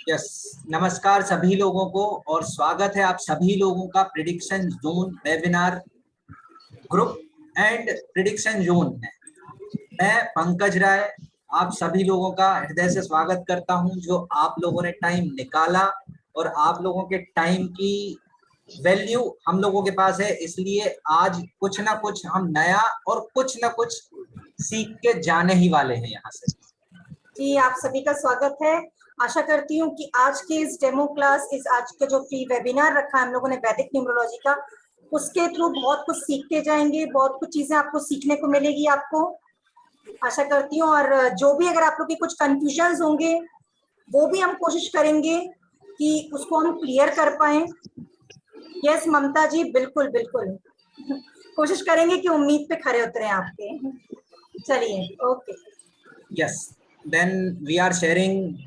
Yes, नमस्कार सभी लोगों को और स्वागत है आप सभी लोगों का prediction zone webinar group and prediction zone में। मैं पंकज राय आप सभी लोगों का हृदय से स्वागत करता हूं, जो आप लोगों ने टाइम निकाला और आप लोगों के टाइम की वैल्यू हम लोगों के पास है, इसलिए आज कुछ ना कुछ हम नया और कुछ ना कुछ सीख के जाने ही वाले हैं यहाँ से। जी, आप सभी का स्वागत है। आशा करती हूँ कि आज के इस डेमो क्लास, इस आज का जो फ्री वेबिनार रखा है हम लोगों ने वैदिक न्यूमरोलॉजी का, उसके थ्रू बहुत कुछ सीखते जाएंगे, बहुत कुछ चीजें आपको सीखने को मिलेगी आपको, आशा करती हूँ। और जो भी अगर आप लोग के कुछ कंफ्यूजन्स होंगे वो भी हम कोशिश करेंगे कि उसको हम क्लियर कर पाए। यस ममता जी, बिल्कुल बिल्कुल कोशिश करेंगे कि उम्मीद पे खरे उतरे आपके। चलिए, okay. Yes, then we are sharing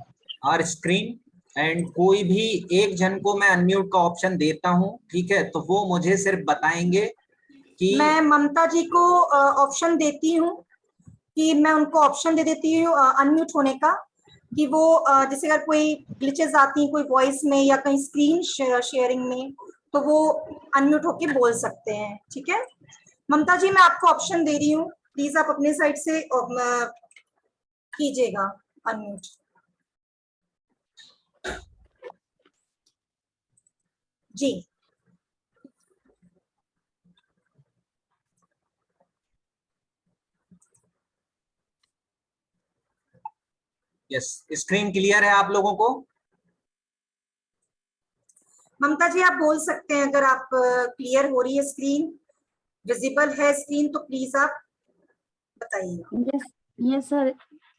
our screen and कोई भी एक जन को मैं अनम्यूट का ऑप्शन देता हूं, ठीक है? तो वो मुझे सिर्फ बताएंगे कि मैं ममता जी को ऑप्शन देती हूँ, कि मैं उनको ऑप्शन दे देती हूँ अनम्यूट होने का, कि वो जैसे अगर कोई ग्लिचेस आती हैं कोई वॉइस में या कहीं स्क्रीन शेयरिंग में, तो वो अनम्यूट होके बोल सकते हैं। ठीक है ममता जी, मैं आपको ऑप्शन दे रही हूँ, प्लीज आप अपने साइड से कीजिएगा अनम्यूट। जी, यस, स्क्रीन क्लियर है आप लोगों को? ममता जी आप बोल सकते हैं, अगर आप क्लियर हो रही है स्क्रीन, विजिबल है स्क्रीन, तो प्लीज आप बताइए। Yes yes sir,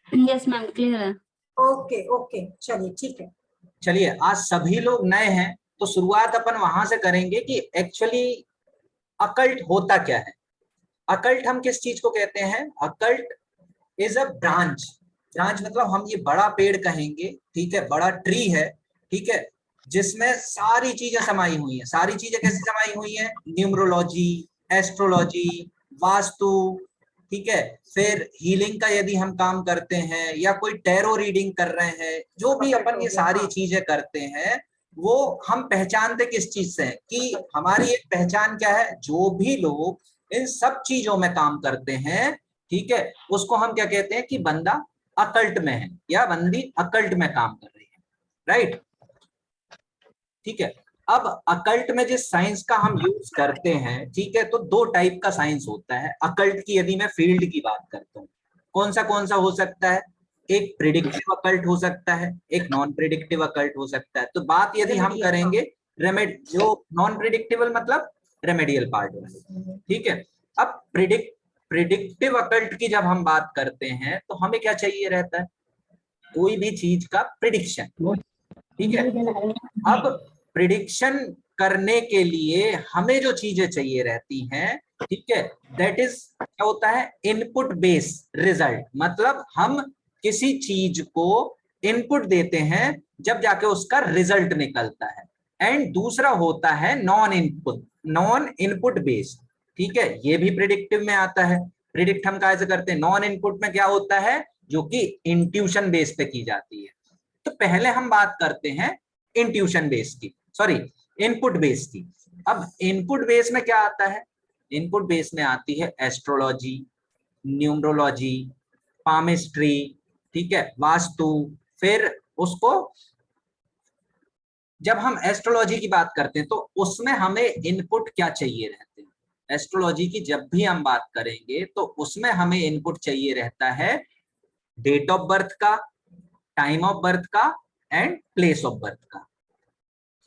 yes ma'am clear है। ओके ओके, चलिए ठीक है। चलिए, आज सभी लोग नए हैं तो शुरुआत अपन वहां से करेंगे कि एक्चुअली अकल्ट होता क्या है। अकल्ट हम किस चीज को कहते हैं? Occult is a branch. Branch मतलब हम ये बड़ा पेड़ कहेंगे, ठीक है, बड़ा ट्री है, ठीक है, जिसमें सारी चीजें समाई हुई हैं। सारी चीजें कैसे समाई हुई हैं? न्यूमरोलॉजी, एस्ट्रोलॉजी, वास्तु, ठीक है, फिर हीलिंग का यदि हम काम करते हैं या कोई टैरो रीडिंग कर रहे हैं, जो भी अपन ये सारी चीजें करते हैं वो हम पहचानते किस चीज से हैं कि हमारी एक पहचान क्या है? जो भी लोग इन सब चीजों में काम करते हैं, ठीक है, उसको हम क्या कहते हैं कि बंदा अकल्ट में है या बंदी अकल्ट में काम कर रही है, राइट? ठीक है, अब अकल्ट में जिस साइंस का हम यूज करते हैं, ठीक है, तो दो टाइप का साइंस होता है अकल्ट की। यदि मैं फील्ड की बात करता हूँ, कौन सा हो सकता है? एक प्रिडिक्टिव अकल्ट हो सकता है, एक नॉन प्रिडिक्टिव अकल्ट हो सकता है। तो बात यदि हम करेंगे जो नॉन प्रिडिक्टिबल मतलब रेमेडियल पार्ट में, ठीक है। अब प्रिडिक्टिव अकल्ट की जब हम बात करते हैं तो हमें क्या चाहिए रहता है? कोई भी चीज का प्रिडिक्शन, ठीक है। अब प्रिडिक्शन करने के लिए हमें जो चीजें चाहिए रहती हैं, ठीक है, दैट इज क्या होता है? Input base result. मतलब हम किसी चीज को इनपुट देते हैं जब जाके उसका रिजल्ट निकलता है। एंड दूसरा होता है नॉन इनपुट बेस्ड, ठीक है, ये भी प्रिडिक्टिव में आता है। प्रिडिक्ट हम कैसे करते हैं? नॉन इनपुट में क्या होता है? जो कि इंट्यूशन बेस पे की जाती है। तो पहले हम बात करते हैं इंट्यूशन बेस की, सॉरी इनपुट बेस की। अब इनपुट बेस में क्या आता है? इनपुट बेस में आती है एस्ट्रोलॉजी, न्यूमरोलॉजी, पामिस्ट्री, ठीक है, वास्तु। फिर उसको जब हम एस्ट्रोलॉजी की बात करते हैं तो उसमें हमें इनपुट क्या चाहिए रहते हैं? एस्ट्रोलॉजी की जब भी हम बात करेंगे तो उसमें हमें इनपुट चाहिए रहता है डेट ऑफ बर्थ का, टाइम ऑफ बर्थ का एंड प्लेस ऑफ बर्थ का,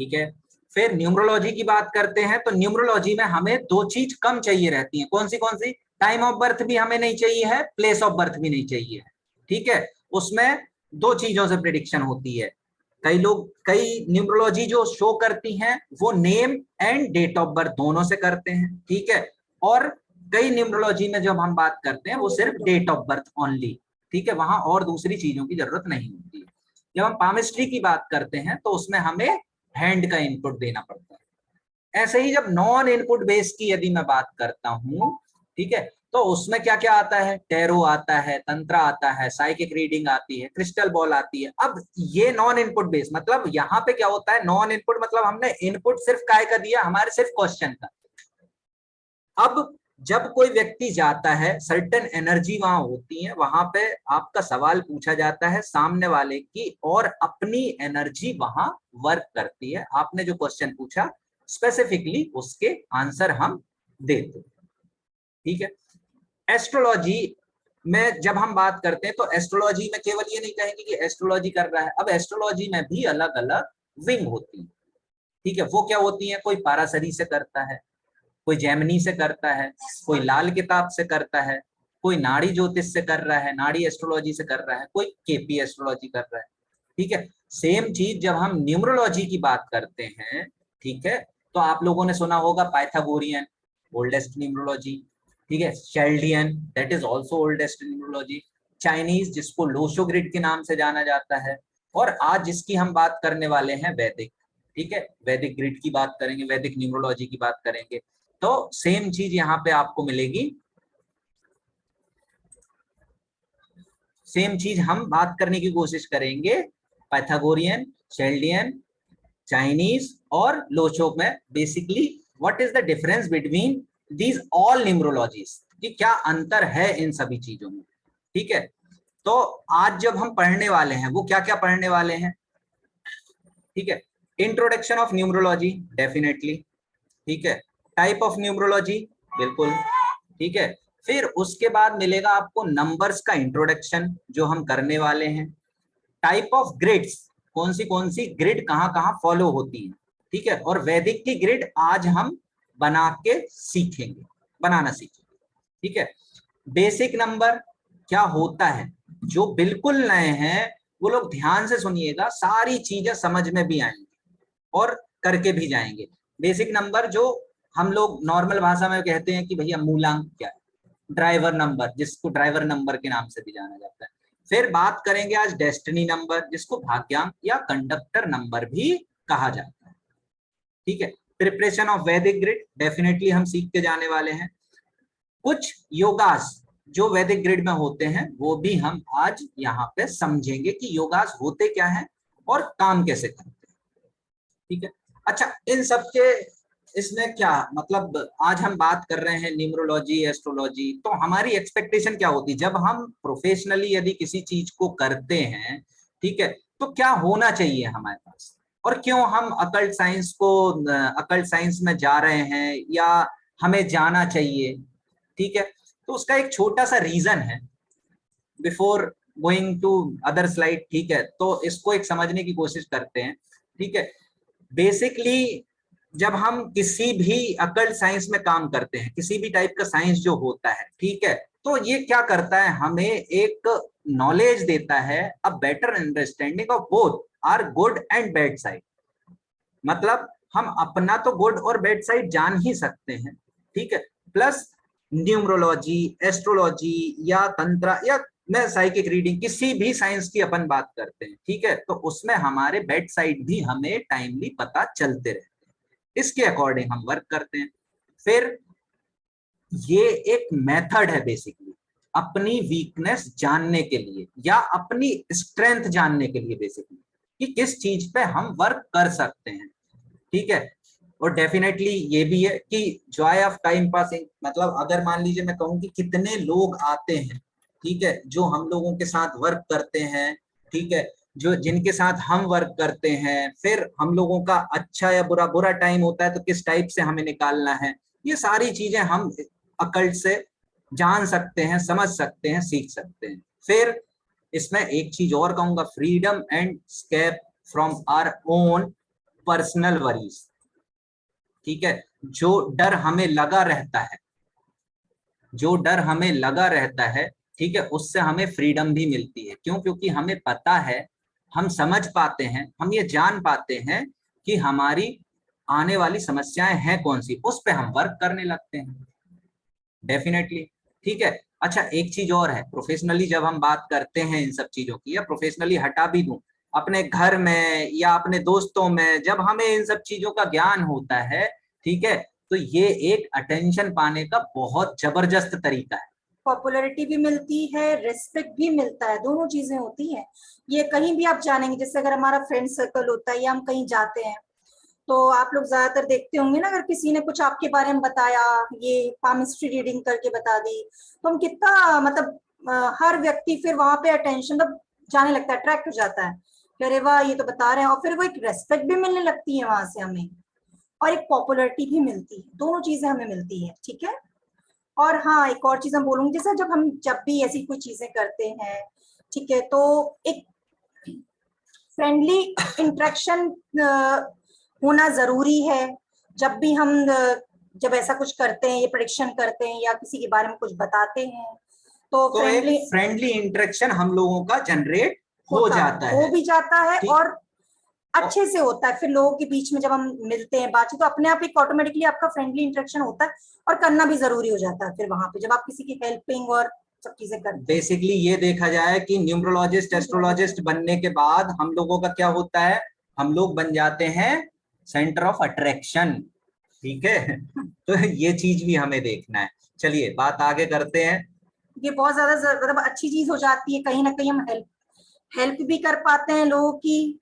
ठीक है। फिर न्यूमरोलॉजी की बात करते हैं तो न्यूमरोलॉजी में हमें दो चीज कम चाहिए रहती हैं। कौन सी? टाइम ऑफ बर्थ भी हमें नहीं चाहिए है, प्लेस ऑफ बर्थ भी नहीं चाहिए है, ठीक है। उसमें दो चीजों से प्रिडिक्शन होती है। कई न्यूमरोलॉजी जो शो करती हैं वो name and date of birth दोनों से करते हैं, ठीक है। और कई न्यूमरोलॉजी में जब हम बात करते हैं वो सिर्फ डेट ऑफ बर्थ ओनली, ठीक है, वहां और दूसरी चीजों की जरूरत नहीं होती है। जब हम पामिस्ट्री की बात करते हैं तो उसमें हमें हैंड का इनपुट देना पड़ता है। ऐसे ही जब नॉन इनपुट बेस की यदि मैं बात करता हूं, ठीक है, तो उसमें क्या क्या आता है, टैरो आता है, तंत्र आता है, साइकिक रीडिंग आती है, क्रिस्टल बॉल आती है। अब ये नॉन इनपुट बेस, मतलब यहाँ पे क्या होता है, नॉन इनपुट मतलब हमने इनपुट सिर्फ काय का दिया, हमारे सिर्फ क्वेश्चन का। अब जब कोई व्यक्ति जाता है, सर्टेन एनर्जी वहां होती है, वहां पे आपका सवाल पूछा जाता है सामने वाले की, और अपनी एनर्जी वहां वर्क करती है। आपने जो क्वेश्चन पूछा स्पेसिफिकली उसके आंसर हम देते, ठीक है। एस्ट्रोलॉजी में जब हम बात करते हैं तो एस्ट्रोलॉजी में केवल ये नहीं कहेंगे कि एस्ट्रोलॉजी कर रहा है, अब एस्ट्रोलॉजी में भी अलग अलग विंग होती है, ठीक है। वो क्या होती है, कोई पाराशरी से करता है, कोई जैमिनी से करता है, कोई लाल किताब से करता है, कोई नाड़ी ज्योतिष से कर रहा है, नाड़ी एस्ट्रोलॉजी से कर रहा है, कोई केपी एस्ट्रोलॉजी कर रहा है, ठीक है। सेम चीज जब हम न्यूमरोलॉजी की बात करते हैं, ठीक है, तो आप लोगों ने सुना होगा पाइथागोरियन, ओल्डेस्ट न्यूमरोलॉजी, ठीक है, Chaldean, that is also oldest numerology, Chinese जिसको लोशो ग्रिड के नाम से जाना जाता है, और आज जिसकी हम बात करने वाले हैं वैदिक, ठीक है, वैदिक ग्रिड की बात करेंगे, वैदिक न्यूमरोलॉजी की बात करेंगे। तो सेम चीज यहाँ पे आपको मिलेगी, सेम चीज हम बात करने की कोशिश करेंगे पाइथागोरियन, शेल्डियन, चाइनीज और लोशो में। Basically what is the difference between these all numerologies, कि क्या अंतर है इन सभी चीजों में, ठीक है। तो आज जब हम पढ़ने वाले हैं वो क्या क्या पढ़ने वाले हैं, ठीक है। इंट्रोडक्शन ऑफ न्यूमरोलॉजी डेफिनेटली, ठीक है। टाइप ऑफ न्यूमरोलॉजी, बिल्कुल, ठीक है। फिर उसके बाद मिलेगा आपको नंबर्स का इंट्रोडक्शन जो हम करने वाले हैं, टाइप ऑफ ग्रिड्स, कौन सी ग्रिड कहाँ कहाँ फॉलो होती है, ठीक है। और वैदिक की ग्रिड आज हम बना के सीखेंगे, बनाना सीखेंगे, ठीक है। बेसिक नंबर क्या होता है, जो बिल्कुल नए हैं वो लोग ध्यान से सुनिएगा, सारी चीजें समझ में भी आएंगी और करके भी जाएंगे। बेसिक नंबर जो हम लोग नॉर्मल भाषा में कहते हैं कि भैया मूलांक क्या है, ड्राइवर नंबर जिसको ड्राइवर नंबर के नाम से भी जाना जाता है। फिर बात करेंगे आज डेस्टिनी नंबर, जिसको भाग्यांक या कंडक्टर नंबर भी कहा जाता है, ठीक है। प्रिपरेशन ऑफ वैदिक ग्रिड डेफिनेटली हम सीख के जाने वाले हैं। कुछ योगास जो वैदिक ग्रिड में होते हैं वो भी हम आज यहाँ पे समझेंगे कि योगास होते क्या हैं और काम कैसे करते हैं, ठीक है। अच्छा, इन सब के इसमें क्या मतलब, आज हम बात कर रहे हैं न्यूमरोलॉजी, एस्ट्रोलॉजी, तो हमारी एक्सपेक्टेशन क्या होती है जब हम प्रोफेशनली यदि किसी चीज को करते हैं, ठीक है, तो क्या होना चाहिए हमारे पास, और क्यों हम अकल्ट साइंस में जा रहे हैं या हमें जाना चाहिए, ठीक है। तो उसका एक छोटा सा रीजन है before going to other slide, ठीक है। तो इसको एक समझने की कोशिश करते हैं, ठीक है। बेसिकली जब हम किसी भी अकल्ट साइंस में काम करते हैं, किसी भी टाइप का साइंस जो होता है, ठीक है, तो ये क्या करता है, हमें एक नॉलेज देता है, a better understanding of both are good and bad side. मतलब हम अपना तो गुड और बैड साइड जान ही सकते हैं, ठीक है, प्लस न्यूमरोलॉजी, एस्ट्रोलॉजी या तंत्र या मैं साइकिक रीडिंग, किसी भी साइंस की अपन बात करते हैं, ठीक है, तो उसमें हमारे बैड साइड भी हमें टाइमली पता चलते रहते हैं, इसके अकॉर्डिंग हम वर्क करते हैं। फिर ये एक मेथड है बेसिकली अपनी वीकनेस जानने के लिए या अपनी स्ट्रेंथ जानने के लिए, बेसिकली कि किस चीज पे हम वर्क कर सकते हैं, ठीक है। और डेफिनेटली ये भी है कि जॉय ऑफ टाइम पासिंग, मतलब अगर मान लीजिए मैं कहूँ कि कितने लोग आते हैं, ठीक है, जो हम लोगों के साथ वर्क करते हैं, ठीक है, जो जिनके साथ हम वर्क करते हैं, फिर हम लोगों का अच्छा या बुरा टाइम होता है तो किस टाइप से हमें निकालना है, ये सारी चीजें हम अकल्ट से जान सकते हैं, समझ सकते हैं, सीख सकते हैं। फिर इसमें एक चीज और कहूंगा, freedom and escape from our own personal worries, ठीक है। जो डर हमें लगा रहता है, जो डर हमें लगा रहता है, ठीक है, उससे हमें फ्रीडम भी मिलती है। क्यों? क्योंकि हमें पता है, हम समझ पाते हैं, हम ये जान पाते हैं कि हमारी आने वाली समस्याएं हैं कौन सी, उस पे हम वर्क करने लगते हैं डेफिनेटली, ठीक है। अच्छा, एक चीज और है, प्रोफेशनली जब हम बात करते हैं इन सब चीजों की, या प्रोफेशनली हटा भी दूं, अपने घर में या अपने दोस्तों में जब हमें इन सब चीजों का ज्ञान होता है, ठीक है, तो ये एक अटेंशन पाने का बहुत जबरदस्त तरीका है। पॉपुलैरिटी भी मिलती है, रिस्पेक्ट भी मिलता है, दोनों चीजें होती हैं। ये कहीं भी आप जानेंगे, जैसे अगर हमारा फ्रेंड सर्कल होता है या हम कहीं जाते हैं तो आप लोग ज्यादातर देखते होंगे ना, अगर किसी ने कुछ आपके बारे में बताया, ये पामिस्ट्री रीडिंग करके बता दी, तो हम कितना मतलब हर व्यक्ति फिर वहां पे अटेंशन मतलब जाने लगता है, अट्रैक्ट हो जाता है कि अरे वाह ये तो बता रहे हैं, और फिर वो एक रेस्पेक्ट भी मिलने लगती है वहां से हमें, और एक पॉपुलैरिटी भी मिलती है, दोनों चीजें हमें मिलती है। ठीक है। और हाँ, एक और चीज हम बोलूंगी, जैसे जब भी ऐसी कोई चीजें करते हैं, ठीक है, तो एक फ्रेंडली इंटरेक्शन होना जरूरी है। जब भी हम जब ऐसा कुछ करते हैं, ये प्रेडिक्शन करते हैं या किसी के बारे में कुछ बताते हैं, तो फ्रेंडली इंटरेक्शन हम लोगों का जनरेट हो जाता है, हो भी जाता है, और अच्छे से होता है। फिर लोगों के बीच में जब हम मिलते हैं, बातचीत, तो अपने आप एक ऑटोमेटिकली आपका फ्रेंडली इंटरेक्शन होता है, और करना भी जरूरी हो जाता है फिर वहां पे, जब आप किसी की हेल्पिंग और सब चीजें करते हैं। बेसिकली ये देखा जाए कि न्यूमरोलॉजिस्ट एस्ट्रोलॉजिस्ट बनने के बाद हम लोगों का क्या होता है, हम लोग बन जाते हैं सेंटर ऑफ अट्रैक्शन। ठीक है, तो ये चीज भी हमें देखना है। चलिए बात आगे करते हैं। ये बहुत ज्यादा मतलब अच्छी चीज हो जाती है, कहीं ना कहीं हम हेल्प भी कर पाते हैं लोगों की,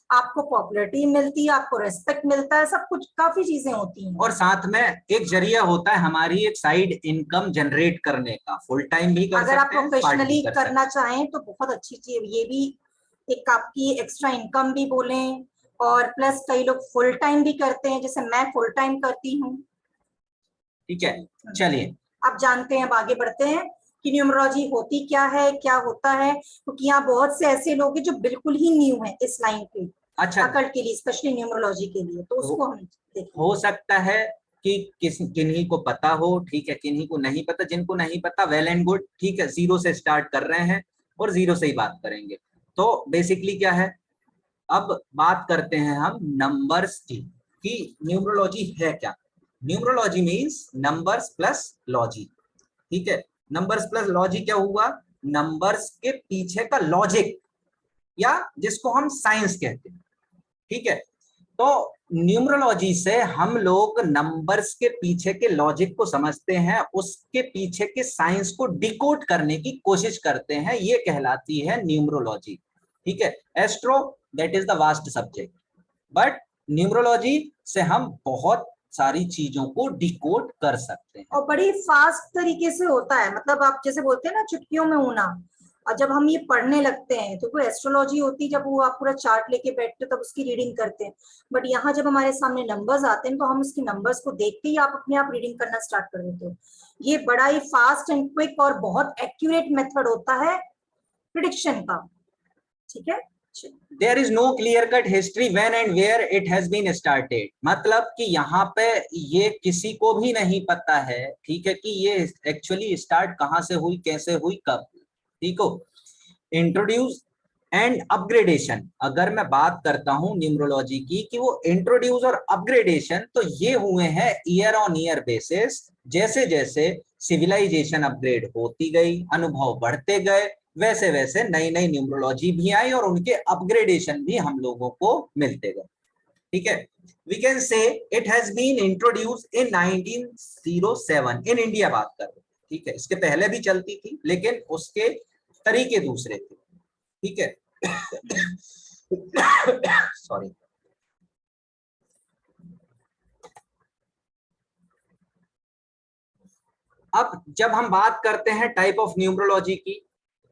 आपको पॉपुलैरिटी मिलती है, आपको रेस्पेक्ट मिलता है, सब कुछ काफी चीजें होती हैं, और साथ में एक जरिया होता है हमारी एक साइड इनकम जनरेट करने का, फुल टाइम भी कर अगर आप सकते हैं, प्रोफेशनली करना चाहें तो बहुत अच्छी चीज ये भी, एक आपकी एक्स्ट्रा इनकम भी बोलें, और प्लस कई लोग फुल टाइम भी करते हैं, जैसे मैं फुल टाइम करती हूँ। ठीक है, चलिए आप जानते हैं, अब आगे बढ़ते हैं कि न्यूमरोलॉजी होती क्या है, क्या होता है, क्योंकि यहाँ बहुत से ऐसे लोग हैं जो बिल्कुल ही न्यू हैं इस लाइन पे, अच्छा अकल्ट के लिए, स्पेशली न्यूमरोलॉजी के लिए, तो उसको हम देखें। हो सकता है कि किन्हीं को पता हो, ठीक है, किन्हीं को नहीं पता। जिनको नहीं पता वेल एंड गुड, ठीक है, जीरो से स्टार्ट कर रहे हैं और जीरो से ही बात करेंगे। तो बेसिकली क्या है, अब बात करते हैं हम नंबर्स की कि न्यूमरोलॉजी है क्या। Numerology means numbers plus logy. ठीक है, नंबर्स प्लस लॉजिक क्या हुआ, नंबर्स के पीछे का लॉजिक, या जिसको हम साइंस कहते हैं। ठीक है, तो न्यूमरोलॉजी से हम लोग नंबर्स के पीछे के लॉजिक को समझते हैं, उसके पीछे के साइंस को डिकोड करने की कोशिश करते हैं, ये कहलाती है न्यूमरोलॉजी। ठीक है, astro that is the vast subject, but numerology से हम बहुत सारी चीजों को डिकोड कर सकते हैं, और बड़ी फास्ट तरीके से होता है, मतलब आप जैसे बोलते हैं ना चुटकियों में ऊना, और जब हम ये पढ़ने लगते हैं तो कोई एस्ट्रोलॉजी होती है, जब वो आप पूरा चार्ट लेके बैठते हो तब उसकी रीडिंग करते हैं, बट यहाँ जब हमारे सामने नंबर्स आते हैं तो हम उसकी नंबर्स को देखते ही आप अपने आप रीडिंग करना स्टार्ट कर देते हो। ये बड़ा ही फास्ट एंड क्विक और बहुत एक्यूरेट मेथड होता है प्रिडिक्शन का। ठीक है, there is no clear cut history when and where it has been started. मतलब कि यहाँ पे ये किसी को भी नहीं पता है, ठीक है, कि ये एक्चुअली स्टार्ट कहाँ से हुई, कैसे हुई, कब। ठीक हो, इंट्रोड्यूस एंड अपग्रेडेशन, अगर मैं बात करता हूं न्यूमरोलॉजी की कि वो इंट्रोड्यूस और अपग्रेडेशन, तो ये हुए हैं ईयर ऑन ईयर बेसिस। जैसे जैसे सिविलाइजेशन अपग्रेड होती गई, अनुभव बढ़ते गए, वैसे वैसे नई नई न्यूमरोलॉजी भी आई और उनके अपग्रेडेशन भी हम लोगों को मिलते गए। ठीक है, we can say it has been introduced in 1907 in India बात कर रहे हैं। ठीक है, इसके पहले भी चलती थी लेकिन उसके तरीके दूसरे थे। ठीक है, सॉरी। अब जब हम बात करते हैं टाइप ऑफ न्यूमरोलॉजी की,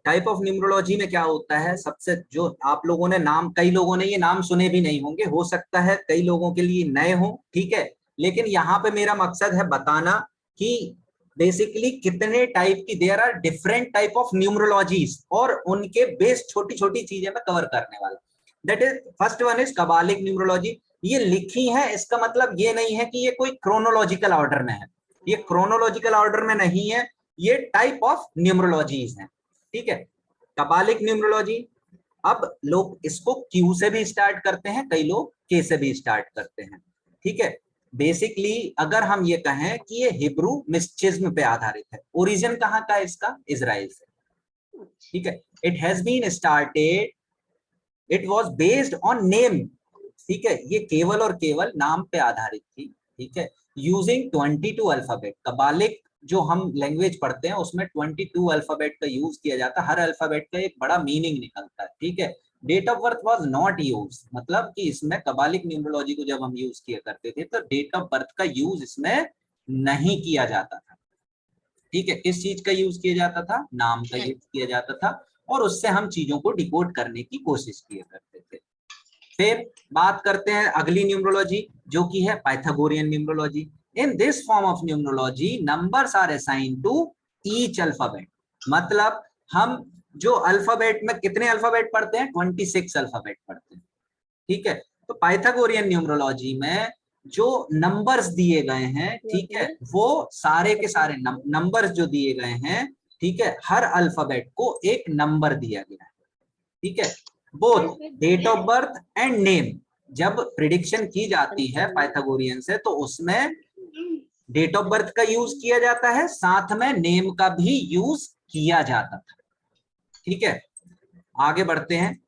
टाइप ऑफ न्यूमरोलॉजी में क्या होता है, सबसे जो आप लोगों ने नाम, कई लोगों ने ये नाम सुने भी नहीं होंगे, हो सकता है कई लोगों के लिए नए हो, ठीक है, लेकिन यहाँ पे मेरा मकसद है बताना कि बेसिकली कितने टाइप की, there are different type of numerologies, और उनके बेस छोटी छोटी चीजें मैं कवर करने वाला। That is first one is Kabbalic numerology. ये लिखी है, इसका मतलब ये नहीं है कि ये कोई क्रोनोलॉजिकल ऑर्डर में है, ये क्रोनोलॉजिकल ऑर्डर में नहीं है, ये टाइप ऑफ न्यूमरोलॉजीज हैं। ठीक है, कबालिक न्यूमरोलॉजी, अब लोग इसको क्यू से भी स्टार्ट करते हैं, कई लोग के से भी स्टार्ट करते हैं। ठीक है, बेसिकली अगर हम ये कहें कि ये हिब्रू मिस्चिज्म पे आधारित है, ओरिजिन कहाँ का है इसका, इजराइल से। ठीक है, it has been started, it was based on name. ठीक है, ये केवल और केवल नाम पे आधारित थी। ठीक है, यूजिंग 22 अल्फाबेट। कबालिक जो हम लैंग्वेज पढ़ते हैं उसमें 22 अल्फाबेट का यूज किया जाता है, हर अल्फाबेट का एक बड़ा मीनिंग निकलता है, ठीक है। Date of birth was not use, मतलब कि इसमें कबालिक न्यूमरोलॉजी को जब हम यूज किया करते थे तो डेट ऑफ बर्थ का यूज इसमें नहीं किया जाता था, ठीक है। किस चीज का यूज किया जाता था? नाम का यूज किया जाता था, और उससे हम चीजों को डिकोड करने की कोशिश किया करते थे। फिर बात करते हैं अगली न्यूमरोलॉजी जो कि है Pythagorean numerology. In this form of numerology numbers are assigned to each alphabet, मतलब हम जो अल्फाबेट में कितने अल्फाबेट पढ़ते हैं? 26 अल्फाबेट पढ़ते हैं, ठीक है। तो पाइथागोरियन न्यूमरोलॉजी में जो नंबर्स दिए गए हैं, ठीक है, वो सारे के सारे नंबर्स जो दिए गए हैं, ठीक है, हर अल्फाबेट को एक नंबर दिया गया है, ठीक है। Both date of birth and name जब प्रिडिक्शन की जाती है पाइथागोरियन से तो उसमें डेट ऑफ बर्थ का यूज किया जाता है, साथ में नेम का भी यूज किया जाता था, ठीक है। आगे बढ़ते हैं।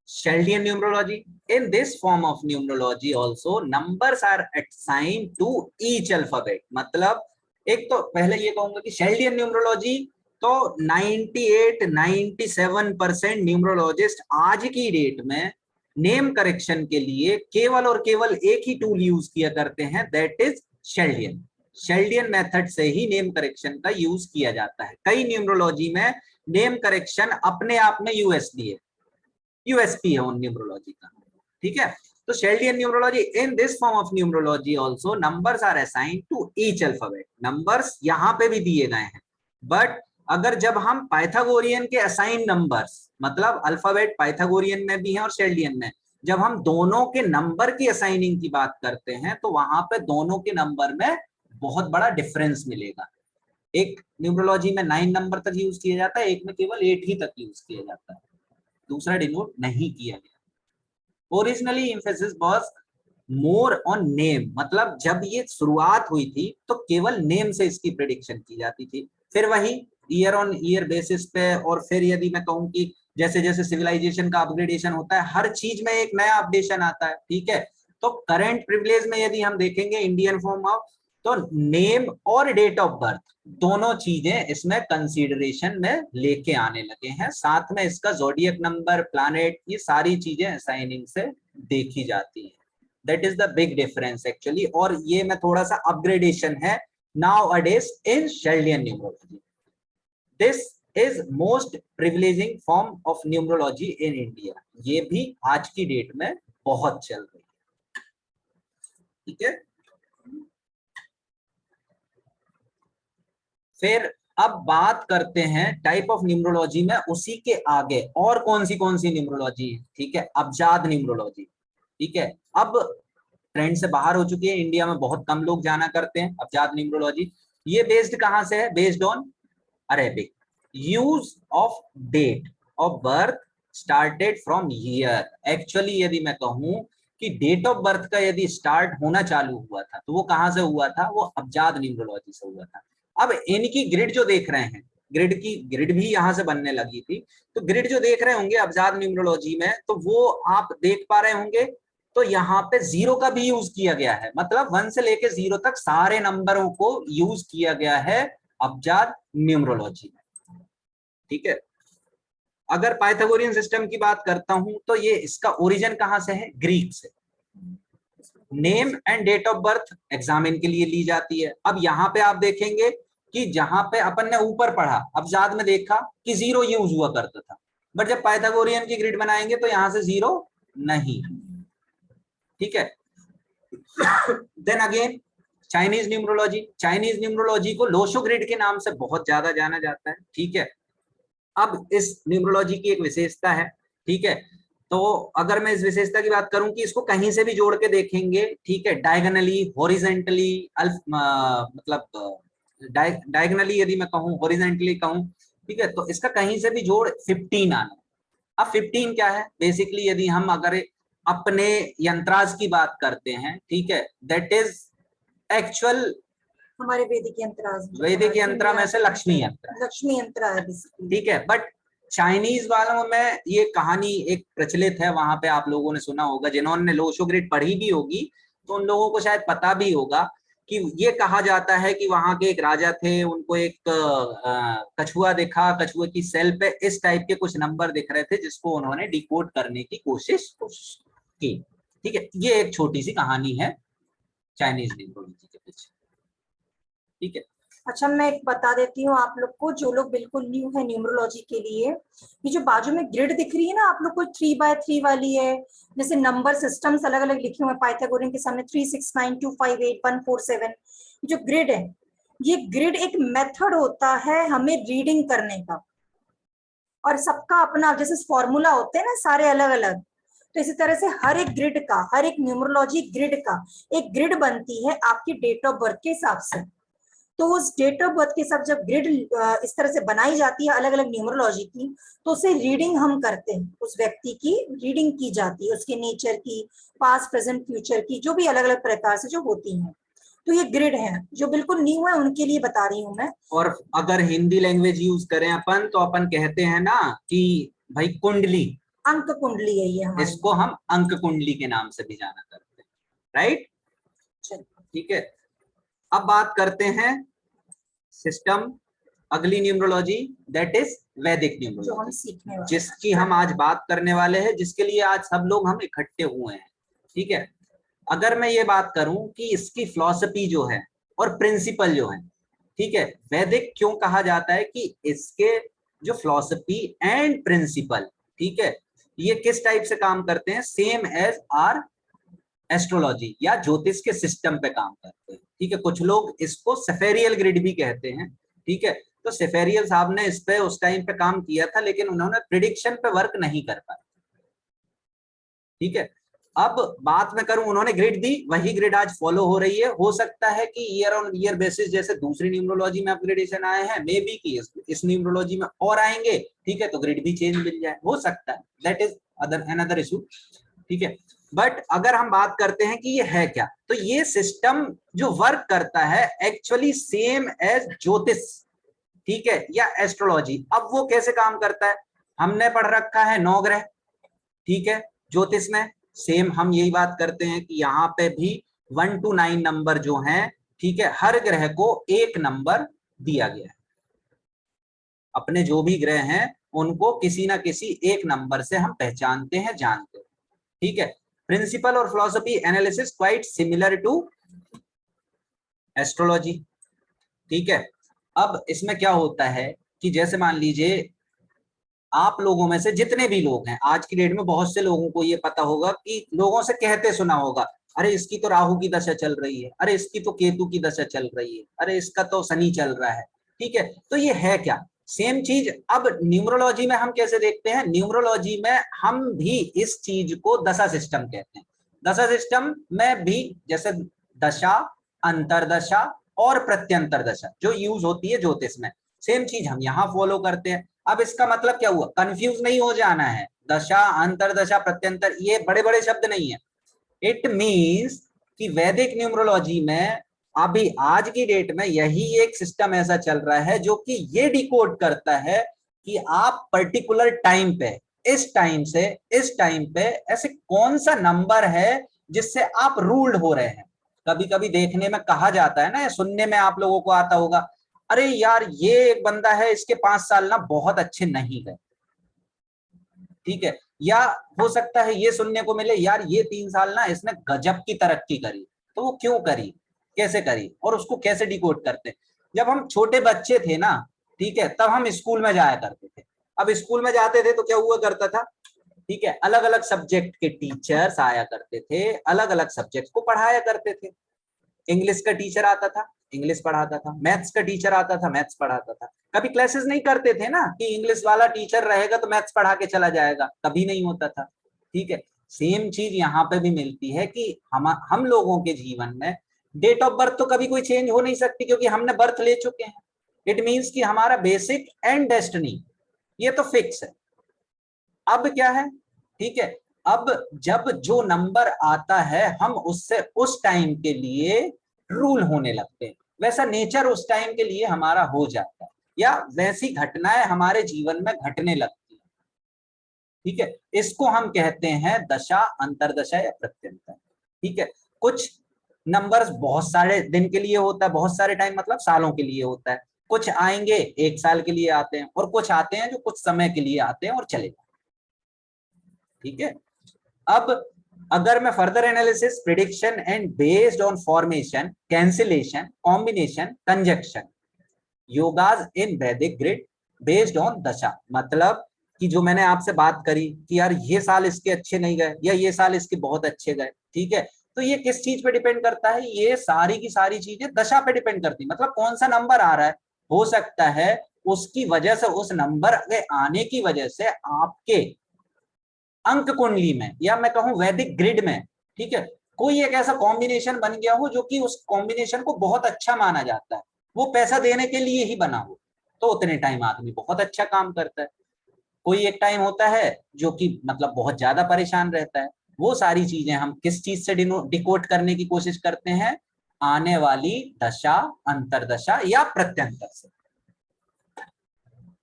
Chaldean numerology. In this form of numerology also numbers are assigned to each alphabet, मतलब एक तो पहले ये कहूंगा कि Chaldean numerology तो 98-97% न्यूमरोलॉजिस्ट आज की डेट में नेम करेक्शन के लिए केवल और केवल एक ही टूल यूज किया करते हैं, दैट इज शेल्डियन। शेल्डियन मेथड से ही नेम करेक्शन का यूज किया जाता है। कई न्यूमरोलॉजी में नेम करेक्शन अपने आप में यूएसपी है उन न्यूमरोलॉजी का, ठीक है। तो Chaldean numerology, in this form of numerology also numbers are assigned to each alphabet. Numbers यहाँ पे भी दिए गए हैं, बट अगर जब हम पाइथागोरियन के असाइन नंबर्स, मतलब अल्फाबेट पाइथागोरियन में भी है और शेल्डियन में, जब हम दोनों के नंबर की असाइनिंग की बात करते हैं तो वहां पे दोनों के नंबर में बहुत बड़ा डिफरेंस मिलेगा। एक न्यूमरोलॉजी में 9 नंबर तक यूज किया जाता है, एक में केवल 8 ही तक यूज किया जाता है, दूसरा डिनोट नहीं किया गया। Originally emphasis was more on name, मतलब जब ये शुरुआत हुई थी तो केवल नेम से इसकी प्रेडिक्शन की जाती थी, फिर वही ईयर ऑन ईयर बेसिस पे, और फिर यदि मैं कहूं कि जैसे जैसे सिविलाइजेशन का अपग्रेडेशन होता है हर चीज में एक नया अपडेशन आता है, ठीक है। तो करंट प्रिविलेज में यदि हम देखेंगे इंडियन फॉर्म ऑफ, तो नेम और डेट ऑफ बर्थ दोनों चीजें इसमें कंसीडरेशन में लेके आने लगे हैं, साथ में इसका ज़ोडिएक नंबर, प्लैनेट, ये सारी चीजें असाइनिंग से देखी जाती है। That is the big difference actually, और ये में थोड़ा सा अपग्रेडेशन है nowadays in Chaldean numerology. This is most privileging form of numerology in India. ये भी आज की डेट में बहुत चल रही है, ठीक है। फिर अब बात करते हैं टाइप ऑफ न्यूमरोलॉजी में उसी के आगे और कौन सी न्यूमरोलॉजी है, ठीक है। अबजाद न्यूमरोलॉजी, ठीक है। अब ट्रेंड से बाहर हो चुकी है, इंडिया में बहुत कम लोग जाना करते हैं अबजाद न्यूमरोलॉजी। ये बेस्ड कहां से है? Based on Arabic. Use of date of birth started from year. Actually यदि मैं कहूं कि डेट ऑफ बर्थ का यदि स्टार्ट होना चालू हुआ था तो वो कहां से हुआ था? वो अबजाद न्यूमरोलॉजी से हुआ था। अब इनकी ग्रिड जो देख रहे हैं, ग्रिड भी यहां से बनने लगी थी, तो ग्रिड जो देख रहे होंगे अबजाद न्यूमरोलॉजी में, तो वो आप देख पा रहे होंगे, तो यहाँ पे 0 का भी यूज किया गया है, मतलब 1 से लेके 0 तक सारे नंबरों को यूज किया गया है अबजाद न्यूमरोलॉजी में, ठीक है। अगर पाइथागोरियन सिस्टम की बात करता हूं तो ये इसका ओरिजिन कहां से है? ग्रीक से। Name and date of birth examine के लिए ली जाती है। अब यहाँ पे आप देखेंगे कि जहां पे अपन ने ऊपर पढ़ा अबजाद में देखा कि 0 यूज हुआ करता था, बट जब पाइथागोरियन की ग्रिड बनाएंगे तो यहां से 0 नहीं, ठीक है। देन अगेन चाइनीज न्यूमरोलॉजी को लोशो ग्रिड के नाम से बहुत ज्यादा जाना जाता है, ठीक है। अब इस न्यूमरोलॉजी की एक विशेषता है, ठीक है। तो अगर मैं इस विशेषता की बात करूं कि इसको कहीं से भी जोड़ के देखेंगे, ठीक है, डायगोनली, हॉरिजॉन्टली, मतलब डायगोनली यदि मैं कहूं, हॉरिजॉन्टली कहूं, ठीक है, तो इसका कहीं से भी जोड़ 15 आना। अब 15 क्या है? बेसिकली यदि हम अगर अपने यंत्रांश की बात करते हैं, ठीक है, दैट इज एक्चुअल हमारे वैदिक यंत्राज, वैदिक यंत्र में से लक्ष्मी यंत्र, लक्ष्मी यंत्र है बेसिकली। ठीक है। बट चाइनीज वालों में ये कहानी एक प्रचलित है, वहां पे आप लोगों ने सुना होगा, जिन्होंने लोशो ग्रिड पढ़ी भी होगी तो उन लोगों को शायद पता भी होगा कि ये कहा जाता है कि वहां के एक राजा थे, उनको एक कछुआ दिखा, कछुए की सेल पे इस टाइप के कुछ नंबर दिख रहे थे जिसको उन्होंने डिकोड करने की कोशिश की। ठीक है, ये एक छोटी सी कहानी है चाइनीज न्यूमरोलॉजी के पीछे। ठीक है, अच्छा, मैं एक बता देती हूँ आप लोग को, जो लोग बिल्कुल न्यू है न्यूमरोलॉजी के लिए, ये जो बाजू में ग्रिड दिख रही है ना आप लोग को, 3x3 वाली है, जैसे नंबर सिस्टम्स अलग अलग लिखे हुए हैं पाइथागोरियन के सामने 3 6 9 2 5 8 1 4 7, जो ग्रिड है, ये ग्रिड एक मेथड होता है हमें रीडिंग करने का, और सबका अपना जैसे फॉर्मूला होते हैं ना सारे अलग अलग, तो इसी तरह से हर एक ग्रिड का, हर एक न्यूमरोलॉजी ग्रिड का एक ग्रिड बनती है आपकी डेट ऑफ बर्थ के हिसाब से। तो उस डेट ऑफ बर्थ के हिसाब जब ग्रिड इस तरह से बनाई जाती है अलग अलग न्यूमरोलॉजी की, तो उसे रीडिंग हम करते हैं, उस व्यक्ति की रीडिंग की जाती है, उसके नेचर की, पास्ट प्रेजेंट फ्यूचर की, जो भी अलग अलग प्रकार से जो होती हैं। तो ये ग्रिड है, जो बिल्कुल न्यू है उनके लिए बता रही हूँ मैं। और अगर हिंदी लैंग्वेज यूज करें अपन तो अपन कहते हैं ना कि भाई कुंडली, अंक कुंडली है ये हमारी, इसको हम अंक कुंडली के नाम से भी जाना करते हैं, राइट। ठीक है, अब बात करते हैं सिस्टम, अगली न्यूमरोलॉजी, दैट इज वैदिक जो हम न्यूमरोलॉजी, सीखने वाले जिसकी हम आज बात करने वाले हैं, जिसके लिए आज सब लोग हम इकट्ठे हुए हैं। ठीक है, अगर मैं ये बात करूं कि इसकी फिलॉसफी जो है और प्रिंसिपल जो है, ठीक है, वैदिक क्यों कहा जाता है कि इसके जो फिलॉसफी एंड प्रिंसिपल, ठीक है, ये किस टाइप से काम करते हैं, सेम एज आर एस्ट्रोलॉजी या ज्योतिष के सिस्टम पे काम करते हैं। ठीक है, कुछ लोग इसको सेफेरियल ग्रिड भी कहते हैं। ठीक है, तो सेफेरियल साहब ने इस पे उस टाइम पे काम किया था, लेकिन उन्होंने प्रिडिक्शन पे वर्क नहीं कर पाया। ठीक है, अब बात मैं करूं, उन्होंने ग्रिड दी, वही ग्रिड आज फॉलो हो रही है। हो सकता है कि ईयर ऑन ईयर बेसिस जैसे दूसरी न्यूमरोलॉजी में अपग्रेडेशन आए हैं, मे बी कि इस न्यूमरोलॉजी में और आएंगे, ठीक है, तो ग्रिड भी चेंज मिल जाए, हो सकता है, दैट इज अनदर इशू। ठीक है, बट अगर हम बात करते हैं कि ये है क्या, तो ये सिस्टम जो वर्क करता है एक्चुअली सेम एज ज्योतिष, ठीक है, या एस्ट्रोलॉजी। अब वो कैसे काम करता है, हमने पढ़ रखा है 9 ग्रह, ठीक है, ज्योतिष में सेम हम यही बात करते हैं कि यहाँ पे भी 1 to 9 नंबर जो हैं, ठीक है, हर ग्रह को एक नंबर दिया गया है। अपने जो भी ग्रह हैं उनको किसी ना किसी एक नंबर से हम पहचानते हैं, जानते हैं। ठीक है, प्रिंसिपल और philosophy analysis quite similar to astrology. ठीक है, अब इसमें क्या होता है कि जैसे मान लीजिए आप लोगों में से जितने भी लोग हैं आज की डेट में, बहुत से लोगों को ये पता होगा कि लोगों से कहते सुना होगा, अरे इसकी तो राहु की दशा चल रही है, अरे इसकी तो केतु की दशा चल रही है, अरे इसका तो शनि चल रहा है। ठीक है, तो ये है क्या, सेम चीज अब न्यूमरोलॉजी में हम कैसे देखते हैं, न्यूमरोलॉजी में हम भी इस चीज को दशा सिस्टम कहते हैं। दशा सिस्टम में भी जैसे दशा, अंतरदशा और प्रत्यंतर दशा जो यूज होती है ज्योतिष में, सेम चीज हम यहाँ फॉलो करते हैं। अब इसका मतलब क्या हुआ, कंफ्यूज नहीं हो जाना है, दशा, अंतरदशा, प्रत्यंतर ये बड़े बड़े शब्द नहीं है। इट मींस कि वैदिक न्यूमरोलॉजी में अभी आज की डेट में यही एक सिस्टम ऐसा चल रहा है जो कि ये डिकोड करता है कि आप पर्टिकुलर टाइम पे, इस टाइम से इस टाइम पे ऐसे कौन सा नंबर है जिससे आप रूल्ड हो रहे हैं। कभी कभी देखने में कहा जाता है ना, सुनने में आप लोगों को आता होगा, अरे यार ये एक बंदा है, इसके 5 साल ना बहुत अच्छे नहीं गए। ठीक है, या हो सकता है ये सुनने को मिले, यार ये 3 साल ना इसने गजब की तरक्की करी। तो वो क्यों करी, कैसे करी, और उसको कैसे डिकोड करते। जब हम छोटे बच्चे थे ना, ठीक है, तब हम स्कूल में जाया करते थे। अब स्कूल में जाते थे तो क्या हुआ करता था, ठीक है, अलग अलग सब्जेक्ट के टीचर्स आया करते थे, अलग अलग सब्जेक्ट को पढ़ाया करते थे। इंग्लिश का टीचर आता था, इंग्लिश पढ़ाता था, मैथ्स का टीचर आता था, मैथ्स पढ़ाता था। कभी क्लासेस नहीं करते थे ना कि इंग्लिश वाला टीचर रहेगा तो मैथ्स पढ़ा के चला जाएगा, कभी नहीं होता था। ठीक है, सेम चीज यहाँ पे भी मिलती है कि हम लोगों के जीवन में डेट ऑफ बर्थ तो कभी कोई चेंज हो नहीं सकती, क्योंकि हमने बर्थ ले चुके हैं। इट मीन्स कि हमारा बेसिक एंड डेस्टिनी ये तो फिक्स है। अब क्या है, ठीक है, अब जब जो नंबर आता है हम उससे उस टाइम के लिए रूल होने लगते हैं। वैसा नेचर उस टाइम के लिए हमारा हो जाता है, या वैसी घटनाएं हमारे जीवन में घटने लगती है। ठीक है, इसको हम कहते हैं दशा, अंतरदशा या प्रत्यंतर। ठीक है, कुछ नंबर्स बहुत सारे दिन के लिए होता है, बहुत सारे टाइम मतलब सालों के लिए होता है, कुछ आएंगे 1 साल के लिए आते हैं, और कुछ आते हैं जो कुछ समय के लिए आते हैं और चले जाते हैं। ठीक है, अब अगर मैं further analysis, prediction and based on formation, cancellation, combination, conjunction, yogas in Vedic grid based on दशा, मतलब कि जो मैंने आपसे बात करी कि यार ये साल इसके अच्छे नहीं गए या ये साल इसके बहुत अच्छे गए। ठीक है, तो ये किस चीज पे डिपेंड करता है? ये सारी की सारी चीजें दशा पे डिपेंड करती है, मतलब कौन सा नंबर आ रहा है। हो सकता है उसकी वजह से, उस नंबर के आने की वजह से आपके अंक कुंडली में, या मैं कहूं वैदिक ग्रिड में, ठीक है, कोई एक ऐसा कॉम्बिनेशन बन गया हो जो कि उस कॉम्बिनेशन को बहुत अच्छा माना जाता है, वो पैसा देने के लिए ही बना हो, तो उतने टाइम आदमी बहुत अच्छा काम करता है। कोई एक टाइम होता है जो कि मतलब बहुत ज्यादा परेशान रहता है। वो सारी चीजें हम किस चीज से डिकोड करने की कोशिश करते हैं? आने वाली दशा, अंतरदशा या प्रत्यंतर से।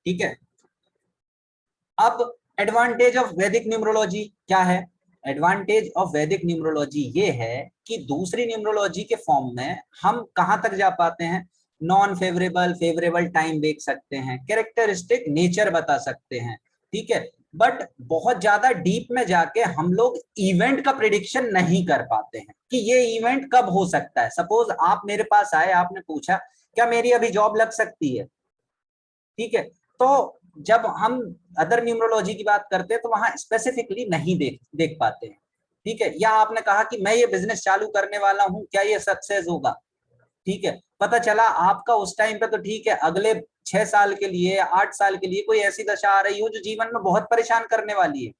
ठीक है, अब एडवांटेज ऑफ वैदिक न्यूमरोलॉजी क्या है? एडवांटेज ऑफ वैदिक न्यूमरोलॉजी ये है कि दूसरी न्यूमरोलॉजी के फॉर्म में हम कहां तक जा पाते हैं? नॉन फेवरेबल, फेवरेबल टाइम देख सकते हैं, कैरेक्टरिस्टिक नेचर बता सकते हैं। ठीक है, बट बहुत ज्यादा डीप में जाके हम लोग इवेंट का प्रिडिक्शन नहीं कर पाते हैं कि ये इवेंट कब हो सकता है। सपोज आप मेरे पास आए, आपने पूछा क्या मेरी अभी जॉब लग सकती है? ठीक है, तो जब हम अदर न्यूमरोलॉजी की बात करते हैं तो वहां स्पेसिफिकली नहीं देख पाते हैं। ठीक है, या आपने कहा कि मैं ये बिजनेस चालू करने वाला हूं, क्या ये सक्सेस होगा? ठीक है, पता चला आपका उस टाइम पे तो ठीक है, अगले 6 साल के लिए, 8 साल के लिए कोई ऐसी दशा आ रही हो जो जीवन में बहुत परेशान करने वाली है,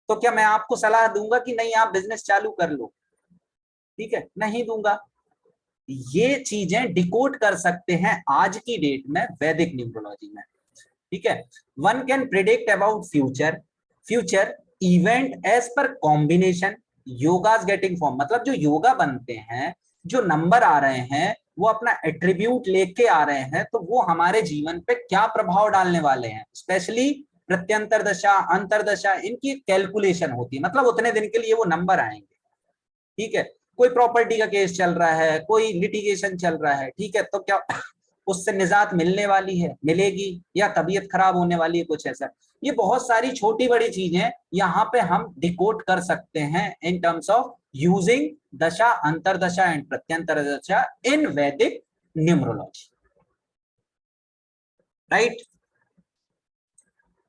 तो क्या मैं आपको सलाह दूंगा कि नहीं आप बिजनेस चालू कर लो? ठीक है, नहीं दूंगा। ये चीजें डिकोड कर सकते हैं आज की डेट में वैदिक न्यूमरोलॉजी में। ठीक है, one can predict about future event as per combination, yogas getting form, मतलब जो योगा बनते हैं, जो नंबर आ रहे हैं, वो अपना एट्रीब्यूट लेके आ रहे हैं, तो वो हमारे जीवन पे क्या प्रभाव डालने वाले हैं। स्पेशली प्रत्यंतर दशा, अंतरदशा, इनकी कैलकुलेशन होती है, मतलब उतने दिन के लिए वो नंबर आएंगे। ठीक है, कोई प्रॉपर्टी का केस चल रहा है, कोई लिटिगेशन चल रहा है, ठीक है, तो क्या उससे निजात मिलने वाली है, मिलेगी, या तबीयत खराब होने वाली है, कुछ ऐसा। ये बहुत सारी छोटी बड़ी चीजें यहाँ पे हम डिकोड कर सकते हैं इन टर्म्स ऑफ यूजिंग दशा, अंतरदशा एंड प्रत्यंतर दशा इन वैदिक न्यूमरोलॉजी। राइट,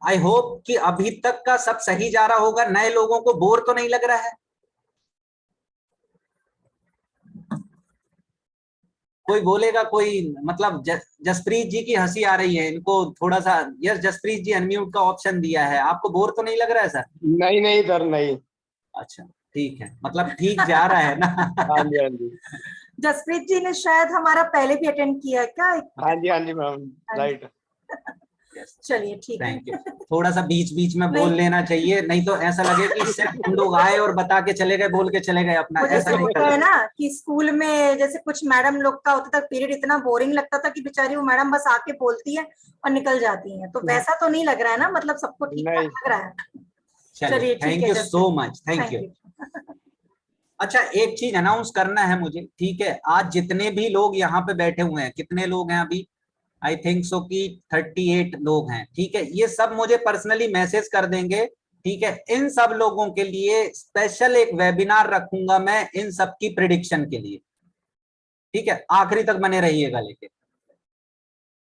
आई होप कि अभी तक का सब सही जा रहा होगा, नए लोगों को बोर तो नहीं लग रहा है? कोई बोलेगा, कोई मतलब जसप्रीत जी की हंसी आ रही है, इनको थोड़ा सा, यस जसप्रीत जी अनम्यूट का ऑप्शन दिया है, आपको बोर तो नहीं लग रहा है सर? नहीं नहीं सर, नहीं। अच्छा ठीक है, मतलब ठीक जा रहा है ना? हाँ जी, हाँ जी। जसप्रीत जी ने शायद हमारा पहले भी अटेंड किया है क्या? हाँ जी, हाँ जी मैम, राइट। चलिए ठीक है। Thank you. थोड़ा सा बीच बीच में बोल नहीं। लेना चाहिए, नहीं तो ऐसा लगे कि सिर्फ हम लोग आए और बता के चले गए, बोल के चले गए अपना, वो ऐसा जैसे नहीं होता करना। है ना कि स्कूल में जैसे कुछ मैडम लोग का होता था पीरियड, इतना बोरिंग लगता था कि बेचारी वो मैडम बस आके बोलती है और निकल जाती है, तो वैसा तो नहीं लग रहा है ना, मतलब सबको ठीक ठाक नहीं। लग रहा है? चलिए, चलिए ठीक थैंक है you Jaspreet, so much, thank thank you. You. अच्छा, एक चीज अनाउंस करना है मुझे, ठीक है, आज जितने भी लोग यहाँ पे बैठे हुए हैं, कितने लोग हैं अभी? आई थिंक सो कि 38 लोग हैं। ठीक है, ये सब मुझे पर्सनली मैसेज कर देंगे। ठीक है, इन सब लोगों के लिए स्पेशल एक वेबिनार रखूंगा मैं, इन सब की प्रिडिक्शन के लिए। ठीक है, आखिरी तक बने रहिएगा लेके।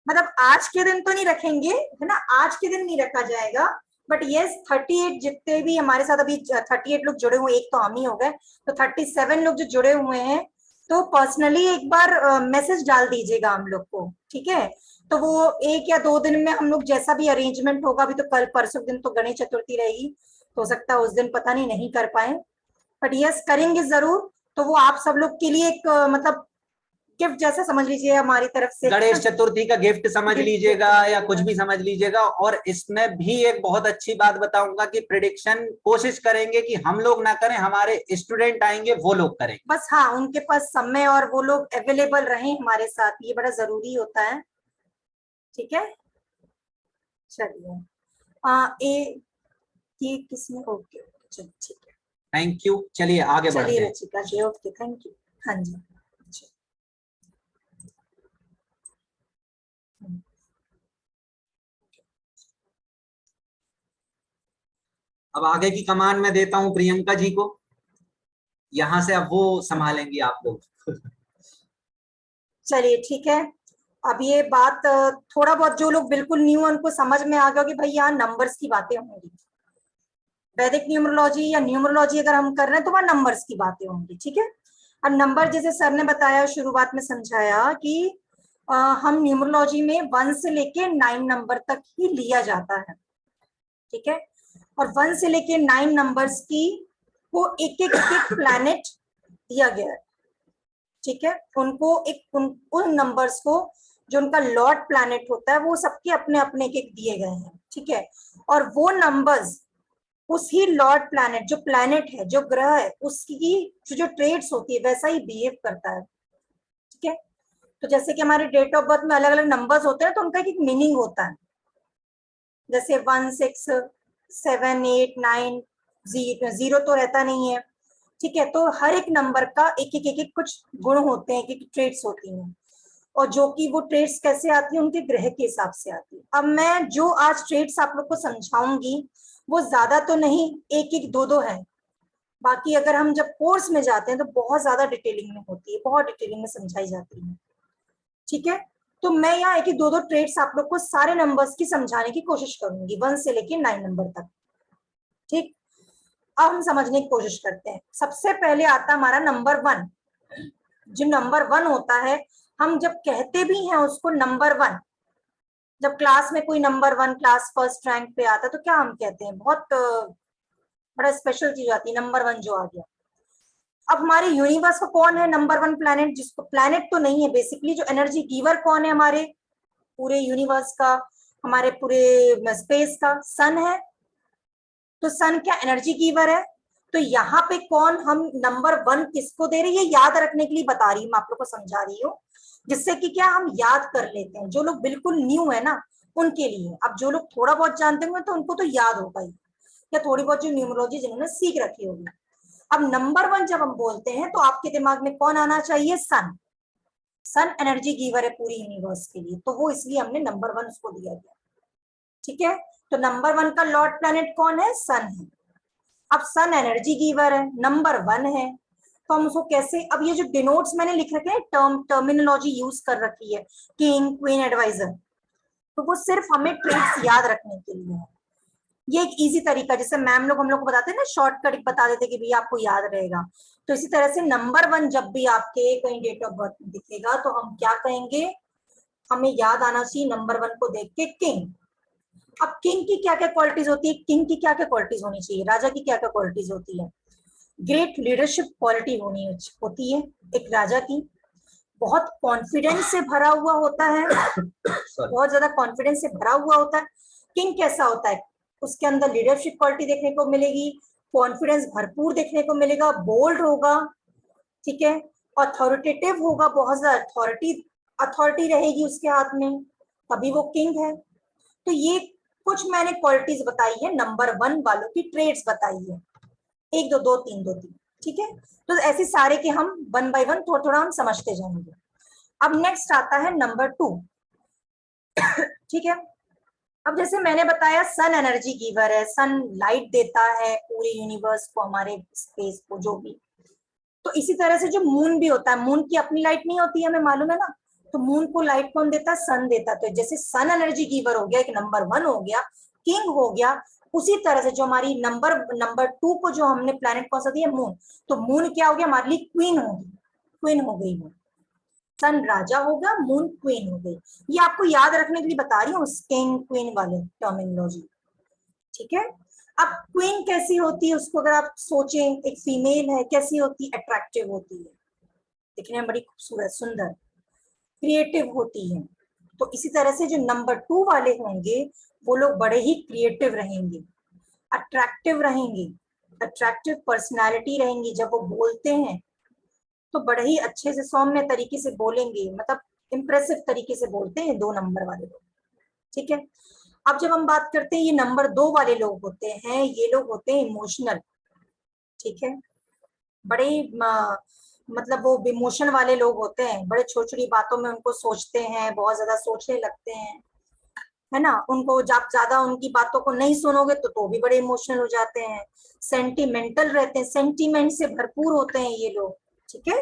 मतलब आज के दिन तो नहीं रखेंगे है ना, आज के दिन नहीं रखा जाएगा, बट यस 38 जितने भी हमारे साथ अभी 38 लोग जुड़े हुए, एक तो हम ही हो गए, तो 37 लोग जो जुड़े हुए हैं, तो पर्सनली एक बार मैसेज डाल दीजिएगा हम लोग को, ठीक है? तो वो 1 या 2 दिन में हम लोग जैसा भी अरेंजमेंट होगा, अभी तो कल परसों दिन तो गणेश चतुर्थी रहेगी, तो हो सकता है उस दिन पता नहीं कर पाए, बट यस करेंगे जरूर। तो वो आप सब लोग के लिए एक मतलब गिफ्ट जैसे समझ लीजिए हमारी तरफ से, गणेश चतुर्थी का गिफ्ट समझ गिफ्ट लीजिएगा समझ या कुछ भी समझ लीजिएगा। और इसमें भी एक बहुत अच्छी बात बताऊंगा कि प्रिडिक्शन कोशिश करेंगे कि हम लोग ना करें, हमारे स्टूडेंट आएंगे वो लोग करेंगे। बस हाँ, उनके पास समय और वो लोग अवेलेबल रहें हमारे साथ, ये बड़ा जरूरी होता है। ठीक है, चलिए ये किसने, ओके चलिए ठीक है, थैंक यू, चलिए आगे बढ़ते चलिए हैं। रचिका जी, ओके थैंक यू। हाँ जी, अब आगे की कमान मैं देता हूं प्रियंका जी को, यहां से अब वो संभालेंगी आप लोग। चलिए ठीक है। अब ये बात थोड़ा बहुत जो लोग बिल्कुल न्यू हैं उनको समझ में आ गया कि भाई यहाँ नंबर्स की बातें होंगी, वैदिक न्यूमरोलॉजी या न्यूमरोलॉजी अगर हम कर रहे हैं तो वहाँ नंबर्स की बातें होंगी। ठीक है, अब नंबर जैसे सर ने बताया, शुरुआत में समझाया कि हम न्यूमरोलॉजी में 1 से लेके 9 नंबर तक ही लिया जाता है। ठीक है, और 1 से लेके 9 नंबर्स की को एक प्लैनेट दिया गया है। ठीक है, उनको उन नंबर्स को जो उनका लॉर्ड प्लैनेट होता है वो सबके अपने अपने एक दिए गए हैं। ठीक है, और वो नंबर्स उसी लॉर्ड प्लैनेट, जो प्लैनेट है, जो ग्रह है, उसकी जो ट्रेड्स होती है वैसा ही बिहेव करता है। ठीक है, तो जैसे कि हमारे डेट ऑफ बर्थ में अलग अलग नंबर्स होते हैं तो उनका एक मीनिंग होता है, जैसे 1 6 7 8 9, 0 तो रहता नहीं है। ठीक है, तो हर एक नंबर का एक कुछ गुण होते हैं, एक ट्रेड्स होती हैं, और जो कि वो ट्रेड्स कैसे आती है, उनके ग्रह के हिसाब से आती है। अब मैं जो आज ट्रेड्स आप लोग को समझाऊंगी वो ज्यादा तो नहीं, एक दो दो है, बाकी अगर हम जब कोर्स में जाते हैं तो बहुत ज्यादा डिटेलिंग में होती है, बहुत डिटेलिंग में समझाई जाती है। ठीक है, तो मैं यहाँ एक दो दो ट्रेड्स आप लोग को सारे नंबर्स की समझाने की कोशिश करूंगी 1 से लेके 9 नंबर तक। ठीक, अब हम समझने की कोशिश करते हैं। सबसे पहले आता हमारा नंबर 1। जो नंबर 1 होता है, हम जब कहते भी हैं उसको नंबर 1, जब क्लास में कोई नंबर 1 क्लास फर्स्ट रैंक पे आता है तो क्या हम कहते हैं, बहुत बड़ा स्पेशल चीज आती है नंबर 1 जो आ गया। अब हमारे यूनिवर्स का कौन है नंबर 1 प्लैनेट, जिसको प्लैनेट तो नहीं है बेसिकली, जो एनर्जी गिवर कौन है हमारे पूरे यूनिवर्स का, हमारे पूरे स्पेस का, सन है। तो सन क्या एनर्जी गिवर है। तो यहाँ पे कौन हम नंबर 1 किसको दे रहे हैं, ये याद रखने के लिए बता रही हूँ, मैं आप लोग को समझा रही हूँ, जिससे कि क्या हम याद कर लेते हैं। जो लोग बिल्कुल न्यू है ना उनके लिए, अब जो लोग थोड़ा बहुत जानते होंगे तो उनको तो याद होगा ही, या थोड़ी बहुत जो न्यूमरोलॉजी जिन्होंने सीख रखी होगी। अब नंबर 1 जब हम बोलते हैं तो आपके दिमाग में कौन आना चाहिए, सन। सन एनर्जी गिवर है पूरी यूनिवर्स के लिए, तो वो इसलिए हमने नंबर 1 उसको दिया गया। ठीक है, तो नंबर 1 का लॉर्ड प्लैनेट कौन है, सन है। अब सन एनर्जी गिवर है, नंबर 1 है, तो हम उसको कैसे, अब ये जो डिनोट्स मैंने लिख रखे हैं, टर्मिनोलॉजी यूज कर रखी है, किंग क्वीन एडवाइजर, तो वो सिर्फ हमें ट्रेड्स याद रखने के लिए है। ये एक इजी तरीका, जैसे मैम लोग हम लोग को बताते हैं ना, शॉर्टकट बता देते कि भैया आपको याद रहेगा, तो इसी तरह से नंबर 1 जब भी आपके कहीं डेट ऑफ बर्थ में दिखेगा तो हम क्या कहेंगे, हमें याद आना चाहिए नंबर 1 को देख के किंग। अब किंग की क्या क्या क्वालिटीज होती है, किंग की क्या क्या क्वालिटीज होनी चाहिए, राजा की क्या क्या क्वालिटीज होती है, ग्रेट लीडरशिप क्वालिटी होती है एक राजा की, बहुत कॉन्फिडेंस से भरा हुआ होता है, बहुत ज्यादा कॉन्फिडेंस से भरा हुआ होता है। किंग कैसा होता है, उसके अंदर लीडरशिप क्वालिटी देखने को मिलेगी, कॉन्फिडेंस भरपूर देखने को मिलेगा, बोल्ड होगा, ठीक है, अथॉरिटेटिव होगा, बहुत ज्यादा अथॉरिटी रहेगी उसके हाथ में, तभी वो किंग है। तो ये कुछ मैंने क्वालिटीज बताई है नंबर 1 वालों की, ट्रेड्स बताई है, 1 2 2 3 2 3। ठीक है, तो ऐसे सारे के हम 1 बाय 1 थोड़ा थोड़ा हम समझते जाएंगे। अब नेक्स्ट आता है नंबर 2। ठीक है, अब जैसे मैंने बताया सन एनर्जी गिवर है, सन लाइट देता है पूरे यूनिवर्स को, हमारे स्पेस को, जो भी। तो इसी तरह से जो मून भी होता है, मून की अपनी लाइट नहीं होती है, हमें मालूम है ना, तो मून को लाइट कौन देता है, सन देता है। तो जैसे सन एनर्जी गिवर हो गया, एक नंबर 1 हो गया, किंग हो गया, उसी तरह से जो हमारी नंबर 2 को जो हमने प्लैनेट कौन सा दिया, मून, तो मून क्या हो गया हमारे लिए, क्वीन होगी, क्वीन हो गई वो, सन राजा होगा, मून क्वीन हो गई। ये आपको याद रखने के लिए बता रही हूँ किंग क्वीन वाले टर्मिनोलॉजी। ठीक है, अब क्वीन कैसी होती है, उसको अगर आप सोचें, एक फीमेल है, कैसी होती है, अट्रैक्टिव होती है, दिखने में बड़ी खूबसूरत सुंदर, क्रिएटिव होती है। तो इसी तरह से जो नंबर 2 वाले होंगे वो लोग बड़े ही क्रिएटिव रहेंगे, अट्रैक्टिव रहेंगे, अट्रैक्टिव पर्सनालिटी रहेंगी। जब वो बोलते हैं तो बड़े ही अच्छे से सौम्य तरीके से बोलेंगे, मतलब इंप्रेसिव तरीके से बोलते हैं 2 नंबर वाले लोग। ठीक है, अब जब हम बात करते हैं ये नंबर 2 वाले लोग होते हैं, ये लोग होते हैं इमोशनल। ठीक है, बड़े मतलब वो इमोशन वाले लोग होते हैं, बड़े छोटी छोटी बातों में उनको सोचते हैं, बहुत ज्यादा सोचने लगते हैं, है ना। उनको जब ज्यादा उनकी बातों को नहीं सुनोगे तो भी बड़े इमोशनल हो जाते हैं, सेंटिमेंटल रहते हैं, सेंटिमेंट से भरपूर होते हैं ये लोग। ठीक है,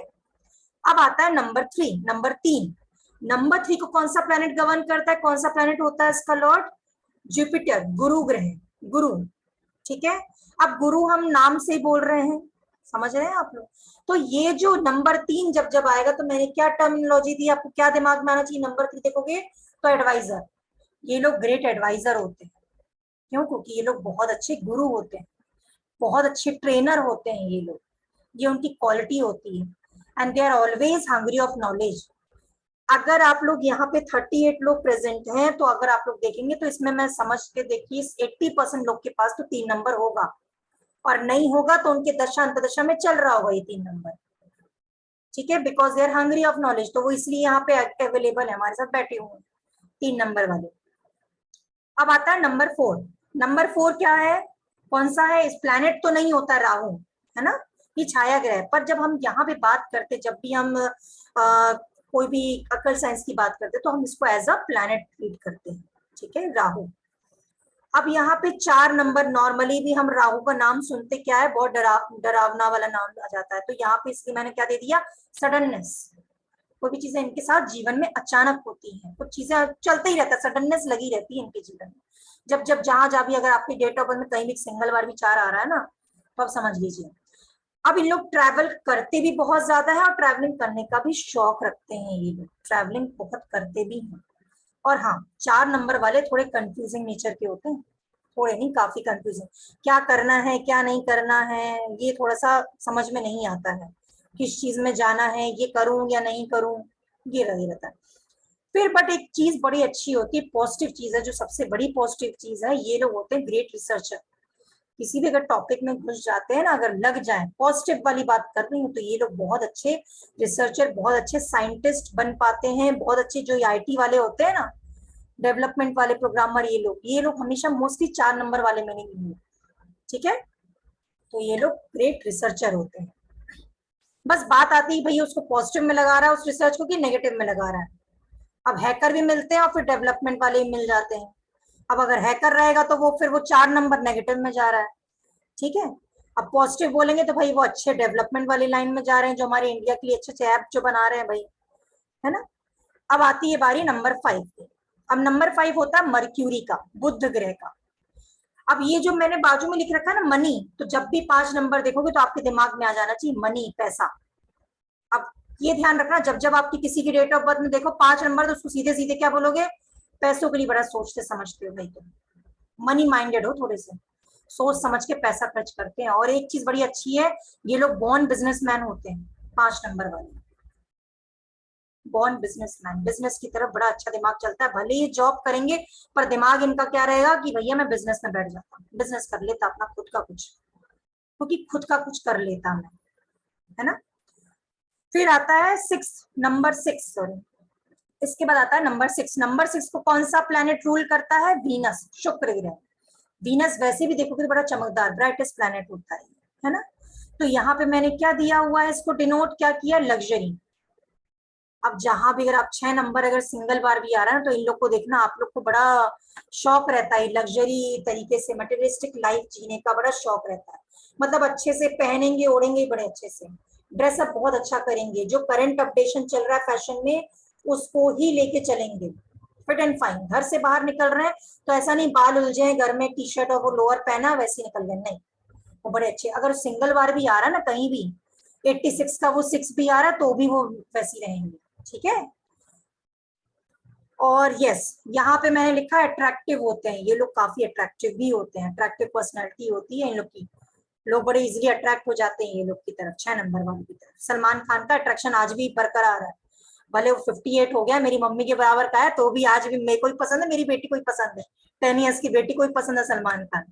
अब आता है नंबर 3, नंबर 3। नंबर 3 को कौन सा प्लैनेट गवर्न करता है, कौन सा प्लैनेट होता है इसका लॉर्ड? जुपिटर, गुरु ग्रह, गुरु। ठीक है, अब गुरु हम नाम से ही बोल रहे हैं, समझ रहे हैं आप लोग। तो ये जो नंबर 3 जब जब आएगा तो मैंने क्या टर्मिनोलॉजी दी, आपको क्या दिमाग में आना चाहिए? नंबर 3 देखोगे तो एडवाइजर, ये लोग ग्रेट एडवाइजर होते हैं। क्यों? क्योंकि ये लोग बहुत अच्छे गुरु होते हैं, बहुत अच्छे ट्रेनर होते हैं ये लोग, ये उनकी क्वालिटी होती है। And they are always hungry of knowledge. अगर आप लोग यहाँ पे 38 लोग प्रेजेंट हैं तो अगर आप लोग देखेंगे तो इसमें मैं समझ के देखिए 80% लोग के पास तो 3 नंबर होगा, और नहीं होगा तो उनके दशा अंतदशा में चल रहा होगा ये 3 नंबर। ठीक है, because they are hungry of knowledge, तो वो इसलिए यहाँ पे अवेलेबल है, हमारे साथ बैठे हुए हैं 3 नंबर वाले। अब आता है नंबर 4। नंबर 4 क्या है, कौन सा है? इस प्लैनेट तो नहीं होता राहु, है ना, ये छाया ग्रह। पर जब हम यहाँ पे बात करते, जब भी हम कोई भी अकल साइंस की बात करते तो हम इसको एज अ प्लैनेट ट्रीट करते हैं। ठीक है, राहु। अब यहाँ पे 4 नंबर, नॉर्मली भी हम राहु का नाम सुनते क्या है, बहुत डरावना वाला नाम आ जाता है। तो यहाँ पे इसलिए मैंने क्या दे दिया, सडननेस। कोई भी चीजें इनके साथ जीवन में अचानक होती हैं, कुछ चीजें चलते ही रहता है, सडननेस लगी रहती है इनके जीवन में। जब जब जहां भी अगर आपके डेट ऑफ बर्थ में कहीं भी सिंगल बार भी 4 आ रहा है ना, तो आप समझ लीजिए। अब इन लोग ट्रैवल करते भी बहुत ज्यादा है और ट्रैवलिंग करने का भी शौक रखते हैं, ये लोग ट्रैवलिंग बहुत करते भी हैं। और हाँ, 4 नंबर वाले थोड़े कंफ्यूजिंग नेचर के होते हैं, थोड़े नहीं, काफी कंफ्यूजिंग। क्या करना है क्या नहीं करना है ये थोड़ा सा समझ में नहीं आता है, किस चीज में जाना है, ये करूं या नहीं करूं, ये रहता है। फिर बट एक चीज बड़ी अच्छी होती है, पॉजिटिव चीज है, जो सबसे बड़ी पॉजिटिव चीज है, ये लोग होते हैं ग्रेट रिसर्चर। किसी भी अगर टॉपिक में घुस जाते हैं ना, अगर लग जाए, पॉजिटिव वाली बात कर रही हूँ, तो ये लोग बहुत अच्छे रिसर्चर, बहुत अच्छे साइंटिस्ट बन पाते हैं, बहुत अच्छे जो आईटी वाले होते हैं ना, डेवलपमेंट वाले प्रोग्रामर, ये लोग हमेशा मोस्टली 4 नंबर वाले में नहीं मिले। ठीक है, तो ये लोग ग्रेट रिसर्चर होते हैं। बस बात आती है भैया उसको पॉजिटिव में लगा रहा है उस रिसर्च को कि नेगेटिव में लगा रहा है। अब हैकर भी मिलते हैं और फिर डेवलपमेंट वाले भी मिल जाते हैं। अब अगर हैकर रहेगा तो वो फिर वो 4 नंबर नेगेटिव में जा रहा है। ठीक है, अब पॉजिटिव बोलेंगे तो भाई वो अच्छे डेवलपमेंट वाली लाइन में जा रहे हैं, जो हमारे इंडिया के लिए अच्छे अच्छे ऐप जो बना रहे हैं भाई, है ना। अब आती है बारी नंबर 5 की। अब नंबर 5 होता है मर्क्यूरी का, बुध ग्रह का। अब ये जो मैंने बाजू में लिख रखा है ना मनी, तो जब भी 5 नंबर देखोगे तो आपके दिमाग में आ जाना चाहिए मनी, पैसा। अब ये ध्यान रखना, जब जब आपकी किसी की डेट ऑफ बर्थ में देखो 5 नंबर, तो उसको सीधे सीधे क्या बोलोगे, पैसों के लिए बड़ा सोचते समझते हो भाई, तुम मनी माइंडेड हो, थोड़े से सोच समझ के पैसा खर्च करते हैं। और एक चीज बड़ी अच्छी है, ये लोग बॉर्न बिजनेसमैन होते हैं, 5 नंबर वाले बॉर्न बिजनेसमैन, बिजनेस की तरफ बड़ा अच्छा दिमाग चलता है। भले ही जॉब करेंगे पर दिमाग इनका क्या रहेगा कि भैया मैं बिजनेस में बैठ जाता हूँ, बिजनेस कर लेता अपना खुद का कुछ, क्योंकि खुद का कुछ कर लेता मैं, है ना। फिर आता है 6 नंबर 6, सॉरी, इसके बाद आता है नंबर 6। नंबर 6 को कौन सा प्लैनेट रूल करता है? वीनस, शुक्र ग्रह। वीनस वैसे भी देखोगे तो बड़ा चमकदार ब्राइटेस्ट प्लैनेट होता है ना। तो यहाँ पे मैंने क्या दिया हुआ है, इसको डिनोट क्या किया, लग्जरी। अब जहां भी अगर आप 6 नंबर अगर सिंगल बार भी आ रहा है तो इन लोग को देखना, आप लोग को बड़ा शौक रहता है लग्जरी तरीके से, मटेरियलिस्टिक लाइफ जीने का बड़ा शौक रहता है। मतलब अच्छे से पहनेंगे ओढ़ेंगे बड़े अच्छे से, ड्रेसअप बहुत अच्छा करेंगे, जो करंट अपडेशन चल रहा है फैशन में उसको ही लेके चलेंगे, फिट एंड फाइन। घर से बाहर निकल रहे हैं तो ऐसा नहीं बाल उलझे घर में, टी शर्ट और वो लोअर पहना वैसे निकल गए, नहीं, वो बड़े अच्छे। अगर सिंगल बार भी आ रहा है ना कहीं भी, 86 का वो 6 भी आ रहा है तो भी वो वैसी रहेंगे। ठीक है, और यस, यहाँ पे मैंने लिखा है अट्रैक्टिव होते हैं ये लोग, काफी अट्रैक्टिव भी होते हैं, अट्रैक्टिव पर्सनैलिटी होती है इन लोग की, लोग बड़े इजीली अट्रैक्ट हो जाते हैं ये लोग की तरफ, 6 नंबर वालों की तरफ। सलमान खान का अट्रैक्शन आज भी बरकरार है, भले वो 58 हो गया, मेरी मम्मी के बराबर का है, तो भी आज भी मेरे को ही पसंद है, मेरी बेटी को ही पसंद है, 10 ईयर्स की बेटी को ही पसंद है सलमान खान।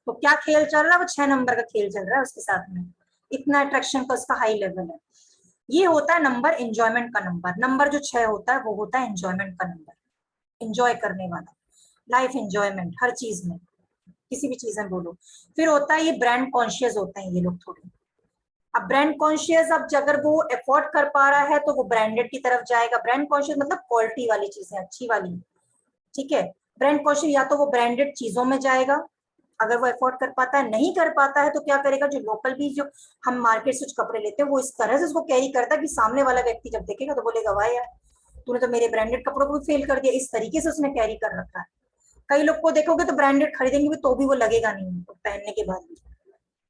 तो क्या खेल चल रहा है, वो 6 नंबर का खेल चल रहा है उसके साथ में, इतना अट्रैक्शन का उसका हाई लेवल है। ये होता है नंबर, एंजॉयमेंट का नंबर। नंबर जो 6 होता है वो होता है एंजॉयमेंट का नंबर, एंजॉय करने वाला, लाइफ एंजॉयमेंट हर चीज में, किसी भी चीज में बोलो। फिर होता है ये ब्रांड कॉन्शियस होते हैं ये लोग थोड़े। अब ब्रांड कॉन्शियस, अब अगर वो अफोर्ड कर पा रहा है तो वो ब्रांडेड की तरफ जाएगा। ब्रांड कॉन्शियस मतलब क्वालिटी वाली चीजें, अच्छी वाली, ठीक है। ब्रांड कॉन्शियस या तो वो ब्रांडेड चीजों में जाएगा अगर वो अफोर्ड कर पाता है, नहीं कर पाता है तो क्या करेगा, जो लोकल भी, जो हम मार्केट से कपड़े लेते हैं वो इस तरह से उसको कैरी करता है कि सामने वाला व्यक्ति जब देखेगा तो बोलेगा वाह यार तूने तो मेरे ब्रांडेड कपड़ों को भी फेल कर दिया। इस तरीके से उसने कैरी कर रखा है। कई लोग को देखोगे तो ब्रांडेड खरीदेंगे भी तो भी वो लगेगा नहीं उनको पहनने के बाद भी,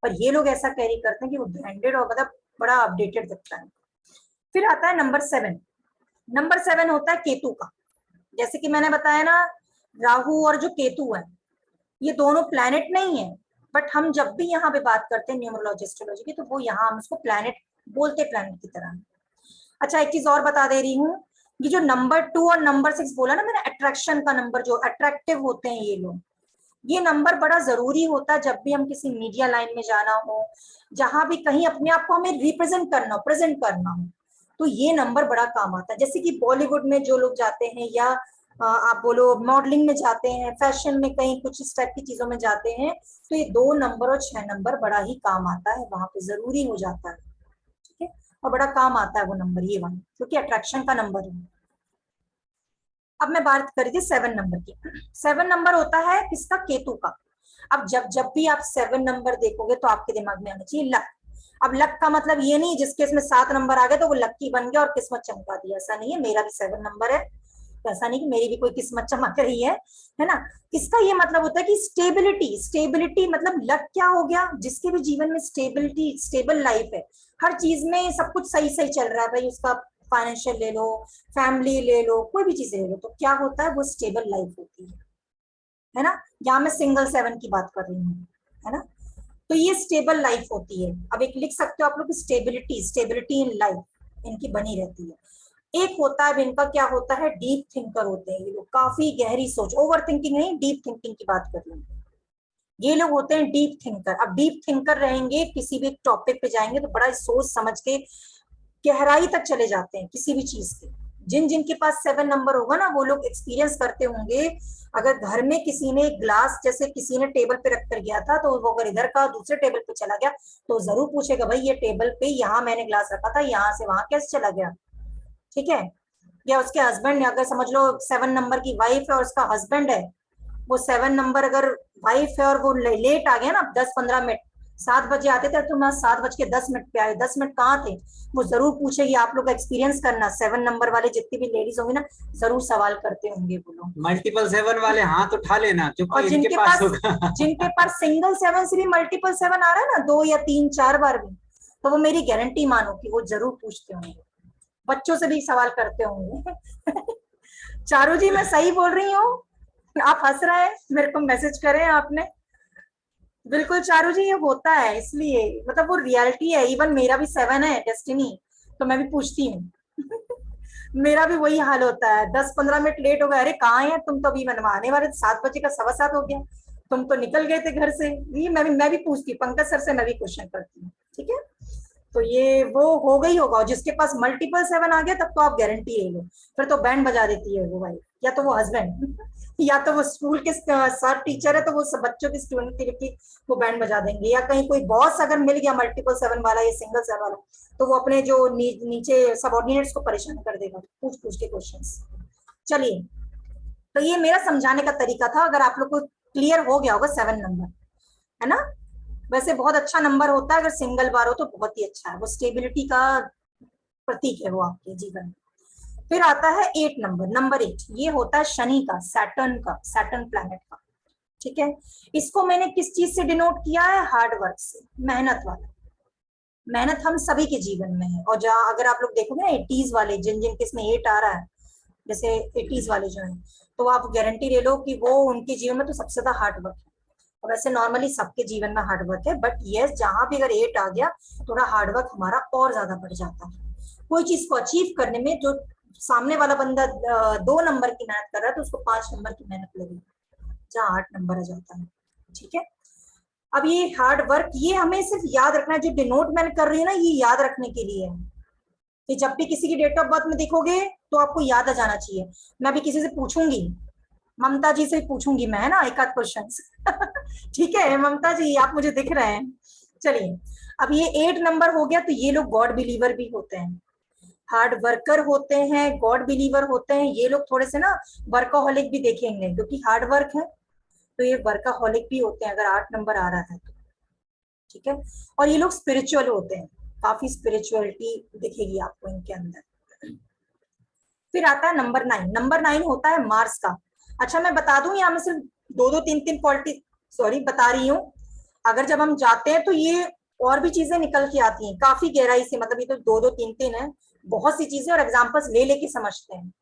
पर ये लोग ऐसा कैरी करते हैं कि वो ब्रांडेड और मतलब बड़ा अपडेटेड दिखता है। फिर आता है नंबर 7। नंबर 7 होता है केतु का। जैसे कि मैंने बताया ना, राहु और जो केतु है ये दोनों प्लैनेट नहीं है, बट हम जब भी यहाँ पे बात करते हैं न्यूमरोलॉजी एस्ट्रोलॉजी की तो वो यहाँ हम उसको प्लैनेट बोलते, प्लैनेट की तरह। अच्छा एक चीज और बता दे रही हूँ, ये जो नंबर 2 और नंबर 6 बोला ना मैंने, अट्रैक्शन का नंबर, जो अट्रैक्टिव होते हैं ये लोग, ये नंबर बड़ा जरूरी होता है जब भी हम किसी मीडिया लाइन में जाना हो, जहां भी कहीं अपने आप को हमें रिप्रेजेंट करना हो, प्रेजेंट करना हो, तो ये नंबर बड़ा काम आता है। जैसे कि बॉलीवुड में जो लोग जाते हैं या आप बोलो मॉडलिंग में जाते हैं, फैशन में कहीं कुछ इस टाइप की चीजों में जाते हैं, तो ये 2 नंबर और 6 नंबर बड़ा ही काम आता है, वहां पे जरूरी हो जाता है, ठीक है। और बड़ा काम आता है वो नंबर, ये वाला, क्योंकि अट्रैक्शन का नंबर है। अब मैं बात करी थी 7 नंबर की। 7 नंबर होता है किसका, केतु का। अब जब भी आप 7 नंबर देखोगे तो आपके दिमाग में आना चाहिए लक। अब लक का मतलब ये नहीं जिसके इसमें 7 नंबर आ गए तो वो लक्की बन गया और किस्मत चमका दी, ऐसा नहीं है। मेरा भी 7 नंबर है, तो ऐसा नहीं कि मेरी भी कोई किस्मत चमक रही है ना। इसका ये मतलब होता है कि स्टेबिलिटी, स्टेबिलिटी मतलब लक क्या हो गया, जिसके भी जीवन में स्टेबिलिटी, स्टेबल लाइफ है, हर चीज में सब कुछ सही सही चल रहा है भाई, उसका फाइनेंशियल ले लो, फैमिली ले लो, कोई भी चीज ले लो, तो क्या होता है वो स्टेबल लाइफ होती है ना। यहाँ मैं सिंगल 7 की बात कर रही हूँ, है ना। तो ये स्टेबल लाइफ होती है। अब एक लिख सकते हो आप लोग, स्टेबिलिटी, स्टेबिलिटी इन लाइफ इनकी बनी रहती है। एक होता है इनका, क्या होता है, डीप थिंकर होते हैं ये लोग, काफी गहरी सोच, ओवर थिंकिंग नहीं, डीप थिंकिंग की बात कर रही हूँ। ये लोग होते हैं डीप थिंकर। अब डीप थिंकर रहेंगे, किसी भी टॉपिक पे जाएंगे तो बड़ा सोच समझ के गहराई तक चले जाते हैं किसी भी चीज के। जिनके पास 7 नंबर होगा ना, वो लोग एक्सपीरियंस करते होंगे, अगर घर में किसी ने ग्लास, जैसे किसी ने टेबल पे रख कर गया था, तो वो अगर इधर का दूसरे टेबल पे चला गया तो जरूर पूछेगा भाई ये टेबल पे यहाँ मैंने ग्लास रखा था, यहाँ से वहां कैसे चला गया, ठीक है। या उसके हस्बैंड, अगर समझ लो 7 नंबर की वाइफ है और उसका हस्बैंड है, वो 7 नंबर अगर वाइफ है और वो लेट आ गया ना 10-15 मिनट, 7 बजे आते थे, तुम 7:10 पे आए, 10 मिनट कहाँ थे, वो जरूर पूछेगी। आप लोग एक्सपीरियंस करना, 7 नंबर वाले जितनी भी लेडीज होंगी ना, जरूर सवाल करते होंगे वो लोग। मल्टीपल 7 वाले हाथ उठा लेना, और क्योंकि इनके पास होगा। जिनके पास सिंगल 7 से भी मल्टीपल 7 आ रहा है ना, 2 या 3-4 बार भी, तो वो मेरी गारंटी मानो कि वो जरूर पूछते होंगे, बच्चों से भी सवाल करते होंगे। चारू जी मैं सही बोल रही हूँ? आप हंस रहे हैं, मेरे को मैसेज करें आपने। बिल्कुल चारू जी, ये होता है, इसलिए मतलब वो रियलिटी है। इवन मेरा भी 7 है डेस्टिनी, तो मैं भी पूछती हूँ। मेरा भी वही हाल होता है, 10-15 मिनट लेट हो गए, अरे कहाँ है तुम, तो अभी मनवाने वाले 7 बजे का 7:15 हो गया, तुम तो निकल गए थे घर से। ये मैं भी पूछती हूँ, पंकज सर से मैं भी क्वेश्चन करती हूँ, ठीक है। तो ये वो हो गई होगा, और जिसके पास मल्टीपल 7 आ गया तब तो आप गारंटी ले लो, फिर तो बैंड बजा देती है वो भाई, या तो वो हस्बैंड या तो वो स्कूल के सर टीचर है तो वो सब बच्चों की स्टूडेंट की वो बैंड बजा देंगे, या कहीं कोई बॉस अगर मिल गया मल्टीपल 7 वाला या सिंगल 7 वाला, तो वो अपने जो नीचे सबऑर्डिनेट्स को परेशान कर देगा पूछ पूछ के क्वेश्चंस। चलिए, तो ये मेरा समझाने का तरीका था, अगर आप लोग को क्लियर हो गया होगा 7 नंबर, है ना। वैसे बहुत अच्छा नंबर होता है, अगर सिंगल बार हो तो बहुत ही अच्छा है, वो स्टेबिलिटी का प्रतीक है वो आपके जीवन में। फिर आता है 8 नंबर, नंबर 8, ये होता है शनि का, सैटर्न प्लैनेट का, ठीक है। इसको मैंने किस चीज से डिनोट किया है, हार्ड वर्क से, मेहनत वाला। मेहनत हम सभी के जीवन में है, और जहाँ अगर आप लोग देखोगे ना 80s वाले, जिनके इसमें 8 आ रहा है, जैसे 80s वाले जो है, तो आप गारंटी ले लो कि वो उनके जीवन में तो सबसे ज्यादा हार्ड वर्क है। और वैसे नॉर्मली सबके जीवन में हार्ड वर्क है, बट यस जहां भी अगर 8 आ गया, थोड़ा हार्ड वर्क हमारा और ज्यादा बढ़ जाता है। कोई चीज को अचीव करने में जो सामने वाला बंदा 2 नंबर की मेहनत कर रहा है तो उसको 5 नंबर की मेहनत लगेगी, जहाँ 8 नंबर आ जाता है। ठीक है, अब ये हार्ड वर्क, ये हमें सिर्फ याद रखना है, जो डिनोट मैंने कर रही है ना, ये याद रखने के लिए है कि जब भी किसी की डेट ऑफ बर्थ में देखोगे तो आपको याद आ जाना चाहिए। मैं भी किसी से पूछूंगी, ममता जी से पूछूंगी मैं, है ना, एक आध क्वेश्चन। ठीक है ममता जी, आप मुझे दिख रहे हैं। चलिए, अब ये 8 नंबर हो गया, तो ये लोग गॉड बिलीवर भी होते हैं, हार्ड वर्कर होते हैं, गॉड बिलीवर होते हैं। ये लोग थोड़े से ना वर्काहोलिक भी देखेंगे, क्योंकि हार्ड वर्क है तो ये वर्काहोलिक भी होते हैं अगर 8 नंबर आ रहा है तो। ठीक है, और ये लोग स्पिरिचुअल होते हैं, काफी स्पिरिचुअलिटी दिखेगी आपको इनके अंदर। फिर आता है नंबर 9। नंबर 9 होता है मार्स का। अच्छा मैं बता दूं, यहाँ में सिर्फ 2-3 क्वालिटी सॉरी बता रही हूँ। अगर जब हम जाते हैं तो ये और भी चीजें निकल के आती हैं काफी गहराई से, मतलब ये तो 2-3 है, बहुत सी चीजें, और एग्जाम्पल्स ले लेके समझते हैं।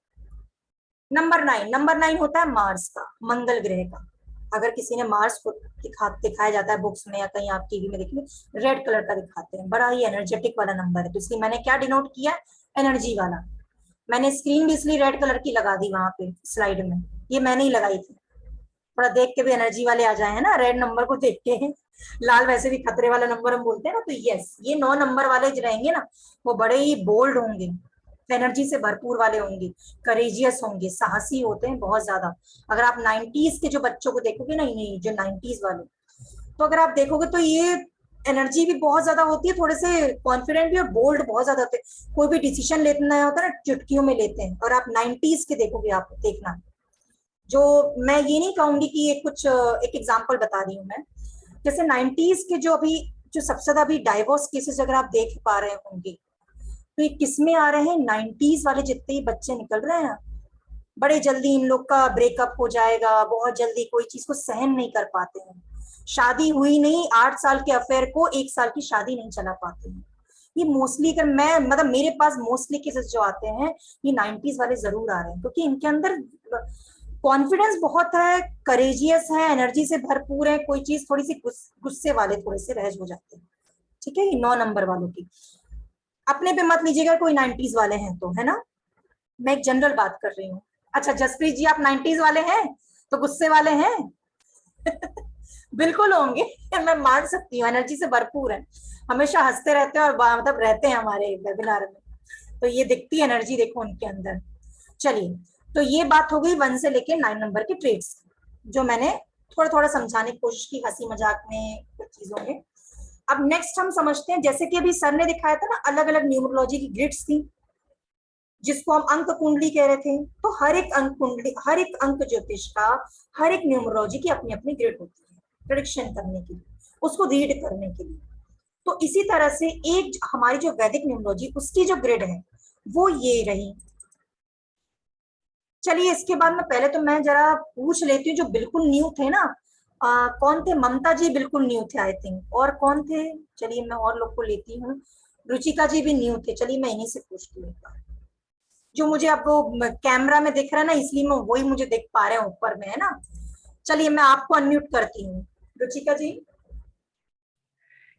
नंबर 9 होता है मार्स का, मंगल ग्रह का। अगर किसी ने मार्स को दिखाया जाता है बुक्स में या कहीं आप टीवी में देखिए, रेड कलर का दिखाते हैं, बड़ा ही एनर्जेटिक वाला नंबर है, तो इसलिए मैंने क्या डिनोट किया, एनर्जी वाला। मैंने स्क्रीन भी इसलिए रेड कलर की लगा दी वहां पे स्लाइड में, ये मैंने ही लगाई थी, थोड़ा देख के भी एनर्जी वाले आ जाए, है ना, रेड नंबर को देख के। लाल वैसे भी खतरे वाला नंबर हम बोलते हैं ना, तो यस, ये 9 नंबर वाले जो रहेंगे ना, वो बड़े ही बोल्ड होंगे, एनर्जी से भरपूर वाले होंगे, करेजियस होंगे, साहसी होते हैं बहुत ज्यादा। अगर आप 90s के जो बच्चों को देखोगे ना, नहीं जो 90s वाले, तो अगर आप देखोगे तो ये एनर्जी भी बहुत ज्यादा होती है, थोड़े से कॉन्फिडेंट भी और बोल्ड बहुत ज्यादा होते हैं। कोई भी डिसीजन लेना होता है ना, चुटकियों में लेते हैं। और आप 90s के देखोगे, आप देखना, जो मैं ये नहीं कहूंगी कि ये कुछ, एक एग्जांपल बता रही हूँ मैं, जैसे 90s के जो अभी जो सबसे ज्यादा अभी डाइवोर्स केसेस अगर आप देख पा रहे होंगे, तो ये किसमें आ रहे हैं, 90s वाले जितने ही बच्चे निकल रहे हैं, बड़े जल्दी इन लोग का ब्रेकअप हो जाएगा, बहुत जल्दी कोई चीज को सहन नहीं कर पाते हैं, शादी हुई नहीं, 8 साल के अफेयर को 1 साल की शादी नहीं चला पाते हैं। ये मोस्टली, अगर मैं मतलब मेरे पास मोस्टली केसेस जो आते हैं, ये 90s वाले जरूर आ रहे हैं, क्योंकि इनके अंदर कॉन्फिडेंस बहुत है, करेजियस है, एनर्जी से भरपूर है, कोई चीज थोड़ी सी गुस्से वाले थोड़े से रहज हो जाते हैं। ठीक है, ये 9 नंबर वालों की अपने पे मत लीजिएगा, कोई 90s वाले हैं तो, है ना, मैं एक जनरल बात कर रही हूँ। अच्छा जसप्रीत जी, आप 90s वाले हैं तो गुस्से वाले हैं? बिल्कुल होंगे, मैं मान सकती हूँ, एनर्जी से भरपूर है, हमेशा हंसते रहते हैं और मतलब रहते हैं हमारे वेबिनार में, तो ये दिखती एनर्जी देखो उनके अंदर। चलिए, तो ये बात हो गई 1 से लेके 9 नंबर के ट्रेड्स, जो मैंने थोड़ा थोड़ा समझाने की कोशिश की हंसी मजाक में कुछ चीजों में। अब नेक्स्ट हम समझते हैं, जैसे कि अभी सर ने दिखाया था ना, अलग अलग न्यूमरोलॉजी की ग्रिड्स थी, जिसको हम अंक कुंडली कह रहे थे। तो हर एक अंक कुंडली, हर एक अंक ज्योतिष का, हर एक न्यूमरोलॉजी की अपनी अपनी ग्रिड होती है, प्रेडिक्शन करने के लिए, उसको रीड करने के लिए। तो इसी तरह से एक हमारी जो वैदिक न्यूमरोलॉजी, उसकी जो ग्रिड है वो ये रही। चलिए, इसके बाद में पहले तो मैं जरा पूछ लेती हूँ जो बिल्कुल न्यू थे ना, कौन थे? ममता जी बिल्कुल न्यू थे आई थिंक, और कौन थे? चलिए मैं और लोग को लेती हूँ, रुचिका जी भी न्यू थे, चलिए मैं इन्हीं से पूछती हूँ। जो मुझे अब वो कैमरा में दिख रहा है ना, इसलिए मैं वही मुझे देख पा रहे हैं ऊपर में, है ना। चलिए मैं आपको अनम्यूट करती हूँ, रुचिका जी।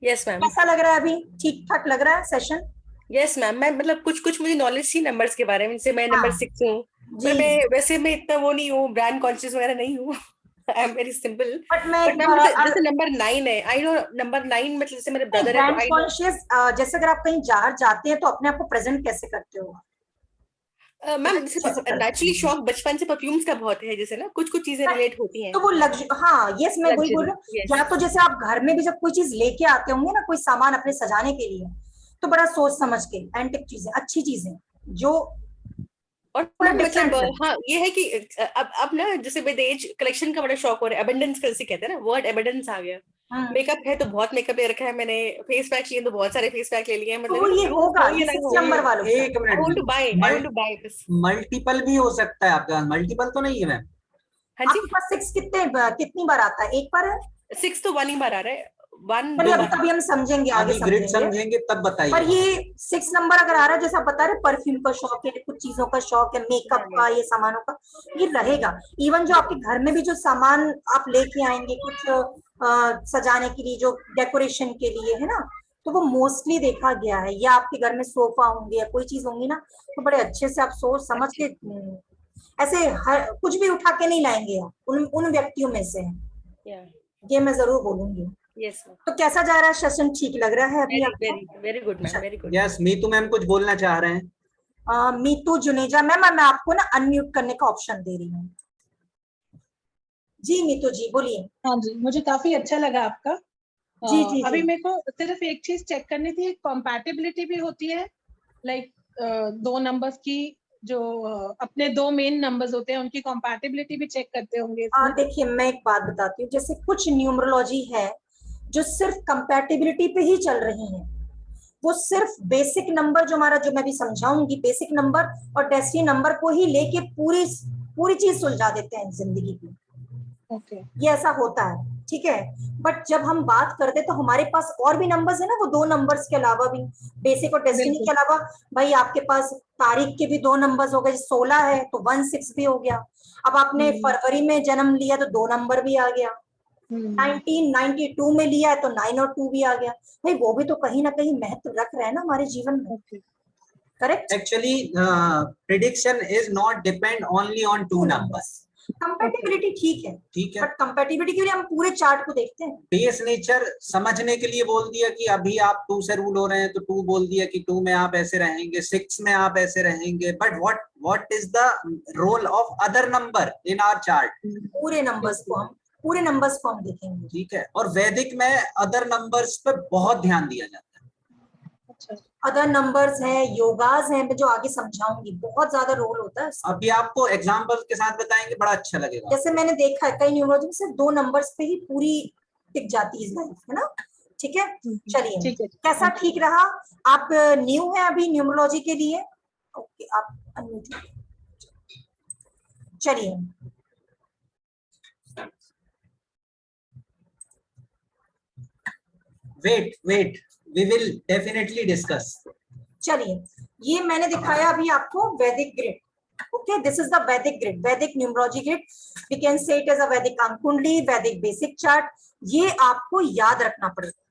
Yes ma'am. कैसा लग रहा है अभी? ठीक ठाक लग रहा है सेशन? यस मैम, मैं मतलब कुछ कुछ मुझे नॉलेज थी नंबर्स के बारे में, जैसे मैं हाँ, नंबर 6 हूँ, जी, पर मैं वैसे मैं इतना वो नहीं हूँ, ब्रांड कॉन्शियस वगैरह नहीं हूँ। I am very simple. But मैं बट मैम जैसे नंबर 9 है, आई नो नंबर 9 मतलब जैसे मेरे ब्रदर है तो ब्रांड आई नो। कॉन्शियस, जैसे अगर आप कहीं बाहर जाते हैं तो अपने आप को प्रेजेंट कैसे करते हो? मैम नेचुरली शौक बचपन से परफ्यूम्स का बहुत है, जैसे ना कुछ कुछ चीजें रिलेट होती हैं तो वो हाँ, यस, मैं वही बोल रही हूँ। yes. या तो जैसे आप घर में भी जब कोई चीज लेके आते होंगे ना, कोई सामान अपने सजाने के लिए, तो बड़ा सोच समझ के, एंटिक चीजें, अच्छी चीजें जो, और मतलब हाँ ये है कि अब ना जैसे विदेश कलेक्शन का बड़ा शौक हो रहा है, एबंडेंस कैसे कहते हैं ना, वर्ड एबंडेंस आ गया। मेकअप है तो बहुत मेकअप ले रखा है मैंने, फेस पैक लिए तो बहुत सारे फेस पैक ले लिए हैं, मतलब तो ये होगा ये 6 नंबर वालों का। एक I want to buy this। Multiple भी हो सकता है आपके पास, मल्टीपल तो नहीं है मैम? हाँ जी, आपके पास 6 कितनी बार आता है? एक बार है? 6 तो 1 ही बार आ रहा है, 1 चलिए 2 अभी तभी हम समझेंगे, आगे अभी ग्रिड समझेंगे। समझेंगे तब बताइए। पर ये 6 नंबर अगर आ रहा है, जैसे आप बता रहे परफ्यूम का शौक है, कुछ चीजों का शौक है, मेकअप का, ये सामानों का, ये रहेगा। इवन जो आपके घर में भी जो सामान आप लेके आएंगे कुछ सजाने के लिए, जो डेकोरेशन के लिए, है ना, तो वो मोस्टली देखा गया है, या आपके घर में सोफा होंगे या कोई चीज होंगी ना, तो बड़े अच्छे से आप सोच समझ के ऐसे हर कुछ भी उठा के नहीं लाएंगे आप, उन व्यक्तियों में से हैं, Yeah. ये मैं जरूर बोलूंगी। Yes, ma'am. तो कैसा जा रहा है सेशन, ठीक लग रहा है अभी Very, आपको? very, very good, ma'am. Very good. Yes, Meetu ma'am कुछ बोलना चाह रहे हैं। मीतू जुनेजा मैम, मैं आपको ना अनम्यूट करने का ऑप्शन दे रही हूँ। जी मीतू जी बोलिए। हाँ जी, मुझे काफी अच्छा लगा आपका। जी जी अभी जी। मेरे को सिर्फ एक चीज चेक करनी थी, कंपैटिबिलिटी भी होती है, लाइक दो नंबर्स की जो अपने दो मेन नंबर्स होते हैं उनकी कंपैटिबिलिटी भी चेक करते होंगे इसमें। देखिए मैं एक बात बताती हूँ, जैसे कुछ न्यूमरोलॉजी है जो सिर्फ कंपैटिबिलिटी पे ही चल रही है, वो सिर्फ बेसिक नंबर जो हमारा, जो मैं भी समझाऊंगी, बेसिक नंबर और डेस्टिनी नंबर को ही लेके पूरी पूरी चीज सुलझा देते हैं जिंदगी की। ओके, ये ऐसा होता है, ठीक है। बट जब हम बात करते तो हमारे पास और भी नंबर्स है ना, वो दो नंबर्स के अलावा भी, बेसिक और डेस्टिनी के अलावा, भाई आपके पास तारीख के भी दो नंबर्स हो गए, 16 है तो 16 भी हो गया। अब आपने फरवरी में जन्म लिया तो 2 नंबर भी आ गया, 1992 में लिया है तो 9 और 2 भी आ गया। भाई वो भी तो कहीं ना कहीं महत्व रख रहे हैं ना हमारे जीवन में, correct. Actually prediction is not depend only on 2 numbers. Compatibility ठीक है, ठीक है, बट कंपैटिबिलिटी के लिए हम पूरे चार्ट को देखते हैं। बेस नेचर समझने के लिए बोल दिया कि अभी आप 2 से रूल हो रहे हैं, तो 2 बोल दिया कि 2 में आप ऐसे रहेंगे, 6 में आप ऐसे रहेंगे, but what is the role of other number in our chart? पूरे नंबर्स को हम देखेंगे। ठीक है, और वैदिक में अदर नंबर्स पे बहुत ध्यान दिया जाता है। अदर नंबर्स हैं, योगास हैं, मैं जो आगे समझाऊंगी, बहुत ज्यादा रोल होता है इसका। अभी आपको एग्जांपल के साथ बताएंगे, बड़ा अच्छा लगेगा। जैसे मैंने देखा है कई न्यूमरोलॉजी में सिर्फ 2 नंबर्स पे ही पूरी टिक जाती है लाइफ, है ना। ठीक है, चलिए ठीक है। कैसा ठीक रहा? आप न्यू है अभी न्यूमरोलॉजी के लिए? ओके, आप अनम्यूट। चलिए wait we will definitely discuss. चलिए, ये मैंने दिखाया अभी आपको Vedic grid. Okay, this is the Vedic grid, Vedic numerology grid. We can say it as a Vedic ank कुंडली, वैदिक बेसिक चार्ट। ये आपको याद रखना पड़ेगा,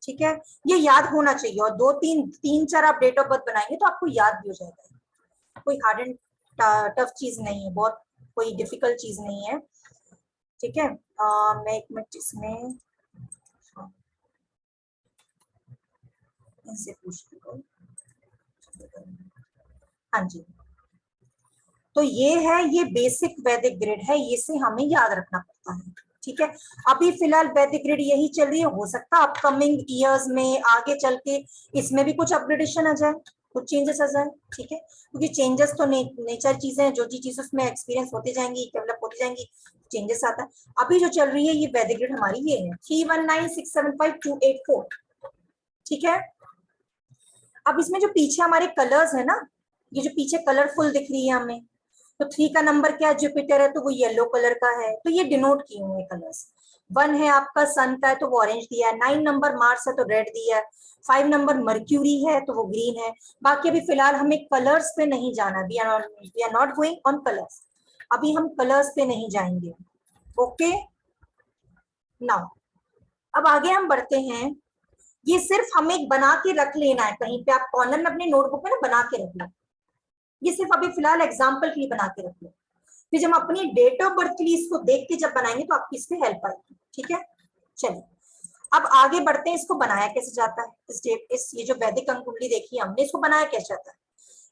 ठीक है, ये याद होना चाहिए। और 2-3-4 आप डेट ऑफ बर्थ बनाएंगे तो आपको याद भी हो जाएगा। कोई हार्ड एंड टफ चीज नहीं है, बहुत कोई डिफिकल्ट चीज नहीं है, ठीक है। मैं एक मिनट इसमें इनसे पूछती हूँ। हाँ जी, तो ये है, ये बेसिक वैदिक ग्रिड है, ये से हमें याद रखना पड़ता है, ठीक है। अभी फिलहाल वैदिक ग्रिड यही चल रही है, हो सकता है अपकमिंग ईयर्स में आगे चल के इसमें भी कुछ अपग्रेडेशन आ जाए, कुछ चेंजेस आ जाए, ठीक है। क्योंकि चेंजेस तो नेचर चीजें हैं, जो चीज उसमें एक्सपीरियंस होती जाएंगी, डेवलप होती जाएंगी, चेंजेस आता है। अभी जो चल रही है ये वैदिक ग्रिड हमारी ये है 31967528 ठीक है। अब इसमें जो पीछे हमारे कलर्स है ना, ये जो पीछे कलरफुल दिख रही है हमें, तो 3 का नंबर क्या है, जुपिटर है तो वो येलो कलर का है, तो ये डिनोट किए हुए कलर्स। 1 है आपका सन का है तो वो ऑरेंज दिया है, 9 नंबर मार्स है तो रेड दिया है, 5 नंबर मर्क्यूरी है तो वो ग्रीन है। बाकी अभी फिलहाल हमें कलर्स पे नहीं जाना, we are not going on colours, अभी हम कलर्स पे नहीं जाएंगे। ओके, नाउ अब आगे हम बढ़ते हैं। ये सिर्फ हमें बना के रख लेना है, कहीं पे आप कॉर्नर में अपने नोटबुक में ना बना के रख लो, ये सिर्फ अभी फिलहाल एग्जाम्पल के लिए बना के रख लो। फिर जब अपनी डेट ऑफ बर्थ के लिए इसको देख के जब बनाएंगे तो आपकी इससे हेल्प आएगी, ठीक है। चलिए अब आगे बढ़ते हैं, इसको बनाया कैसे जाता है, इस ये जो वैदिक अंक कुंडली देखी हमने, इसको बनाया कैसे जाता है,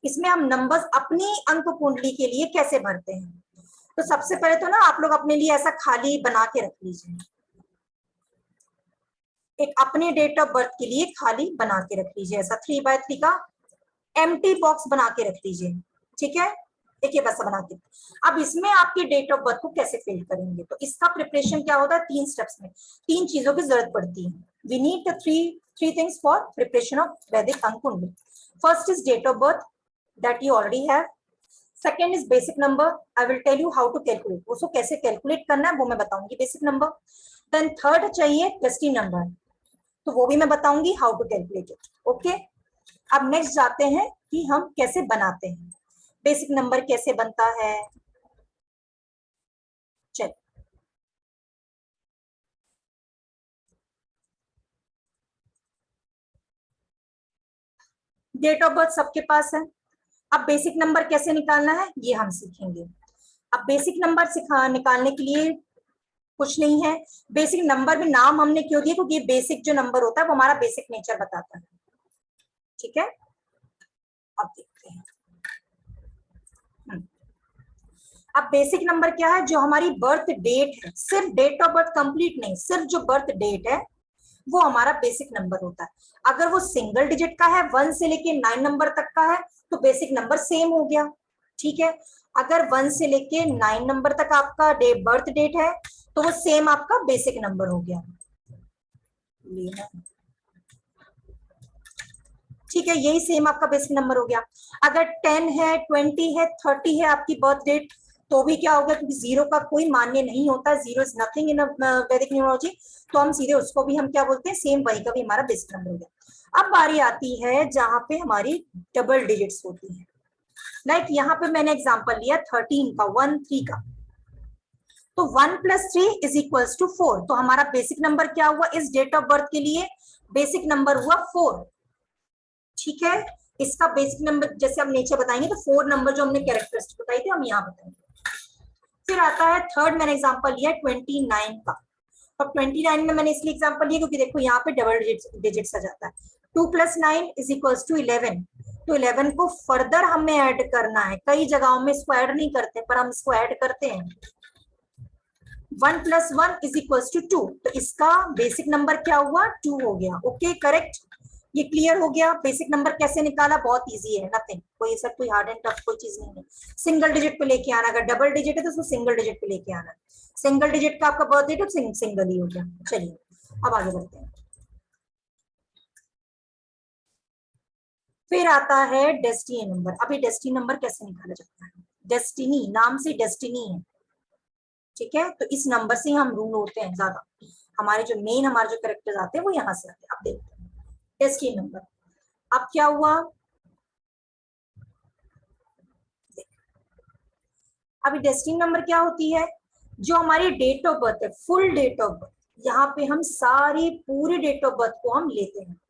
इसमें हम नंबर्स अपनी अंक कुंडली के लिए कैसे भरते हैं। तो सबसे पहले तो ना आप लोग अपने लिए ऐसा खाली बना के रख लीजिए, एक अपने डेट ऑफ बर्थ के लिए खाली बना के रख लीजिए, ऐसा 3x3 का एम्प्टी बॉक्स बना के रख लीजिए, ठीक है। देखिए बस बना के, अब इसमें आपके डेट ऑफ बर्थ को कैसे फिल करेंगे, तो इसका प्रिपरेशन क्या होता है, 3 स्टेप्स में 3 चीजों की जरूरत पड़ती है। We need the three things for preparation of Vedic ank kundali. First is date of birth, that you already have. Second is basic number, I will tell you how to calculate, उसको कैसे कैलकुलेट करना है वो मैं बताऊंगी, बेसिक नंबर। देन थर्ड चाहिए destiny number, तो वो भी मैं बताऊंगी how to calculate it. Okay, अब नेक्स्ट जाते हैं कि हम कैसे बनाते हैं, बेसिक नंबर कैसे बनता है। चल डेट ऑफ बर्थ सबके पास है। अब बेसिक नंबर कैसे निकालना है ये हम सीखेंगे। अब बेसिक नंबर निकालने के लिए कुछ नहीं है, बेसिक नंबर में नाम हमने क्यों दिया, क्योंकि ये बेसिक जो नंबर होता है वो हमारा बेसिक नेचर बताता है। ठीक है, अब देखते हैं। अब बेसिक नंबर क्या है, जो हमारी बर्थ डेट है, सिर्फ डेट ऑफ बर्थ कंप्लीट नहीं, सिर्फ जो बर्थ डेट है वो हमारा बेसिक नंबर होता है। अगर वो सिंगल डिजिट का है, 1 से लेके 9 नंबर तक का है, तो बेसिक नंबर सेम हो गया। ठीक है, अगर 1 से लेके 9 नंबर तक आपका बर्थ डेट है तो वो सेम आपका बेसिक नंबर हो गया। ठीक है, यही सेम आपका बेसिक नंबर हो गया। अगर 10 है, 20 है, 30 है आपकी बर्थ डेट, तो भी क्या होगा, क्योंकि जीरो का कोई मान्य नहीं होता, जीरो इज नथिंग इन वैदिक न्यूमरोलॉजी, तो हम सीधे उसको भी हम क्या बोलते हैं, सेम वही का भी हमारा बेसिक नंबर हो गया। अब बारी आती है जहां पे हमारी डबल डिजिट्स होती है। लाइक यहाँ पे मैंने एग्जांपल लिया 13 का, 1 3 का, तो 1 + 3 = 4। तो हमारा बेसिक नंबर क्या हुआ इस डेट ऑफ बर्थ के लिए, बेसिक नंबर हुआ 4। ठीक है, इसका बेसिक नंबर जैसे हम नीचे बताएंगे तो 4 नंबर जो हमने कैरेक्टरिस्टिक बताई थी हम यहाँ बताएंगे। फिर आता है थर्ड, मैंने एग्जांपल लिया 29 का, और 29 में मैंने इसलिए एग्जांपल लिया क्योंकि देखो यहाँ पे डबल डिजिट्स आ जाता है। 2 + 9 = 11। तो 11 को फर्दर हमें ऐड करना है, कई जगहों में इसको ऐड नहीं करते पर हम इसको ऐड करते हैं। 1 + 1 = 2, तो इसका बेसिक नंबर क्या हुआ, 2 हो गया। ओके, करेक्ट, ये क्लियर हो गया। बेसिक नंबर कैसे निकाला, बहुत इजी है, नथिंग, कोई सब कोई हार्ड एंड टफ कोई चीज नहीं है। सिंगल डिजिट पे लेके आना, अगर डबल डिजिट है तो उसको सिंगल डिजिट पे लेके आना। सिंगल डिजिट का आपका बर्थ डेट तो सिंगल ही हो गया। चलिए अब आगे बढ़ते हैं। फिर आता है डेस्टिनी नंबर। अभी डेस्टिनी नंबर कैसे निकाला जाता है, डेस्टिनी नाम से डेस्टिनी है। ठीक है, तो इस नंबर से हम रूल होते हैं ज्यादा, हमारे जो मेन हमारे जो कैरेक्टर्स आते हैं वो यहाँ से आते हैं। अब देखते हैं डेस्टिनी नंबर। अब क्या हुआ, अभी डेस्टिनी नंबर क्या होती है, जो हमारी डेट ऑफ बर्थ है, फुल डेट ऑफ बर्थ, यहाँ पे हम सारी पूरी डेट ऑफ बर्थ को हम लेते हैं।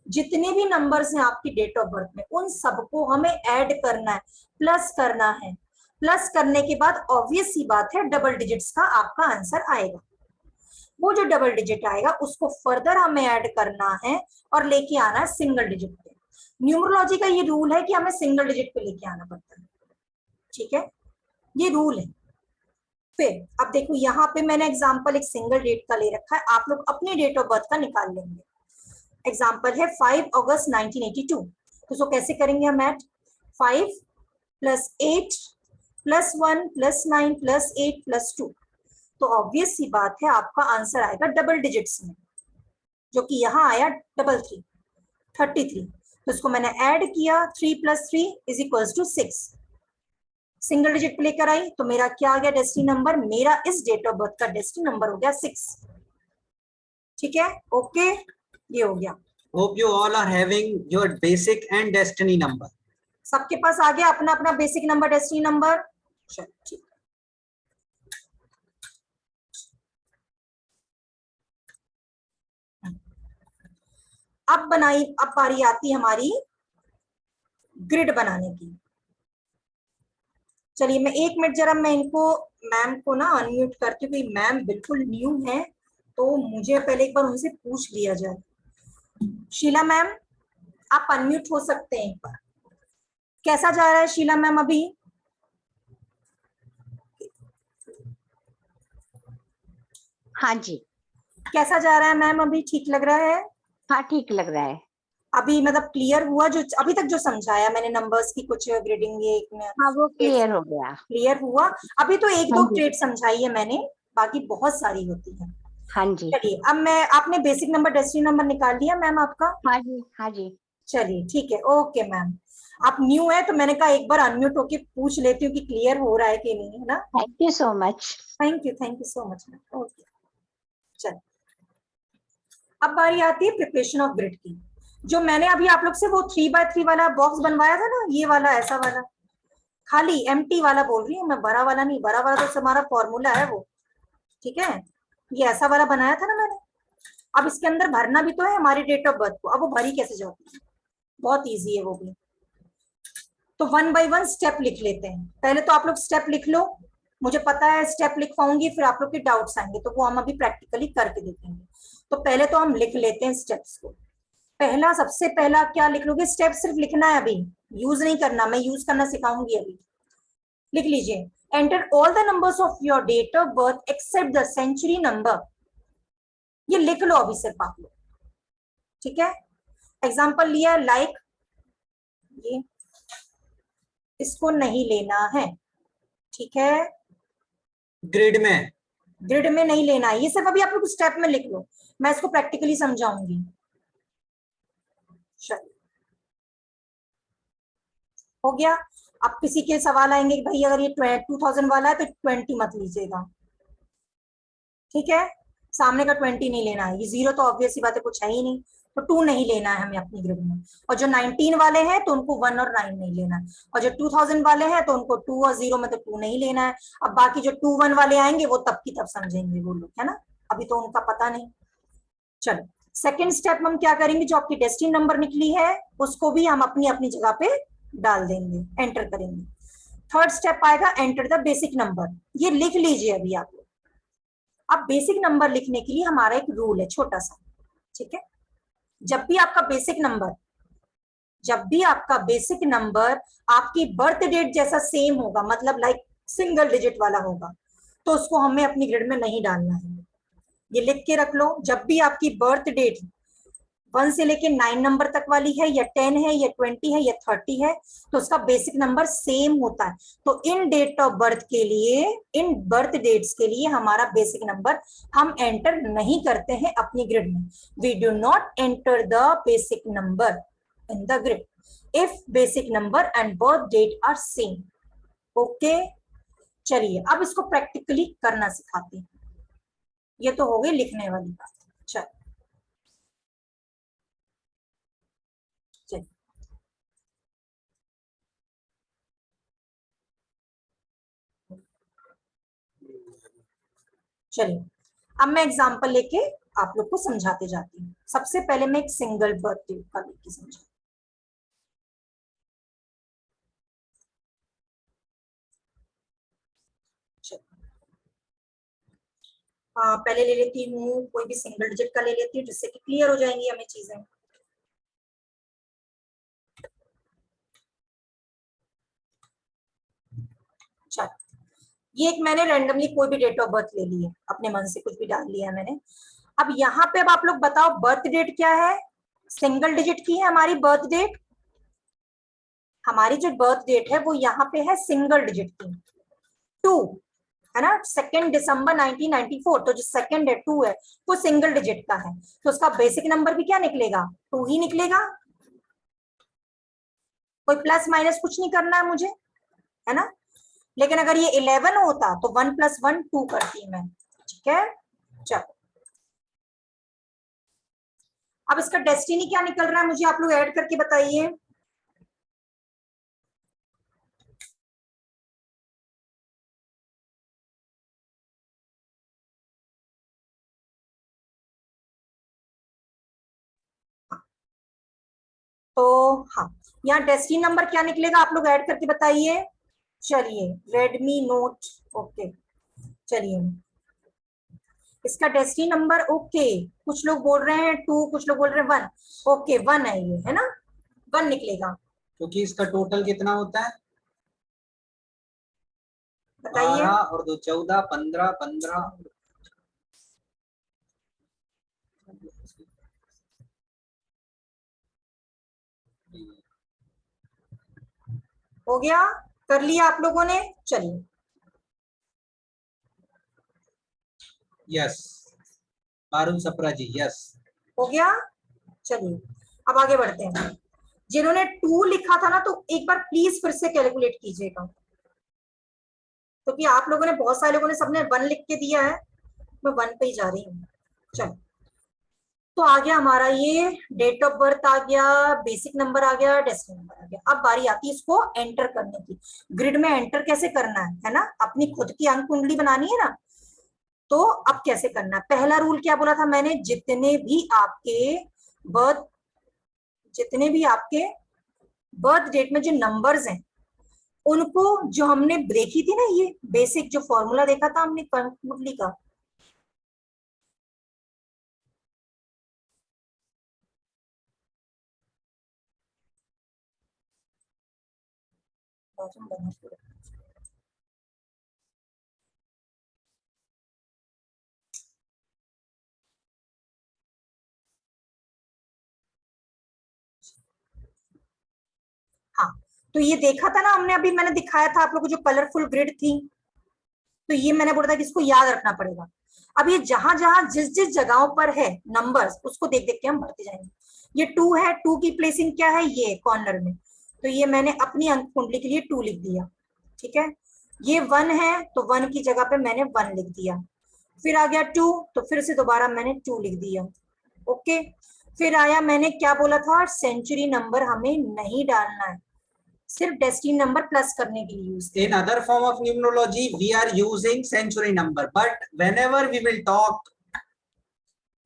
जितने भी नंबर्स हैं आपकी डेट ऑफ बर्थ में उन सबको हमें ऐड करना है, प्लस करना है। प्लस करने के बाद ऑब्वियस सी बात है डबल डिजिट्स का आपका आंसर आएगा। वो जो डबल डिजिट आएगा उसको फर्दर हमें ऐड करना है और लेके आना है सिंगल डिजिट पे। न्यूमरोलॉजी का ये रूल है कि हमें सिंगल डिजिट पे लेके आना पड़ता है। ठीक है, ये रूल है। फिर अब देखो यहाँ पे मैंने एग्जांपल एक सिंगल डेट का ले रखा है, आप लोग अपनी डेट ऑफ बर्थ का निकाल लेंगे। एग्जांपल है 5 अगस्त 1982, तो उसको कैसे करेंगे हम ऐड, 5 + 8 + 1 + 9 + 8 + 2, तो ऑब्वियस सी बात है आपका आंसर आएगा डबल डिजिट्स में, जो कि यहाँ आया 33, तो इसको मैंने ऐड किया, 3 + 3 = 6, सिंगल डिजिट पे लेकर आई, तो मेरा क्या आ गया डेस्टिनी नंबर, मेरा इस डेट ऑफ बर्थ का डेस्टिनी नंबर हो गया 6। ठीक है, ओके, ये हो गया। Hope you all are having your basic and destiny number. सबके पास आ गया अपना अपना बेसिक नंबर, डेस्टिनी नंबर। चलो ठीक, अब बारी आती हमारी ग्रिड बनाने की। चलिए मैं 1 मिनट जरा मैं इनको मैम को ना अनम्यूट करती हूँ, क्योंकि मैम बिल्कुल न्यू है तो मुझे पहले एक बार उनसे पूछ लिया जाए। शीला मैम आप अनम्यूट हो सकते हैं एक बार। कैसा जा रहा है शीला मैम अभी? हाँ जी, कैसा जा रहा है मैम अभी, ठीक लग रहा है? हाँ ठीक लग रहा है। अभी मतलब क्लियर हुआ जो अभी तक जो समझाया मैंने नंबर्स की कुछ ग्रेडिंग ये हाँ वो क्लियर हो गया। क्लियर हुआ। अभी तो 1-2 हाँ जी। ग्रेड समझाई है मैंने, बाकी बहुत सारी होती है। हाँ जी, चलिए अब आपने बेसिक नंबर डेस्टिनी नंबर निकाल लिया मैम आपका? हाँ जी, हाँ जी। चलिए ठीक है, ओके मैम। आप न्यू है तो मैंने कहा एक बार अनम्यूट होके पूछ लेती हूँ कि क्लियर हो रहा है कि नहीं, है ना? Thank you so much. Thank you so much ma'am. Okay, चल अब बारी आती है प्रिपरेशन ऑफ ग्रिड की। जो मैंने अभी आप लोग से वो 3x3 वाला बॉक्स बनवाया था ना, ये वाला ऐसा वाला खाली एम्प्टी वाला बोल रही हूँ मैं, बड़ा वाला नहीं, बड़ा वाला तो हमारा फॉर्मूला है वो। ठीक है, ये ऐसा वाला बनाया था ना मैंने। अब इसके अंदर भरना भी तो है हमारी डेट ऑफ बर्थ को, अब वो भरी कैसे जाती है? बहुत इजी है वो भी। तो 1 बाय 1 स्टेप लिख लेते हैं। पहले तो आप लोग स्टेप लिख लो, मुझे पता है स्टेप लिखवाऊंगी फिर आप लोग के डाउट्स आएंगे, तो वो हम अभी प्रैक्टिकली करके देखेंगे। तो पहले तो हम लिख लेते हैं स्टेप्स को। पहला, सबसे पहला क्या लिख लोगे? स्टेप सिर्फ लिखना है, अभी यूज नहीं करना, मैं यूज करना सिखाऊंगी अभी। लिख लीजिए, enter all the numbers of your date of birth except the century number. ये लिख लो अभी सिर्फ आप लोग, ठीक है। एग्जाम्पल लिया लाइक ये, इसको नहीं लेना है, ठीक है। ग्रिड में, ग्रिड में नहीं लेना है, ये सिर्फ अभी आप लोग स्टेप में लिख लो, मैं इसको प्रैक्टिकली समझाऊंगी। चलिए, हो गया। अब किसी के सवाल आएंगे कि भाई अगर ये 2000 वाला है तो 20 मत लीजिएगा, ठीक है। सामने का 20 नहीं लेना है, ये 0 तो ऑब्वियस ही बात है, कुछ है ही नहीं, तो 2 नहीं लेना है हमें अपनी ग्रिड में। और जो 19 वाले हैं तो उनको 1 और 9 नहीं लेना है, और जो 2000 वाले हैं तो उनको 2 और 0 में तो 2 नहीं लेना है। अब बाकी जो 2 1 वाले आएंगे वो तब की तब समझेंगे वो लोग, है ना, अभी तो उनका पता नहीं। चलो, सेकेंड स्टेप हम क्या करेंगे, जो आपकी डेस्टिनी नंबर निकली है उसको भी हम अपनी अपनी जगह पे डाल देंगे, एंटर करेंगे। थर्ड स्टेप आएगा एंटर द बेसिक नंबर, ये लिख लीजिए अभी आप लोग। अब बेसिक नंबर लिखने के लिए हमारा एक रूल है छोटा सा, ठीक है। जब भी आपका बेसिक नंबर आपकी बर्थ डेट जैसा सेम होगा, मतलब लाइक सिंगल डिजिट वाला होगा, तो उसको हमें अपनी ग्रिड में नहीं डालना है। ये लिख के रख लो, जब भी आपकी बर्थ डेट 1 से लेके 9 नंबर तक वाली है, या 10 है, या 20 है, या 30 है, तो उसका बेसिक नंबर सेम होता है। तो इन डेट ऑफ बर्थ के लिए, इन बर्थ डेट्स के लिए हमारा बेसिक नंबर हम एंटर नहीं करते हैं अपनी ग्रिड में। We do not enter the basic number in the grid if basic number and birth date are same. Okay, चलिए अब इसको प्रैक्टिकली करना सिखाते हैं। ये तो हो गई लिखने वाली बात। चलिए, अब मैं एग्जांपल लेके आप लोग को समझाते जाती हूँ। सबसे पहले मैं एक सिंगल बर्थ डेट का लेके समझा। पहले ले लेती हूँ कोई भी सिंगल डिजिट का ले लेती हूँ, जिससे कि क्लियर हो जाएंगी हमें चीजें। चल, ये एक मैंने रैंडमली कोई भी डेट ऑफ बर्थ ले ली है, अपने मन से कुछ भी डाल लिया मैंने। अब यहाँ पे अब आप लोग बताओ बर्थ डेट क्या है? सिंगल डिजिट की है हमारी बर्थ डेट। हमारी जो बर्थ डेट है वो यहाँ पे है सिंगल डिजिट की, 2 है ना, 2 दिसंबर 1994। तो जो सेकंड है 2 है वो सिंगल डिजिट का है, तो उसका बेसिक नंबर भी क्या निकलेगा? 2 ही निकलेगा। कोई प्लस माइनस कुछ नहीं करना है मुझे, है ना। लेकिन अगर ये 11 होता तो 1 + 1 2 करती मैं, ठीक है। चलो, अब इसका डेस्टिनी क्या निकल रहा है मुझे आप लोग ऐड करके बताइए। तो हाँ, यहाँ डेस्टिनी नंबर क्या निकलेगा आप लोग ऐड करके बताइए। चलिए, रेडमी नोट, ओके। चलिए, इसका डेस्टिनी नंबर ओके, कुछ लोग बोल रहे हैं 2, कुछ लोग बोल रहे हैं 1। ओके, 1 है ये, है ना, 1 निकलेगा। क्योंकि इसका टोटल कितना होता है? बताइए। 12 और 2 14, 15 15। हो गया, कर लिया आप लोगों ने। चलिए, यस, पारुल सप्रा जी, यस। हो गया। चलिए, अब आगे बढ़ते हैं। जिन्होंने 2 लिखा था ना, तो एक बार प्लीज फिर से कैलकुलेट कीजिएगा, क्योंकि आप लोगों ने, बहुत सारे लोगों ने, सबने 1 लिख के दिया है, मैं 1 पे ही जा रही हूँ। चलो, तो आ गया हमारा ये डेट ऑफ बर्थ आ गया, बेसिक नंबर आ गया, डेस्टिनी नंबर आ गया। अब बारी आती है इसको एंटर करने की। ग्रिड में एंटर कैसे करना है ना, अपनी खुद की अंक कुंडली बनानी है ना, तो अब कैसे करना है? पहला रूल क्या बोला था मैंने, जितने भी आपके बर्थ जितने भी आपके बर्थ डेट में जो नंबर्स हैं उनको, जो हमने देखी थी ना, ये बेसिक जो फॉर्मूला देखा था हमने कुंडली का, हाँ, तो ये देखा था ना हमने, अभी मैंने दिखाया था आप लोगों को जो कलरफुल ग्रिड थी, तो ये मैंने बोला था कि इसको याद रखना पड़ेगा। अब ये जहां जहां जिस जिस जगहों पर है नंबर्स, उसको देख देख के हम बढ़ते जाएंगे। ये 2 है, 2 की प्लेसिंग क्या है, ये कॉर्नर में, तो ये मैंने अपनी अंक कुंडली के लिए 2 लिख दिया, ठीक है। ये 1 है, तो 1 की जगह पे मैंने 1 लिख दिया। फिर आ गया 2, तो फिर से दोबारा मैंने 2 लिख दिया, ओके। फिर आया, मैंने क्या बोला था, सेंचुरी नंबर हमें नहीं डालना है, सिर्फ डेस्टिनी नंबर प्लस करने के लिए use. In other form of numerology, we are using century number, but whenever we will talk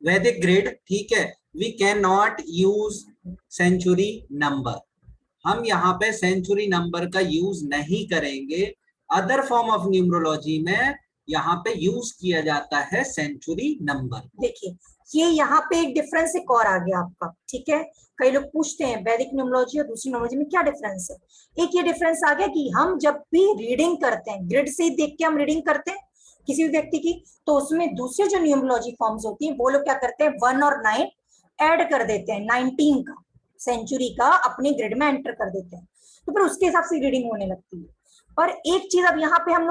Vedic grid, ठीक है, we cannot use century number. हम यहाँ पे सेंचुरी नंबर का यूज नहीं करेंगे। अदर फॉर्म ऑफ न्यूमरोलॉजी में यहाँ पे यूज किया जाता है सेंचुरी नंबर। देखिए, ये यहाँ पे एक डिफरेंस एक और आ गया आपका, ठीक है। कई लोग पूछते हैं वैदिक न्यूमरोलॉजी और दूसरी न्यूमरोलॉजी में क्या डिफरेंस है। एक ये डिफरेंस आ गया कि हम जब भी रीडिंग करते हैं, ग्रिड से ही देख के हम रीडिंग करते हैं किसी भी व्यक्ति की, तो उसमें दूसरे जो न्यूमरोलॉजी फॉर्म्स होती हैं वो लोग क्या करते हैं, 1 और 9 ऐड कर देते हैं, 19 का सेंचुरी का अपने ग्रिड में एंटर कर देते हैं, तो फिर उसके हिसाब से रीडिंग होने लगती है। पर एक चीज अब यहाँ पे हम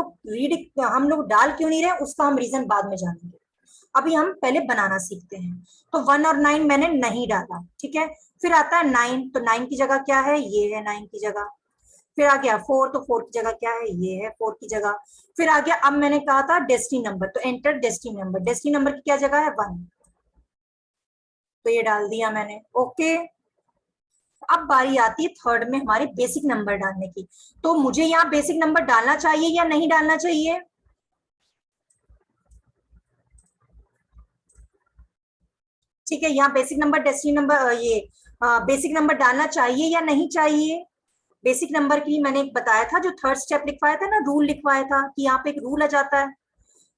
लोग डाल क्यों नहीं रहे, उसका हम रीजन बाद में जानेंगे। अभी हम पहले बनाना सीखते हैं। तो 1 और 9 मैंने नहीं डाला, ठीक है। फिर आता है 9, तो 9 की जगह क्या है, ये है 9 की जगह। फिर आ गया 4, तो 4 की जगह क्या है, ये है 4 की जगह। फिर आ गया, अब मैंने कहा था डेस्टिनी नंबर, तो enter destiny number, destiny number की क्या जगह है, 1, तो ये डाल दिया मैंने, ओके। अब बारी आती है थर्ड में हमारे बेसिक नंबर डालने की। तो मुझे यहाँ बेसिक नंबर डालना चाहिए या नहीं डालना चाहिए, ठीक है। यहाँ बेसिक नंबर, डेस्टिनी नंबर, ये बेसिक नंबर डालना चाहिए या नहीं चाहिए। बेसिक नंबर के लिए मैंने एक बताया था, जो थर्ड स्टेप लिखवाया था ना, रूल लिखवाया था कि यहाँ पे एक रूल आ जाता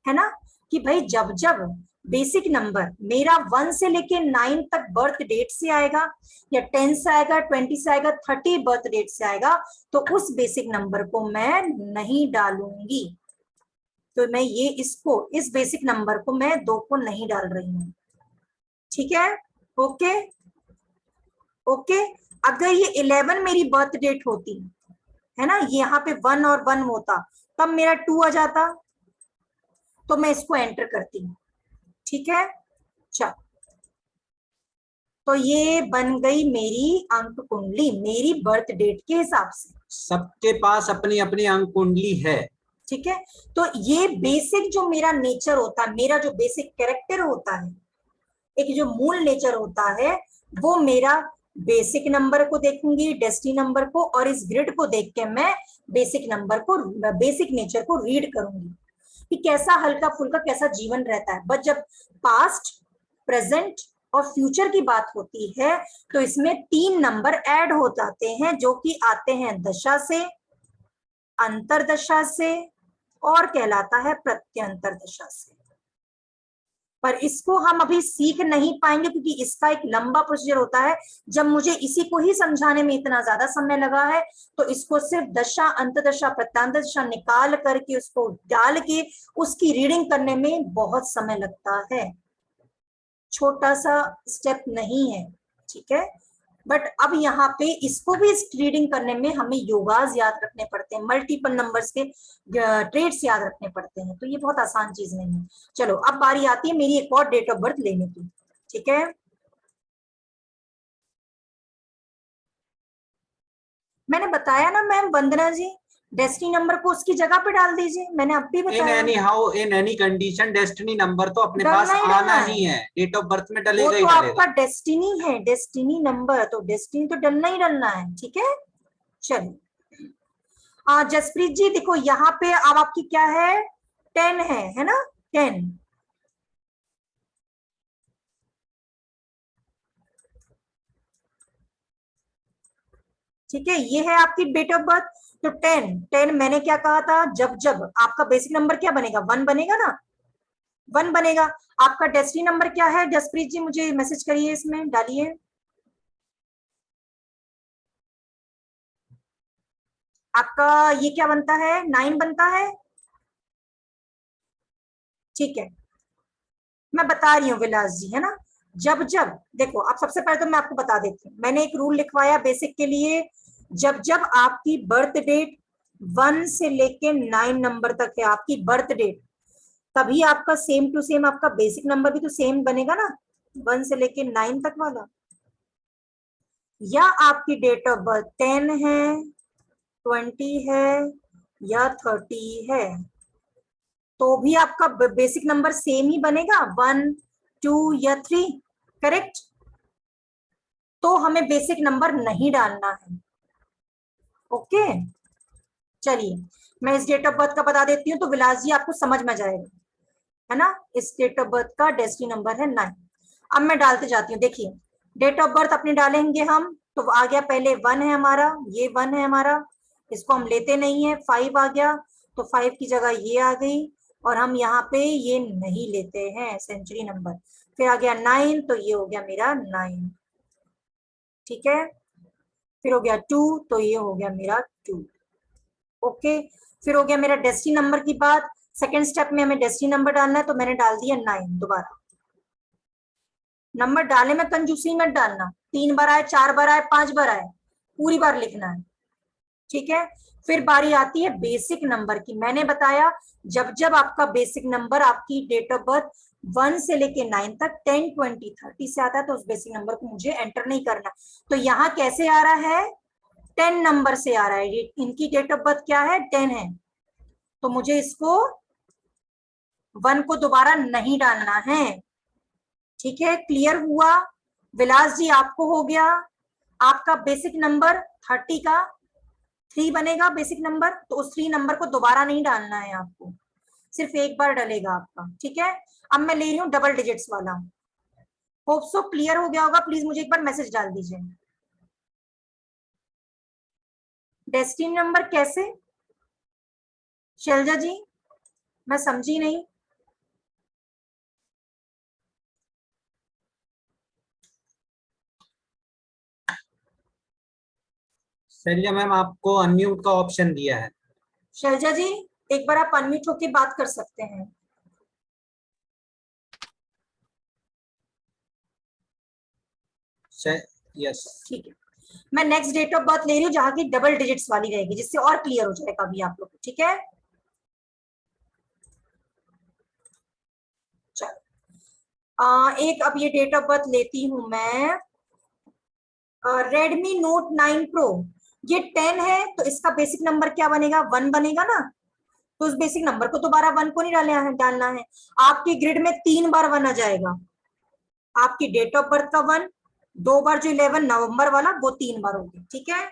है ना, कि भाई जब जब बेसिक नंबर मेरा 1 से लेके 9 तक बर्थ डेट से आएगा, या 10 से आएगा, 20 से आएगा, 30 बर्थ डेट से आएगा, तो उस बेसिक नंबर को मैं नहीं डालूंगी। तो मैं ये इस बेसिक नंबर को मैं 2 को नहीं डाल रही हूँ, ठीक है, ओके ओके। अगर ये 11 मेरी बर्थ डेट होती है ना, यहाँ पे 1 और 1 होता, तब मेरा 2 आ जाता, तो मैं इसको एंटर करती हूँ, ठीक है। चल, तो ये बन गई मेरी अंक कुंडली, मेरी बर्थ डेट के हिसाब से। सबके पास अपनी अपनी अंक कुंडली है, ठीक है। तो ये बेसिक जो मेरा नेचर होता है, मेरा जो बेसिक कैरेक्टर होता है, एक जो मूल नेचर होता है, वो मेरा बेसिक नंबर को देखूंगी, डेस्टिनी नंबर को, और इस ग्रिड को देख के मैं बेसिक नंबर को, बेसिक नेचर को रीड करूंगी कि कैसा हल्का फुल्का कैसा जीवन रहता है। बट जब पास्ट, प्रेजेंट और फ्यूचर की बात होती है, तो इसमें 3 नंबर ऐड हो जाते हैं, जो कि आते हैं दशा से, अंतरदशा से, और कहलाता है प्रत्यंतर दशा से। पर इसको हम अभी सीख नहीं पाएंगे, क्योंकि इसका एक लंबा प्रोसीजर होता है। जब मुझे इसी को ही समझाने में इतना ज्यादा समय लगा है, तो इसको सिर्फ दशा, अंतदशा, प्रत्यंतर दशा निकाल करके उसको डाल के उसकी रीडिंग करने में बहुत समय लगता है। छोटा सा स्टेप नहीं है, ठीक है। बट अब यहाँ पे इसको भी रीडिंग करने में हमें योगाज याद रखने पड़ते हैं, मल्टीपल नंबर्स के ट्रेड्स याद रखने पड़ते हैं, तो ये बहुत आसान चीज नहीं है। चलो, अब बारी आती है मेरी एक और डेट ऑफ बर्थ लेने की, ठीक है। मैंने बताया ना मैम, वंदना जी, डेस्टिनी नंबर को उसकी जगह पे डाल दीजिए, मैंने अब भी इन बताया। Any how, in any condition destiny number तो अपने डालना पास ही डालना आना है। ही है, डेट ऑफ बर्थ में वो डलेगा ही तो डलेगा। आपका डेस्टिनी है, डेस्टिनी नंबर, तो डेस्टिनी तो डलना ही डलना है, ठीक है। चलिए, जसप्रीत जी देखो, यहाँ पे अब आपकी क्या है, 10 है ना, 10। ठीक है, ये है आपकी डेट ऑफ बर्थ। तो 10 मैंने क्या कहा था, जब जब आपका बेसिक नंबर क्या बनेगा, 1 बनेगा ना, 1 बनेगा। आपका डेस्टिनी नंबर क्या है जसप्रीत जी, मुझे मैसेज करिए, इसमें डालिए। आपका ये क्या बनता है, 9 बनता है। ठीक है, मैं बता रही हूँ विलास जी, है ना। जब जब देखो, आप सबसे पहले तो मैं आपको बता देती हूँ, मैंने एक रूल लिखवाया बेसिक के लिए। जब जब आपकी बर्थ डेट 1 से लेके 9 नंबर तक है, आपकी बर्थ डेट, तभी आपका सेम टू सेम आपका बेसिक नंबर भी तो सेम बनेगा ना, 1 से लेके 9 तक वाला। या आपकी डेट ऑफ बर्थ 10 है, 20 है या 30 है, तो भी आपका बेसिक नंबर सेम ही बनेगा, 1, 2 या 3। करेक्ट। तो हमें बेसिक नंबर नहीं डालना है। ओके, चलिए मैं इस डेट ऑफ बर्थ का बता देती हूँ, तो विलास जी आपको समझ में जाएगा, है ना। इस डेट ऑफ बर्थ का डेस्टिनी नंबर है 9। अब मैं डालते जाती हूँ, देखिए डेट ऑफ बर्थ अपनी डालेंगे हम, तो आ गया पहले 1 है हमारा, ये 1 है हमारा, इसको हम लेते नहीं है, 5 आ गया, तो 5 की जगह ये आ गई, और हम यहाँ पे ये नहीं लेते हैं सेंचुरी नंबर। फिर आ गया 9, तो ये हो गया मेरा 9। ठीक है, फिर हो गया 2, तो ये हो गया मेरा 2। ओके, फिर हो गया मेरा डेस्टिनी नंबर की बात। सेकेंड स्टेप में हमें डेस्टिनी नंबर डालना है, तो मैंने डाल दिया 9। दोबारा नंबर डाले में कंजूसी मत डालना, 3 बार आए, 4 बार आए, 5 बार आए, पूरी बार लिखना है। ठीक है, फिर बारी आती है बेसिक नंबर की। मैंने बताया जब जब आपका बेसिक नंबर आपकी डेट ऑफ बर्थ 1 से लेके 9 तक 10, 20, 30 से आता है, तो उस बेसिक नंबर को मुझे एंटर नहीं करना। तो यहाँ कैसे आ रहा है, 10 नंबर से आ रहा है, ये इनकी डेट ऑफ बर्थ क्या है, 10 है, तो मुझे इसको 1 को दोबारा नहीं डालना है। ठीक है, क्लियर हुआ विलास जी, आपको हो गया। आपका बेसिक नंबर 30 का 3 बनेगा बेसिक नंबर, तो उस 3 नंबर को दोबारा नहीं डालना है आपको, सिर्फ एक बार डलेगा आपका। ठीक है, अब मैं ले रही हूँ डबल डिजिट्स वाला। होप सो क्लियर हो गया होगा, प्लीज मुझे एक बार मैसेज डाल दीजिए। डेस्टिनी नंबर कैसे, शैलजा जी मैं समझी नहीं। शैलजा मैम, आपको अनम्यूट का ऑप्शन दिया है। शैलजा जी एक बार आप अनम्यूट होके बात कर सकते हैं। यस, ठीक है, मैं नेक्स्ट डेट ऑफ बर्थ ले रही हूँ जहां की डबल डिजिट्स वाली रहेगी, जिससे और क्लियर हो जाएगा अभी आप लोग को। ठीक है, चलो एक अब ये डेट ऑफ बर्थ लेती हूं मैं, रेडमी नोट 9 प्रो, ये 10 है, तो इसका बेसिक नंबर क्या बनेगा, 1 बनेगा ना, तो उस बेसिक नंबर को दोबारा 1 को नहीं डालना है। आपकी ग्रिड में 3 बार 1 आ जाएगा, आपकी डेट ऑफ बर्थ का 1, 2 बार जो 11 नवंबर वाला वो 3 बार होगी। ठीक है,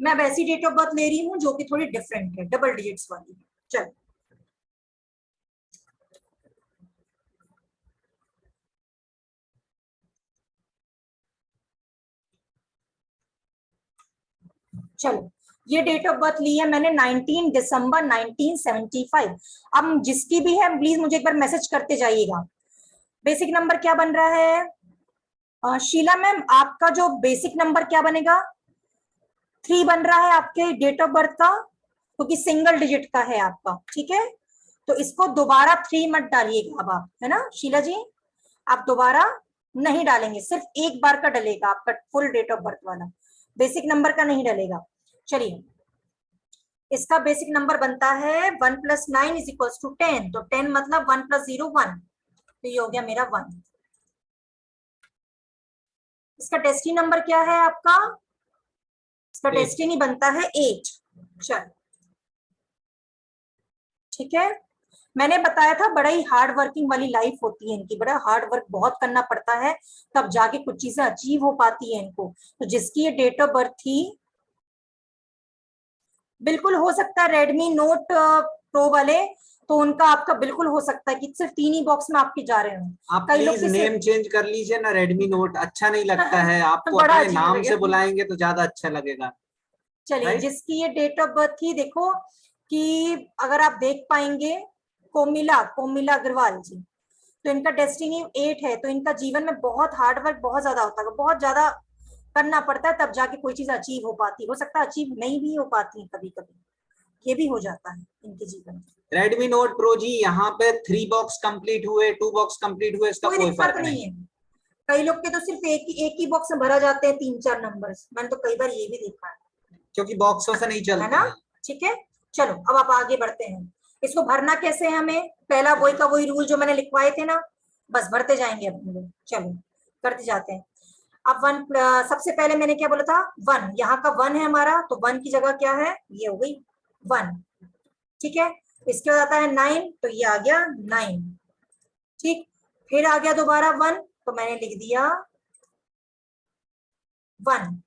मैं वैसी डेट ऑफ बर्थ ले रही हूँ जो कि थोड़ी डिफरेंट है, डबल डिजिट्स वाली है। चलो चलो, ये डेट ऑफ बर्थ ली है मैंने 19 दिसंबर 1975। अब जिसकी भी है प्लीज मुझे एक बार मैसेज करते जाइएगा। बेसिक नंबर क्या बन रहा है, शीला मैम आपका जो बेसिक नंबर क्या बनेगा, 3 बन रहा है आपके डेट ऑफ बर्थ का, क्योंकि सिंगल डिजिट का है आपका। ठीक है, तो इसको दोबारा 3 मत डालिएगा अब आप, है ना शीला जी, आप दोबारा नहीं डालेंगे, सिर्फ एक बार का डलेगा आपका फुल डेट ऑफ बर्थ वाला, बेसिक नंबर का नहीं डलेगा। चलिए, इसका बेसिक नंबर बनता है 1 + 9 = 10, तो 10 मतलब 1 + 0 1, तो ये हो गया मेरा 1। इसका डेस्टिनी नंबर क्या है आपका, इसका डेस्टिनी बनता है 8। चल ठीक है, मैंने बताया था बड़ा ही हार्ड वर्किंग वाली लाइफ होती है इनकी, बड़ा हार्ड वर्क बहुत करना पड़ता है, तब जाके कुछ चीजें अचीव हो पाती है इनको। तो जिसकी ये डेट ऑफ बर्थ थी, बिल्कुल हो सकता है रेडमी नोट प्रो वाले तो उनका आपका बिल्कुल हो सकता है कि सिर्फ 3 ही बॉक्स में आपके जा रहे हो। आप कई लोग प्लीज नेम चेंज कर लीजिए ना, रेडमी नोट अच्छा नहीं लगता है, आपको बड़ा अपने अजीब नाम लगेगा। से बुलाएंगे तो ज्यादा अच्छा लगेगा। चलिए, Right? जिसकी ये डेट ऑफ बर्थ थी, देखो कि अगर आप देख पाएंगे, कोमिला अग्रवाल जी, तो इनका डेस्टिनी 8 है, तो इनका जीवन में बहुत हार्ड वर्क बहुत ज्यादा होता है, बहुत ज्यादा करना पड़ता है, तब जाके कोई चीज अचीव हो पाती है। हो सकता है अचीव नहीं भी हो पाती है, कभी कभी ये भी हो जाता है इनके जीवन में। रेडमी नोट प्रो जी, यहाँ पे 3 बॉक्स कंप्लीट हुए, 2 बॉक्स कंप्लीट हुए, इसका कोई कोई दिक्कत फर्क नहीं नहीं। है। कई लोग के तो सिर्फ एक ही बॉक्स में भरा जाते हैं 3-4 नंबर। मैंने तो कई बार ये भी देखा है, क्योंकि बॉक्सों से नहीं है चलता ना। है। ठीक है, चलो अब आप आगे बढ़ते हैं। इसको भरना कैसे है हमें, पहला वही का वही रूल जो मैंने लिखवाए थे ना, बस भरते जाएंगे अपने लोग। चलो करते जाते हैं। अब 1 सबसे पहले मैंने क्या बोला था, 1, यहाँ का 1 है हमारा, तो 1 की जगह क्या है, ये हो गई 1। ठीक है, इसके बाद आता है 9, तो ये आ गया 9। ठीक, फिर आ गया दोबारा 1, तो मैंने लिख दिया 1।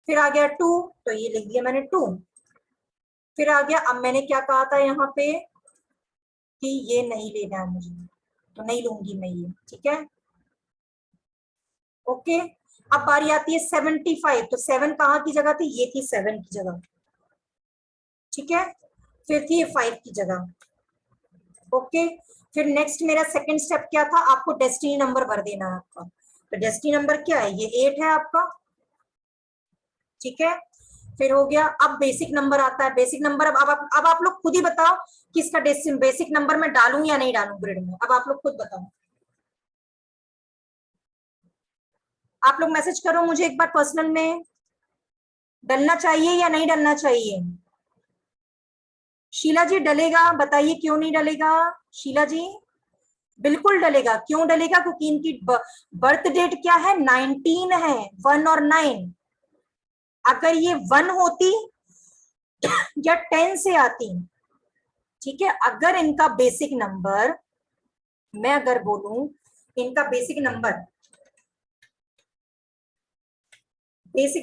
फिर आ गया 2, तो ये लिख दिया मैंने 2। फिर आ गया, अब मैंने क्या कहा था यहाँ पे कि ये नहीं लेना है मुझे, तो नहीं लूंगी मैं ये। ठीक है, ओके। अब बारी आती है 75, तो 7 कहाँ की जगह थी, ये थी 7 की जगह। ठीक है, फिर थी 5 की जगह। ओके, फिर नेक्स्ट मेरा सेकंड स्टेप क्या था, आपको डेस्टिनी नंबर भर देना है आपका। तो डेस्टिनी नंबर क्या है, ये 8 है आपका। ठीक है, फिर हो गया। अब बेसिक नंबर आता है। बेसिक नंबर अब आप लोग खुद ही बताओ कि इसका बेसिक नंबर मैं डालूं या नहीं डालूं ग्रिड में। अब आप लोग खुद बताओ, आप लोग मैसेज करो मुझे एक बार पर्सनल में, डलना चाहिए या नहीं डलना चाहिए। शीला जी डलेगा, बताइए क्यों नहीं डलेगा। शीला जी बिल्कुल डलेगा। क्यों डलेगा, क्योंकि इनकी बर्थ डेट क्या है, 19 है, 1 और 9। अगर ये 1 होती या 10 से आती, ठीक है, अगर इनका बेसिक नंबर, मैं अगर बोलूं इनका बेसिक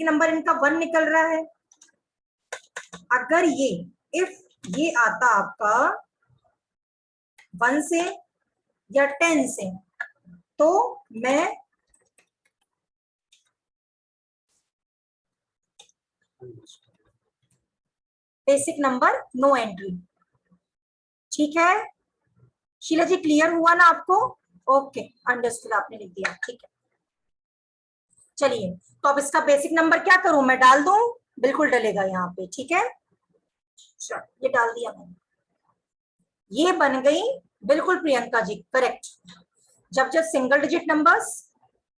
नंबर इनका 1 निकल रहा है, अगर इफ ये आता आपका 1 से या 10 से, तो मैं बेसिक नंबर नो एंट्री। ठीक है शीला जी, क्लियर हुआ ना आपको। ओके, अंडरस्टूड, आपने लिख दिया। ठीक है, चलिए, तो अब इसका बेसिक नंबर क्या करूं, मैं डाल दूं, बिल्कुल डलेगा यहाँ पे। ठीक है, ये डाल दिया मैंने, ये बन गई बिल्कुल प्रियंका जी करेक्ट। जब जब सिंगल डिजिट नंबर्स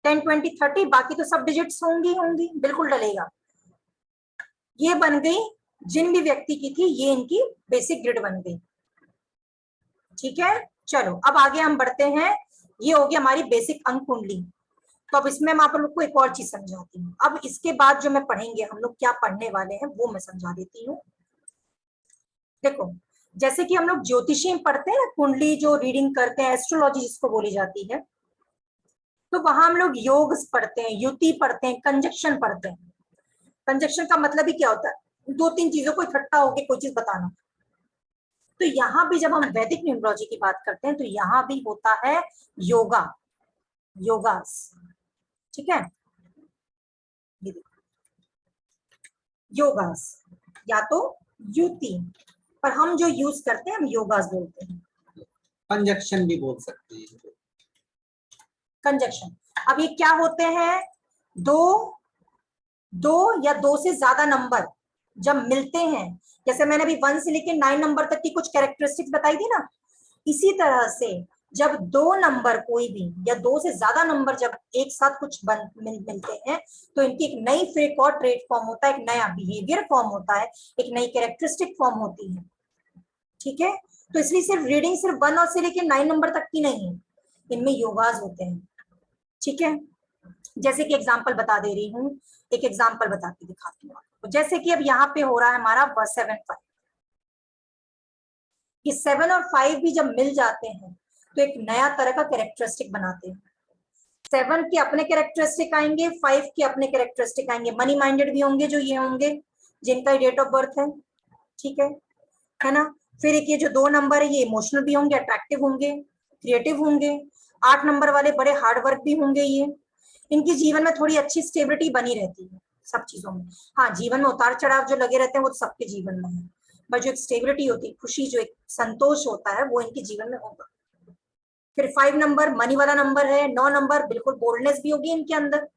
10, 20, 30, बाकी तो सब डिजिट्स होंगी, बिल्कुल डलेगा। ये बन गई जिन भी व्यक्ति की थी, ये इनकी बेसिक ग्रिड बन गई। ठीक है, चलो अब आगे हम बढ़ते हैं। ये हो गया हमारी बेसिक अंक कुंडली। तो अब इसमें मैं आप लोग को एक और चीज समझाती हूँ। अब इसके बाद जो मैं पढ़ेंगे, हम लोग क्या पढ़ने वाले हैं वो मैं समझा देती हूँ। देखो, जैसे कि हम लोग ज्योतिषी में पढ़ते हैं ना, कुंडली जो रीडिंग करते हैं, एस्ट्रोलॉजी जिसको बोली जाती है, तो वहां हम लोग योग पढ़ते हैं, युति पढ़ते हैं, कंजक्शन पढ़ते हैं। कंजक्शन का मतलब ही क्या होता है, 2-3 चीजों को इकट्ठा होकर कोई चीज बताना। तो यहाँ भी जब हम वैदिक न्यूमरोलॉजी की बात करते हैं, तो यहाँ भी होता है योगास। ठीक है, योगास या तो युति, पर हम जो यूज करते हैं हम योगास बोलते हैं। कंजक्शन भी बोल सकते हैं। कंजक्शन, अब ये क्या होते हैं, दो या दो से ज्यादा नंबर जब मिलते हैं, जैसे मैंने अभी 1 से लेकर 9 नंबर तक की कुछ कैरेक्टरिस्टिक्स बताई थी ना, इसी तरह से जब 2 नंबर कोई भी या 2 से ज्यादा नंबर जब एक साथ कुछ मिलते हैं, तो इनकी एक नई फ्रेक और ट्रेट फॉर्म होता है, एक नया बिहेवियर फॉर्म होता है, एक नई कैरेक्टरिस्टिक फॉर्म होती है। ठीक है, तो इसलिए सिर्फ रीडिंग सिर्फ 1 और से लेकर 9 नंबर तक की नहीं है, इनमें योगास होते हैं। ठीक है, जैसे कि एग्जाम्पल बता दे रही हूँ, एक एग्जाम्पल बता के दिखाती हूँ आपको। जैसे कि अब यहाँ पे हो रहा है हमारा 7, 5, ये 7 और 5 भी जब मिल जाते हैं तो एक नया तरह का कैरेक्टरिस्टिक बनाते हैं। 7 के अपने कैरेक्टरिस्टिक आएंगे, 5 के अपने कैरेक्टरिस्टिक आएंगे। मनी माइंडेड भी होंगे जो ये होंगे जिनका डेट ऑफ बर्थ है। ठीक है ना, फिर एक ये जो 2 नंबर है ये इमोशनल भी होंगे, अट्रैक्टिव होंगे, क्रिएटिव होंगे। 8 नंबर वाले बड़े हार्ड वर्क भी होंगे। ये इनकी जीवन में थोड़ी अच्छी स्टेबिलिटी बनी रहती है सब चीजों में। हाँ, जीवन में उतार चढ़ाव जो लगे रहते हैं वो तो सबके जीवन में है, पर जो एक स्टेबिलिटी होती है, खुशी, जो एक संतोष होता है वो इनके जीवन में होगा। फिर 5 नंबर मनी वाला नंबर है। 9 नंबर बिल्कुल बोल्डनेस भी होगी इनके अंदर।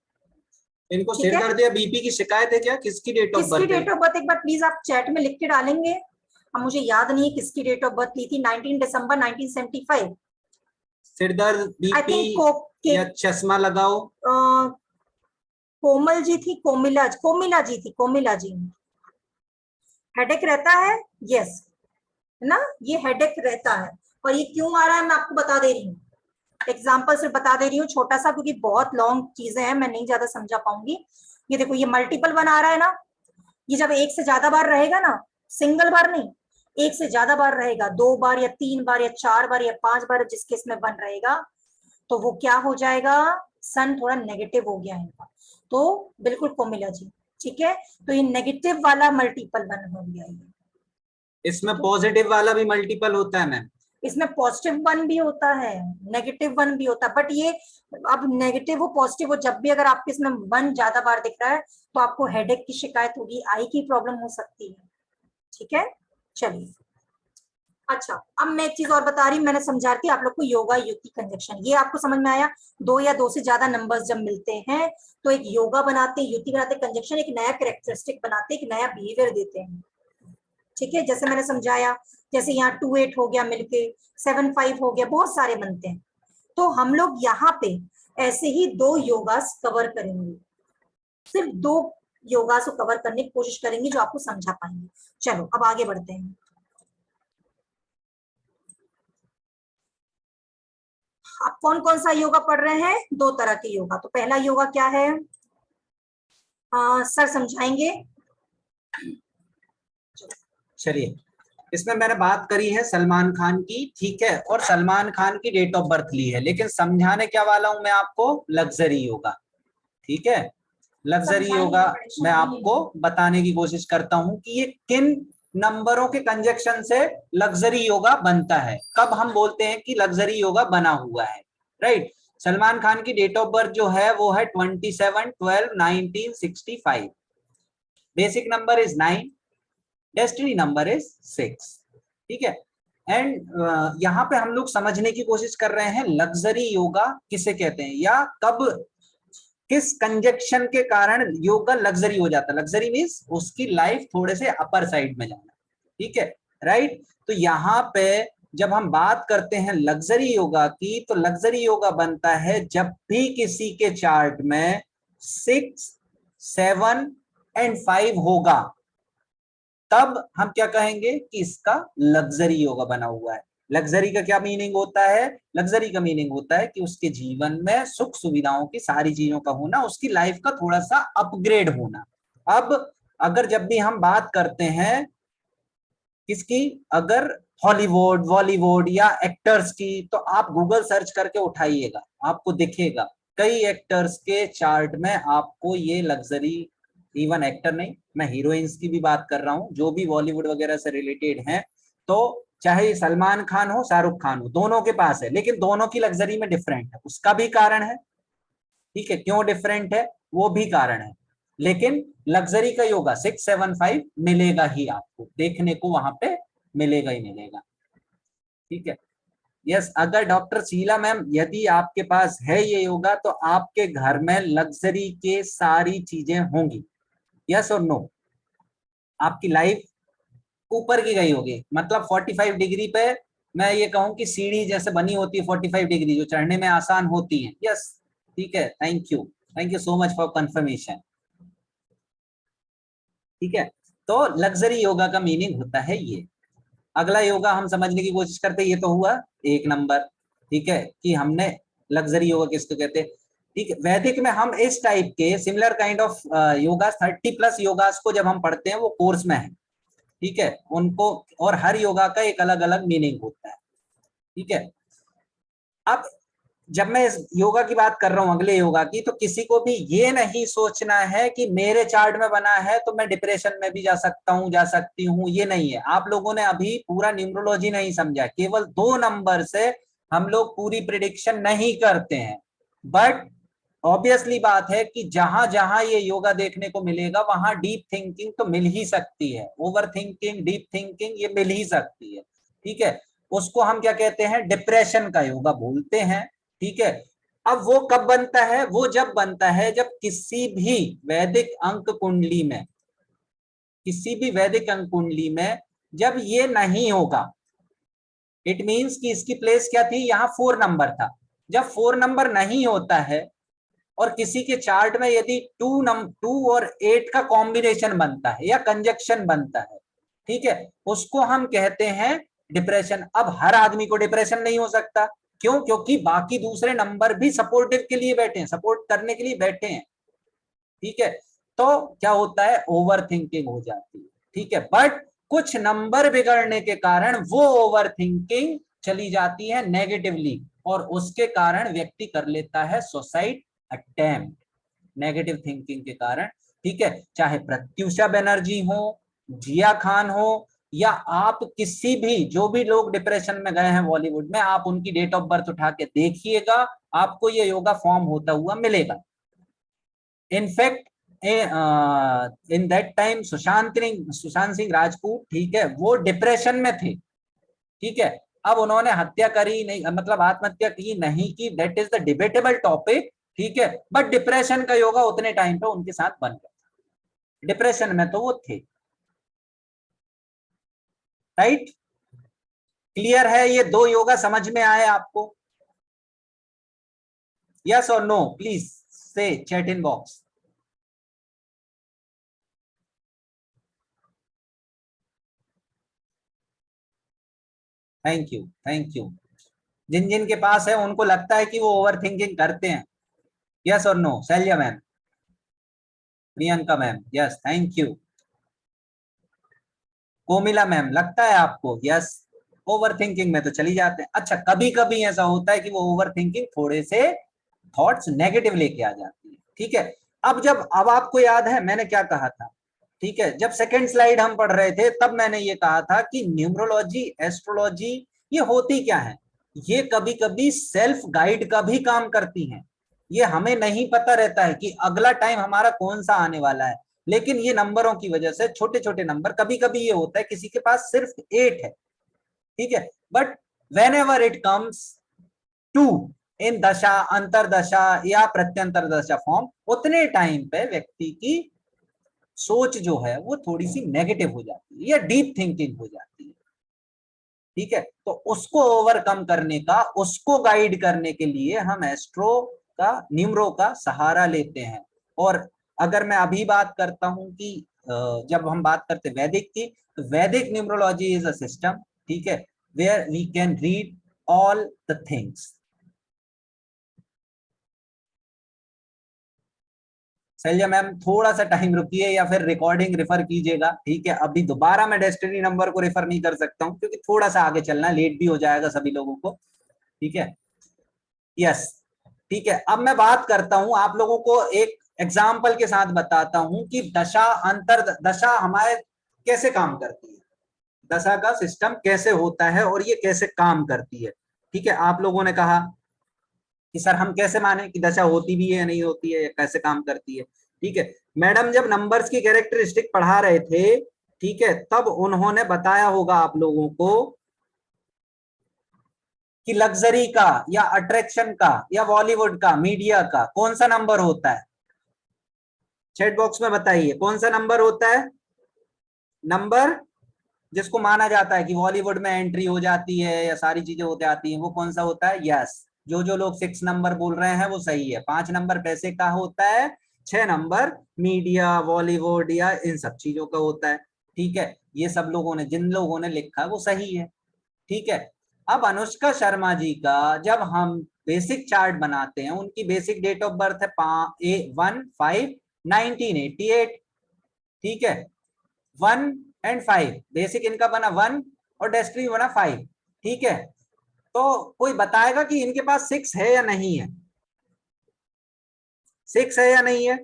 इनको ठीक है? सिरदर्द या बीपी की शिकायत है क्या? किसकी डेट ऑफ किसकी बर्थ है? डेट ऑफ बर्थ एक बार प्लीज आप चैट में लिख के डालेंगे। अब मुझे याद नहीं है किसकी डेट ऑफ बर्थ ली थी। 19 दिसंबर 1975। सिरदर्द, आई बीपी थिंक या चश्मा लगाओ। कोमल जी थी, कोमिला जी थी, कोमिला जी। हेडेक रहता है, यस, है ना, ये हेडेक रहता है। और ये क्यों आ रहा है मैं आपको बता दे रही हूँ, एग्जाम्पल से बता दे रही हूँ छोटा सा, क्योंकि बहुत लॉन्ग चीजें हैं, मैं नहीं ज्यादा समझा पाऊंगी। ये देखो, ये मल्टीपल वन आ रहा है ना, ये जब एक से ज्यादा बार रहेगा ना, सिंगल बार नहीं, एक से ज्यादा बार रहेगा, 2 बार या 3 बार या 4 बार या 5 बार, जिस केस में वन रहेगा, तो वो क्या हो जाएगा, सन थोड़ा नेगेटिव हो गया इनका। तो बिल्कुल कोमिला जी, ठीक है। तो ये नेगेटिव वाला मल्टीपल वन हो गया ये। इसमें पॉजिटिव वाला भी मल्टीपल होता है मैम? इसमें पॉजिटिव वन भी होता है, नेगेटिव वन भी होता है, बट ये अब नेगेटिव हो पॉजिटिव हो, जब भी अगर आपके इसमें वन ज्यादा बार दिख रहा है तो आपको हेडेक की शिकायत होगी, आई की प्रॉब्लम हो सकती है। ठीक है, चलिए। अच्छा, अब मैं एक चीज और बता रही हूँ, मैंने समझा थी आप लोग को, योगा युक्ति कंजक्शन, ये आपको समझ में आया। 2 या 2 से ज्यादा नंबर्स जब मिलते हैं तो एक योगा बनाते हैं, युक्ति बनाते, कंजक्शन एक नया कैरेक्टरिस्टिक बनाते, एक नया बिहेवियर देते हैं। ठीक है, जैसे मैंने समझाया, जैसे यहाँ 2-8 हो गया मिलके, 7-5 हो गया, बहुत सारे बनते हैं। तो हम लोग यहाँ पे ऐसे ही 2 योगास कवर करेंगे, सिर्फ 2 योगास को कवर करने की कोशिश करेंगे जो आपको समझा पाएंगे। चलो अब आगे बढ़ते हैं। आप कौन कौन सा योगा पढ़ रहे हैं? 2 तरह के योगा। तो पहला योगा क्या है, सर समझाएंगे। चलिए, इसमें मैंने बात करी है सलमान खान की, ठीक है, और सलमान खान की डेट ऑफ बर्थ ली है, लेकिन समझाने क्या वाला हूं मैं आपको, लग्जरी योगा। ठीक है, लग्जरी योगा मैं आपको बताने की कोशिश करता हूं कि ये किन नंबरों के कंजक्शन से लग्जरी योगा बनता है, कब हम बोलते हैं कि लग्जरी योगा बना हुआ है। राइट, सलमान खान की डेट ऑफ बर्थ जो है वो है 27/12/1965। Basic number is 9, destiny number is 6। ठीक है, एंड यहाँ पे हम लोग समझने की कोशिश कर रहे हैं लग्जरी योगा किसे कहते हैं, या कब किस कंजक्शन के कारण योगा लग्जरी हो जाता है। लग्जरी मीन्स उसकी लाइफ थोड़े से अपर साइड में जाना। ठीक है, राइट। तो यहाँ पे जब हम बात करते हैं लग्जरी योगा की, तो लग्जरी योगा बनता है जब भी किसी के चार्ट में 6, 7 एंड 5 होगा, तब हम क्या कहेंगे कि इसका लग्जरी योगा बना हुआ है। लग्जरी का क्या मीनिंग होता है? लग्जरी का मीनिंग होता है कि उसके जीवन में सुख सुविधाओं की सारी चीजों का होना, उसकी लाइफ का थोड़ा सा अपग्रेड होना। अब अगर जब भी हम बात करते हैं किसकी, अगर हॉलीवुड, बॉलीवुड या एक्टर्स की, तो आप गूगल सर्च करके उठाइएगा, आपको दिखेगा कई एक्टर्स के चार्ट में आपको ये लग्जरी, इवन एक्टर नहीं, मैं हीरोइंस की भी बात कर रहा हूं, जो भी बॉलीवुड वगैरह से रिलेटेड हैं, तो चाहे सलमान खान हो, शाहरुख खान हो, दोनों के पास है, लेकिन दोनों की लग्जरी में डिफरेंट है, उसका भी कारण है। ठीक है, क्यों डिफरेंट है वो भी कारण है, लेकिन लग्जरी का योगा 6, 7, 5 मिलेगा ही, आपको देखने को वहां पे मिलेगा ही मिलेगा। ठीक है, यस, अगर डॉक्टर शीला मैम यदि आपके पास है ये योगा, तो आपके घर में लग्जरी के सारी चीजें होंगी, यस और नो। आपकी लाइफ ऊपर की गई होगी, मतलब 45 डिग्री पे मैं ये कहूं कि सीढ़ी जैसे बनी होती है 45 डिग्री, जो चढ़ने में आसान होती है। यस, ठीक है, thank you so much for confirmation. ठीक है, तो लग्जरी योगा का मीनिंग होता है ये। अगला योगा हम समझने की कोशिश करते हैं, ये तो हुआ 1 नंबर। ठीक है, कि हमने लग्जरी योगा किसको कहते हैं। ठीक है, वैदिक में हम इस टाइप के सिमिलर काइंड ऑफ योगा 30+ योगास को जब हम पढ़ते हैं वो कोर्स में है। ठीक है, उनको, और हर योगा का एक अलग अलग मीनिंग होता है। ठीक है, अब जब मैं इस योगा की बात कर रहा हूं, अगले योगा की, तो किसी को भी ये नहीं सोचना है कि मेरे चार्ट में बना है तो मैं डिप्रेशन में भी जा सकता हूं, जा सकती हूं, ये नहीं है। आप लोगों ने अभी पूरा न्यूमरोलॉजी नहीं समझा, केवल 2 नंबर से हम लोग पूरी प्रिडिक्शन नहीं करते हैं। बट ऑब्वियसली बात है कि जहां जहां ये योगा देखने को मिलेगा वहां डीप थिंकिंग तो मिल ही सकती है, ओवर थिंकिंग, डीप थिंकिंग ये मिल ही सकती है। ठीक है, उसको हम क्या कहते हैं, डिप्रेशन का योगा बोलते हैं। ठीक है, अब वो कब बनता है, वो जब बनता है जब किसी भी वैदिक अंक कुंडली में, किसी भी वैदिक अंक कुंडली में जब ये नहीं होगा, इट मींस कि इसकी प्लेस क्या थी, यहाँ 4 नंबर था। जब 4 नंबर नहीं होता है और किसी के चार्ट में यदि 2 और 8 का कॉम्बिनेशन बनता है या कंजक्शन बनता है, ठीक है, उसको हम कहते हैं डिप्रेशन। अब हर आदमी को डिप्रेशन नहीं हो सकता, क्यों, क्योंकि बाकी दूसरे नंबर भी सपोर्टिव के लिए बैठे हैं, सपोर्ट करने के लिए बैठे हैं। ठीक है, तो क्या होता है, ओवर थिंकिंग हो जाती है। ठीक है, बट कुछ नंबर बिगड़ने के कारण वो ओवर थिंकिंग चली जाती है नेगेटिवली, और उसके कारण व्यक्ति कर लेता है सुसाइड अटेम्प्ट, नेगेटिव थिंकिंग के कारण। ठीक है, चाहे प्रत्युषा बनर्जी हो, जिया खान हो, या आप किसी भी, जो भी लोग डिप्रेशन में गए हैं बॉलीवुड में, आप उनकी डेट ऑफ बर्थ उठा के देखिएगा, आपको ये योगा फॉर्म होता हुआ मिलेगा। In fact in that time Sushant Singh Rajput, ठीक है, वो डिप्रेशन में थे। ठीक है, अब उन्होंने हत्या करी नहीं, मतलब आत्महत्या की नहीं की, that is the debatable topic. ठीक है, बट डिप्रेशन का योगा उतने टाइम पे उनके साथ बन गया, डिप्रेशन में तो वो थे। राइट, क्लियर है, ये 2 योगा समझ में आए आपको? यस और नो, प्लीज से chat in box. Thank you, thank you. जिन जिन के पास है उनको लगता है कि वो ओवर थिंकिंग करते हैं, यस और no? Shailya ma'am, Priyanka ma'am, yes, thank you. Komila ma'am, लगता है आपको? यस, ओवर थिंकिंग में तो चली जाते हैं। अच्छा, कभी कभी ऐसा होता है कि वो ओवर थिंकिंग थोड़े से थॉट्स नेगेटिव लेके आ जाती है। ठीक है, अब आपको याद है मैंने क्या कहा था? ठीक है, जब सेकंड स्लाइड हम पढ़ रहे थे तब मैंने ये कहा था कि न्यूमरोलॉजी, एस्ट्रोलॉजी ये होती क्या है, ये कभी कभी सेल्फ गाइड का भी काम करती हैं। ये हमें नहीं पता रहता है कि अगला टाइम हमारा कौन सा आने वाला है, लेकिन ये नंबरों की वजह से, छोटे छोटे नंबर, कभी कभी ये होता है किसी के पास सिर्फ 8 है, ठीक है, but whenever it comes to in dasha, antardasha या प्रत्यंतर दशा फॉर्म, उतने टाइम पे व्यक्ति की सोच जो है वो थोड़ी सी नेगेटिव हो जाती है या डीप थिंकिंग हो जाती है। ठीक है, तो उसको ओवरकम करने का, उसको गाइड करने के लिए हम एस्ट्रो का, न्यूमरो का सहारा लेते हैं। और अगर मैं अभी बात करता हूं कि जब हम बात करते वैदिक की, तो वैदिक न्यूमरोलॉजी इज अ सिस्टम, ठीक है, where we can read all the things. Shailya ma'am, थोड़ा सा टाइम रुकिए या फिर रिकॉर्डिंग रेफर कीजिएगा। ठीक है, अभी दोबारा मैं डेस्टिनी नंबर को रेफर नहीं कर सकता हूं क्योंकि थोड़ा सा आगे चलना है, लेट भी हो जाएगा सभी लोगों को। ठीक है, यस, ठीक है। अब मैं बात करता हूं, आप लोगों को एक एग्जाम्पल के साथ बताता हूं कि दशा, अंतर दशा हमारे कैसे काम करती है, दशा का सिस्टम कैसे होता है और ये कैसे काम करती है। ठीक है, आप लोगों ने कहा कि सर हम कैसे माने कि दशा होती भी है या नहीं होती है या कैसे काम करती है। ठीक है, मैडम जब नंबर्स की कैरेक्टरिस्टिक पढ़ा रहे थे, ठीक है, तब उन्होंने बताया होगा आप लोगों को कि लग्जरी का या अट्रैक्शन का या बॉलीवुड का, मीडिया का कौन सा नंबर होता है। चैट बॉक्स में बताइए कौन सा नंबर होता है, नंबर जिसको माना जाता है कि बॉलीवुड में एंट्री हो जाती है या सारी चीजें होते आती हैं, वो कौन सा होता है। यस, जो लोग 6 नंबर बोल रहे हैं वो सही है। 5 नंबर पैसे का होता है, 6 नंबर मीडिया, बॉलीवुड या इन सब चीजों का होता है। ठीक है, ये सब लोगों ने, जिन लोगों ने लिखा वो सही है। ठीक है, अब अनुष्का शर्मा जी का जब हम बेसिक चार्ट बनाते हैं, उनकी बेसिक डेट ऑफ बर्थ है 1/5/1988। ठीक है, 1 और 5 बेसिक इनका बना 1 और डेस्टिनी बना 5। ठीक है, तो कोई बताएगा कि इनके पास 6 है या नहीं है? 6 है या नहीं है?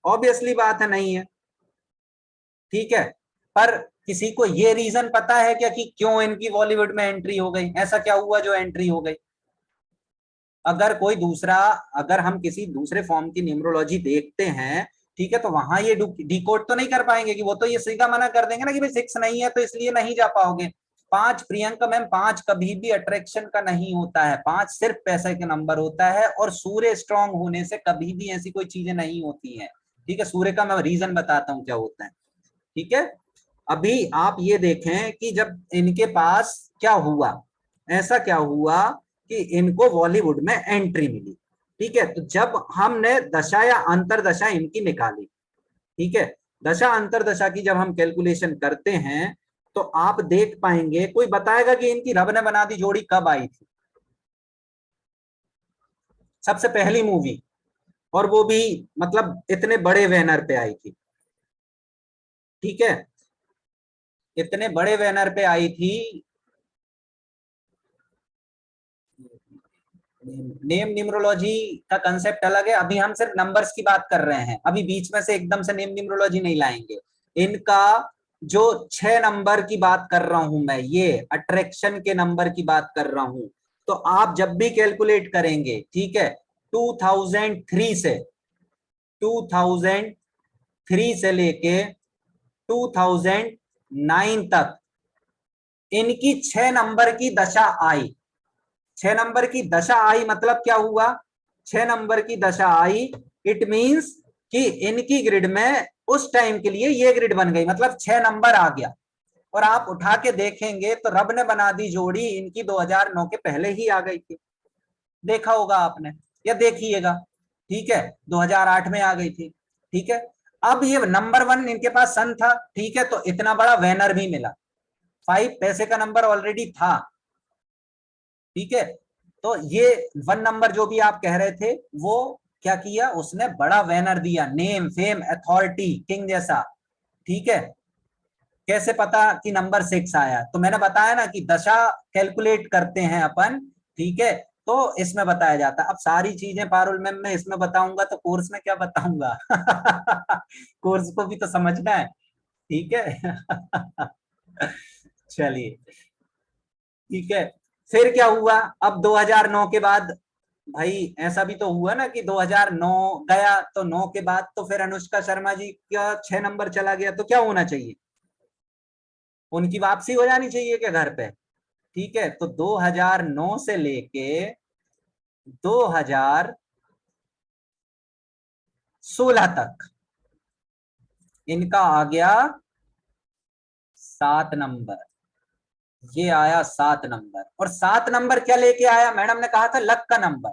ऑब्वियसली बात है नहीं है, ठीक है। पर किसी को ये रीजन पता है क्या कि क्यों इनकी बॉलीवुड में एंट्री हो गई? ऐसा क्या हुआ जो एंट्री हो गई? अगर कोई दूसरा, अगर हम किसी दूसरे फॉर्म की न्यूमरोलॉजी देखते हैं, ठीक है, तो वहां ये डिकोड तो नहीं कर पाएंगे कि वो तो ये सीधा मना कर देंगे ना कि भाई 6 नहीं है तो इसलिए नहीं जा पाओगे। 5 प्रियंका मैम, 5 कभी भी अट्रैक्शन का नहीं होता है, 5 सिर्फ पैसे का नंबर होता है, और सूर्य स्ट्रांग होने से कभी भी ऐसी कोई चीजें नहीं होती हैं, ठीक है। सूर्य का मैं रीजन बताता हूँ क्या होता है, ठीक है। अभी आप ये देखें कि जब इनके पास क्या हुआ, ऐसा क्या हुआ कि इनको बॉलीवुड में एंट्री मिली, ठीक है। तो जब हमने दशा या अंतरदशा इनकी निकाली, ठीक है, दशा अंतरदशा की जब हम कैलकुलेशन करते हैं तो आप देख पाएंगे, कोई बताएगा कि इनकी रब ने बना दी जोड़ी कब आई थी? सबसे पहली मूवी, और वो भी मतलब इतने बड़े बैनर पे आई थी, ठीक है, इतने बड़े बैनर पे आई थी। नेम न्यूमरोलॉजी का कंसेप्ट अलग है, अभी हम सिर्फ नंबर्स की बात कर रहे हैं, अभी बीच में से एकदम से नेम न्यूमरोलॉजी नहीं लाएंगे। इनका जो 6 नंबर की बात कर रहा हूं मैं, ये अट्रैक्शन के नंबर की बात कर रहा हूं, तो आप जब भी कैलकुलेट करेंगे, ठीक है, 2003 से लेके 2009 तक इनकी 6 नंबर की दशा आई। 6 नंबर की दशा आई मतलब क्या हुआ? 6 नंबर की दशा आई, इट मींस कि इनकी ग्रिड में उस टाइम के लिए ये ग्रिड बन गई, मतलब 6 नंबर आ गया। और आप उठा के देखेंगे तो रब ने बना दी जोड़ी इनकी 2009 के पहले ही आ गई थी, देखा होगा आपने या देखिएगा, ठीक है, 2008 में आ गई थी, ठीक है। अब ये नंबर 1 इनके पास सन था, ठीक है, तो इतना बड़ा बैनर भी मिला, 5 पैसे का नंबर ऑलरेडी था, ठीक है। तो ये 1 नंबर जो भी आप कह रहे थे, वो क्या किया, उसने बड़ा बैनर दिया, नेम फेम अथॉरिटी किंग जैसा, ठीक है। कैसे पता कि नंबर 6 आया? तो मैंने बताया ना कि दशा कैलकुलेट करते हैं अपन, ठीक है, तो इसमें बताया जाता है। अब सारी चीजें पारुल मैम मैं इसमें बताऊंगा तो कोर्स में क्या बताऊंगा? कोर्स को भी तो समझना है, ठीक है। चलिए, ठीक है। फिर क्या हुआ? अब 2009 के बाद, भाई ऐसा भी तो हुआ ना कि 2009 गया तो 9 के बाद तो फिर अनुष्का शर्मा जी का 6 नंबर चला गया, तो क्या होना चाहिए? उनकी वापसी हो जानी चाहिए क्या घर पे? ठीक है, तो 2009 से लेके 2016 तक इनका आ गया 7 नंबर, ये आया 7 नंबर। और 7 नंबर क्या लेके आया? मैडम ने कहा था लक का नंबर,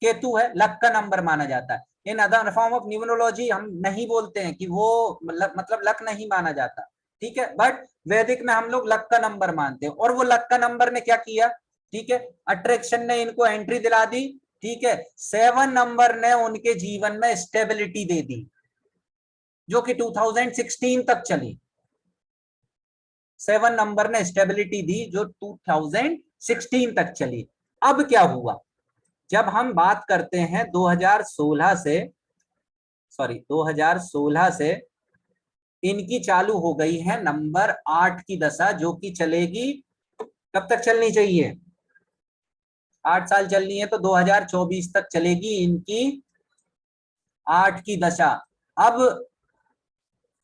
केतु है, लक का नंबर माना जाता है। In other form of numerology हम नहीं बोलते हैं कि वो मतलब लक नहीं माना जाता, ठीक है, बट वैदिक में हम लोग लक का नंबर मानते हैं। और वो लक का नंबर ने क्या किया, ठीक है, अट्रैक्शन ने इनको एंट्री दिला दी, ठीक है। 7 नंबर ने उनके जीवन में स्टेबिलिटी दे दी, जो कि 2016 तक चली। 7 नंबर ने स्टेबिलिटी दी जो 2016 तक चली। अब क्या हुआ? जब हम बात करते हैं 2016 से इनकी चालू हो गई है नंबर 8 की दशा, जो कि चलेगी, कब तक चलनी चाहिए? 8 साल चलनी है, तो 2024 तक चलेगी इनकी 8 की दशा। अब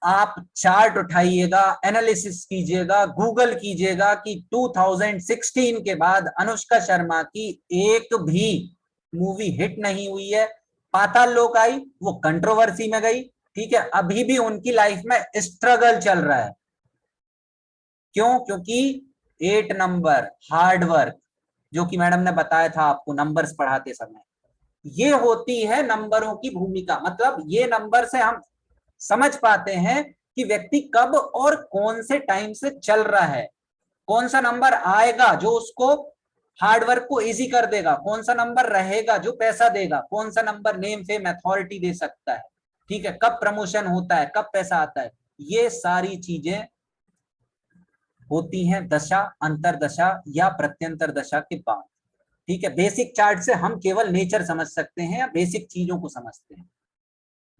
आप चार्ट उठाइएगा, एनालिसिस कीजिएगा, गूगल कीजिएगा कि 2016 के बाद अनुष्का शर्मा की एक भी मूवी हिट नहीं हुई है। पाताल लोक आई, वो कंट्रोवर्सी में गई, ठीक है, अभी भी उनकी लाइफ में स्ट्रगल चल रहा है। क्यों? क्योंकि 8 नंबर हार्ड वर्क, जो कि मैडम ने बताया था आपको नंबर्स पढ़ाते समय, ये होती है नंबरों की भूमिका। मतलब ये नंबर से हम समझ पाते हैं कि व्यक्ति कब और कौन से टाइम से चल रहा है, कौन सा नंबर आएगा जो उसको हार्डवर्क को इजी कर देगा, कौन सा नंबर रहेगा जो पैसा देगा, कौन सा नंबर नेम फेम अथॉरिटी दे सकता है, ठीक है, कब प्रमोशन होता है, कब पैसा आता है, ये सारी चीजें होती हैं दशा, अंतरदशा या प्रत्यंतर दशा के बाद। ठीक है, बेसिक चार्ट से हम केवल नेचर समझ सकते हैं या बेसिक चीजों को समझते हैं।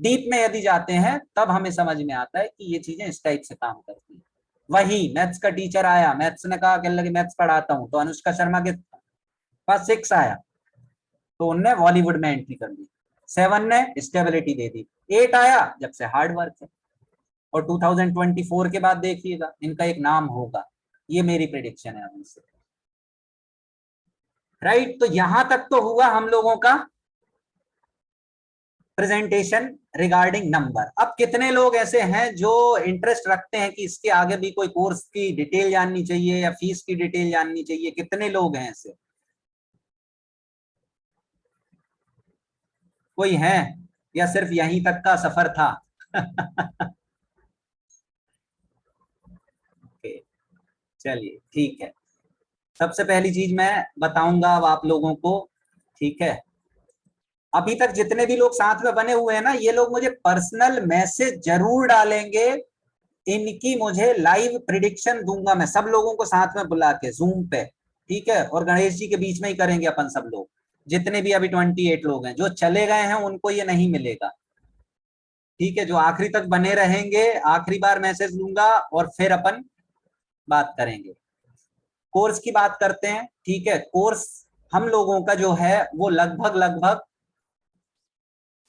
डीप में यदि जाते हैं तब हमें समझ में आता है कि ये चीजें इस टाइप से काम करती हैं। वही मैथ्स का टीचर आया, मैथ्स ने कहा कि लगे मैथ्स पढ़ाता हूं, तो अनुष्का शर्मा के पास 6 आया तो उनने बॉलीवुड में एंट्री कर दी, 7 ने स्टेबिलिटी दे दी, 8 आया जब से हार्ड वर्क है। और 2024 के बाद देखिएगा इनका एक नाम होगा, ये मेरी प्रेडिक्शन है अभी से। राइट, तो यहां तक तो हुआ हम लोगों का प्रेजेंटेशन रिगार्डिंग नंबर। अब कितने लोग ऐसे हैं जो इंटरेस्ट रखते हैं कि इसके आगे भी कोई कोर्स की डिटेल जाननी चाहिए या फीस की डिटेल जाननी चाहिए? कितने लोग हैं ऐसे? कोई है या सिर्फ यहीं तक का सफर था? चलिए ठीक है, सबसे पहली चीज मैं बताऊंगा अब आप लोगों को। ठीक है, अभी तक जितने भी लोग साथ में बने हुए हैं ना, ये लोग मुझे पर्सनल मैसेज जरूर डालेंगे, इनकी मुझे लाइव प्रिडिक्शन दूंगा मैं सब लोगों को साथ में बुला के जूम पे। ठीक है, और गणेश जी के बीच में ही करेंगे अपन सब लोग, जितने भी अभी 28 लोग हैं। जो चले गए हैं उनको ये नहीं मिलेगा। ठीक है, जो आखिरी तक बने रहेंगे आखिरी बार मैसेज दूंगा और फिर अपन बात करेंगे। कोर्स की बात करते हैं। ठीक है, कोर्स हम लोगों का जो है वो लगभग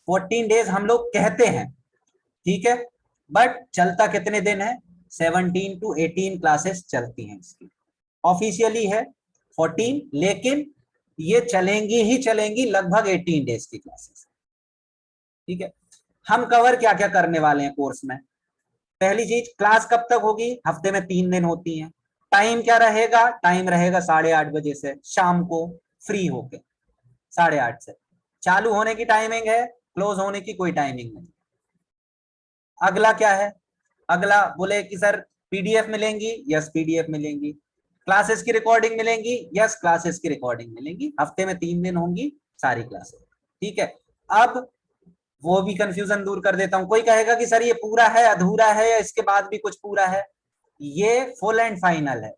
14 डेज हम लोग कहते हैं। ठीक है, बट चलता कितने दिन है? 17 to 18 क्लासेस चलती हैं इसकी। ऑफिशियली है 14, लेकिन ये चलेंगी ही चलेंगी लगभग 18 डेज की क्लासेस। ठीक है, हम कवर क्या क्या करने वाले हैं कोर्स में? पहली चीज, क्लास कब तक होगी? हफ्ते में 3 दिन होती हैं। टाइम क्या रहेगा? टाइम रहेगा 8:30 बजे से शाम को, फ्री होके 8:30 से। चालू होने की टाइमिंग है, क्लोज होने की कोई टाइमिंग नहीं। अगला क्या है? अगला बोले कि सर पीडीएफ मिलेंगी? यस पीडीएफ मिलेंगी। क्लासेस की रिकॉर्डिंग मिलेंगी? यस क्लासेस की रिकॉर्डिंग मिलेंगी। हफ्ते में 3 दिन होंगी सारी क्लासेस। ठीक है, अब वो भी कंफ्यूजन दूर कर देता हूं। कोई कहेगा कि सर ये पूरा है, अधूरा है, या इसके बाद भी कुछ पूरा है? ये फुल एंड फाइनल है।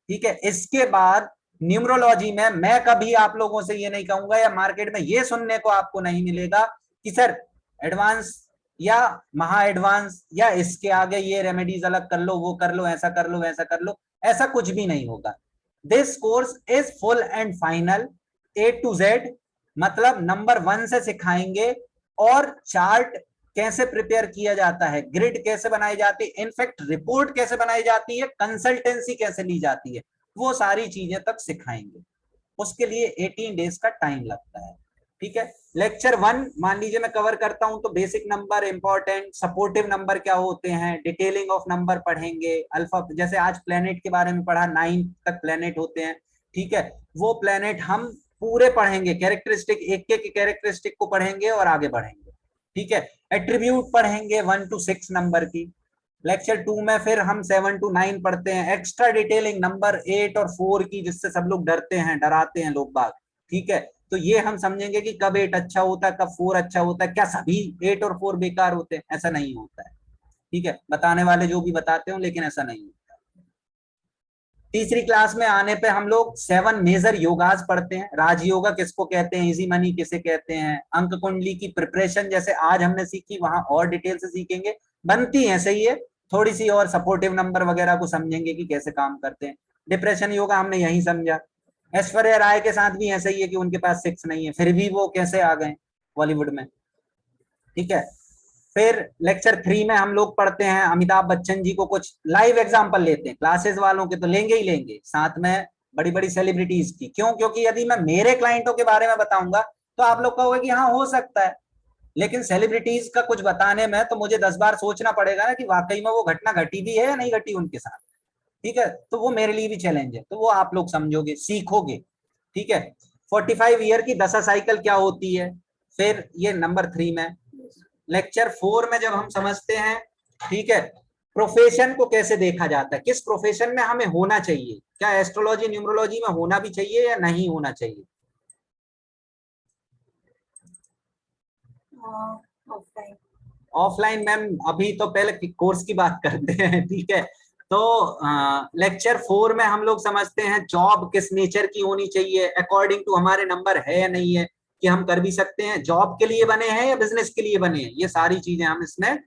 ठीक है, इसके बाद न्यूमरोलॉजी में मैं कभी आप लोगों से ये नहीं कहूंगा या मार्केट में ये सुनने को आपको नहीं मिलेगा कि सर एडवांस या महा एडवांस या इसके आगे ये रेमेडीज अलग कर लो, वो कर लो, ऐसा कर लो, वैसा कर लो, ऐसा कुछ भी नहीं होगा। This course is full and final, A to Z, मतलब नंबर 1 से सिखाएंगे। और चार्ट कैसे प्रिपेयर किया जाता है, ग्रिड कैसे बनाई जाती है, इनफैक्ट रिपोर्ट कैसे बनाई जाती है, कंसल्टेंसी कैसे ली जाती है, वो सारी चीजें तक सिखाएंगे। उसके लिए 18 डेज का टाइम लगता है। ठीक है, लेक्चर 1 मान लीजिए मैं कवर करता हूं तो basic number, important, supportive number क्या होते हैं, डिटेलिंग ऑफ नंबर पढ़ेंगे। अल्फा, जैसे आज प्लेनेट के बारे में पढ़ा, 9 तक प्लेनेट होते हैं। ठीक है, वो प्लेनेट हम पूरे पढ़ेंगे, कैरेक्टरिस्टिक, एक एक कैरेक्टरिस्टिक को पढ़ेंगे और आगे बढ़ेंगे। ठीक है, एट्रीब्यूट पढ़ेंगे 1 to 6 नंबर की। लेक्चर 2 में फिर हम 7 to 9 पढ़ते हैं, एक्स्ट्रा डिटेलिंग नंबर 8 और 4 की, जिससे सब लोग डरते हैं, डराते हैं लोग बाग। ठीक है, तो ये हम समझेंगे कि कब 8 अच्छा होता है, कब 4 अच्छा होता है, क्या सभी 8 और 4 बेकार होते हैं? ऐसा नहीं होता है। ठीक है, बताने वाले जो भी बताते हो, लेकिन ऐसा नहीं होता। तीसरी क्लास में आने पे हम लोग 7 मेजर योगास पढ़ते हैं। राजयोगा किसको कहते हैं, इजी मनी किसे कहते हैं, अंक कुंडली की प्रिपरेशन जैसे आज हमने सीखी, वहां और डिटेल से सीखेंगे। बनती है सही है, थोड़ी सी और सपोर्टिव नंबर वगैरह को समझेंगे कि कैसे काम करते हैं। डिप्रेशन योगा हमने यही समझा। ऐश्वर्या राय के साथ भी ऐसा ही है कि उनके पास 6 नहीं है, फिर भी वो कैसे आ गए बॉलीवुड में। ठीक है, फिर लेक्चर 3 में हम लोग पढ़ते हैं अमिताभ बच्चन जी को, कुछ लाइव एग्जांपल लेते हैं। क्लासेस वालों के तो लेंगे ही लेंगे, साथ में बड़ी बड़ी सेलिब्रिटीज की। क्यों? क्योंकि यदि मैं मेरे क्लाइंटों के बारे में बताऊंगा तो आप लोग कहोगे कि हाँ हो सकता है, लेकिन सेलिब्रिटीज का कुछ बताने में तो मुझे 10 बार सोचना पड़ेगा ना कि वाकई में वो घटना घटी भी है या नहीं घटी उनके साथ। ठीक है, तो वो मेरे लिए भी चैलेंज है, तो वो आप लोग समझोगे, सीखोगे। ठीक है, 45 ईयर की दशा साइकिल क्या होती है, फिर ये नंबर 3 में। लेक्चर 4 में जब हम समझते हैं, ठीक है, प्रोफेशन को कैसे देखा जाता है, किस प्रोफेशन में हमें होना चाहिए, क्या एस्ट्रोलॉजी न्यूमरोलॉजी में होना भी चाहिए या नहीं होना चाहिए। ऑफलाइन मैम, अभी तो पहले कोर्स की बात करते हैं। ठीक है, तो लेक्चर 4 में हम लोग समझते हैं जॉब किस नेचर की होनी चाहिए, अकॉर्डिंग टू हमारे नंबर है या नहीं है, कि हम कर भी सकते हैं, जॉब के लिए बने हैं या बिजनेस के लिए बने हैं, ये सारी चीजें हम इसमें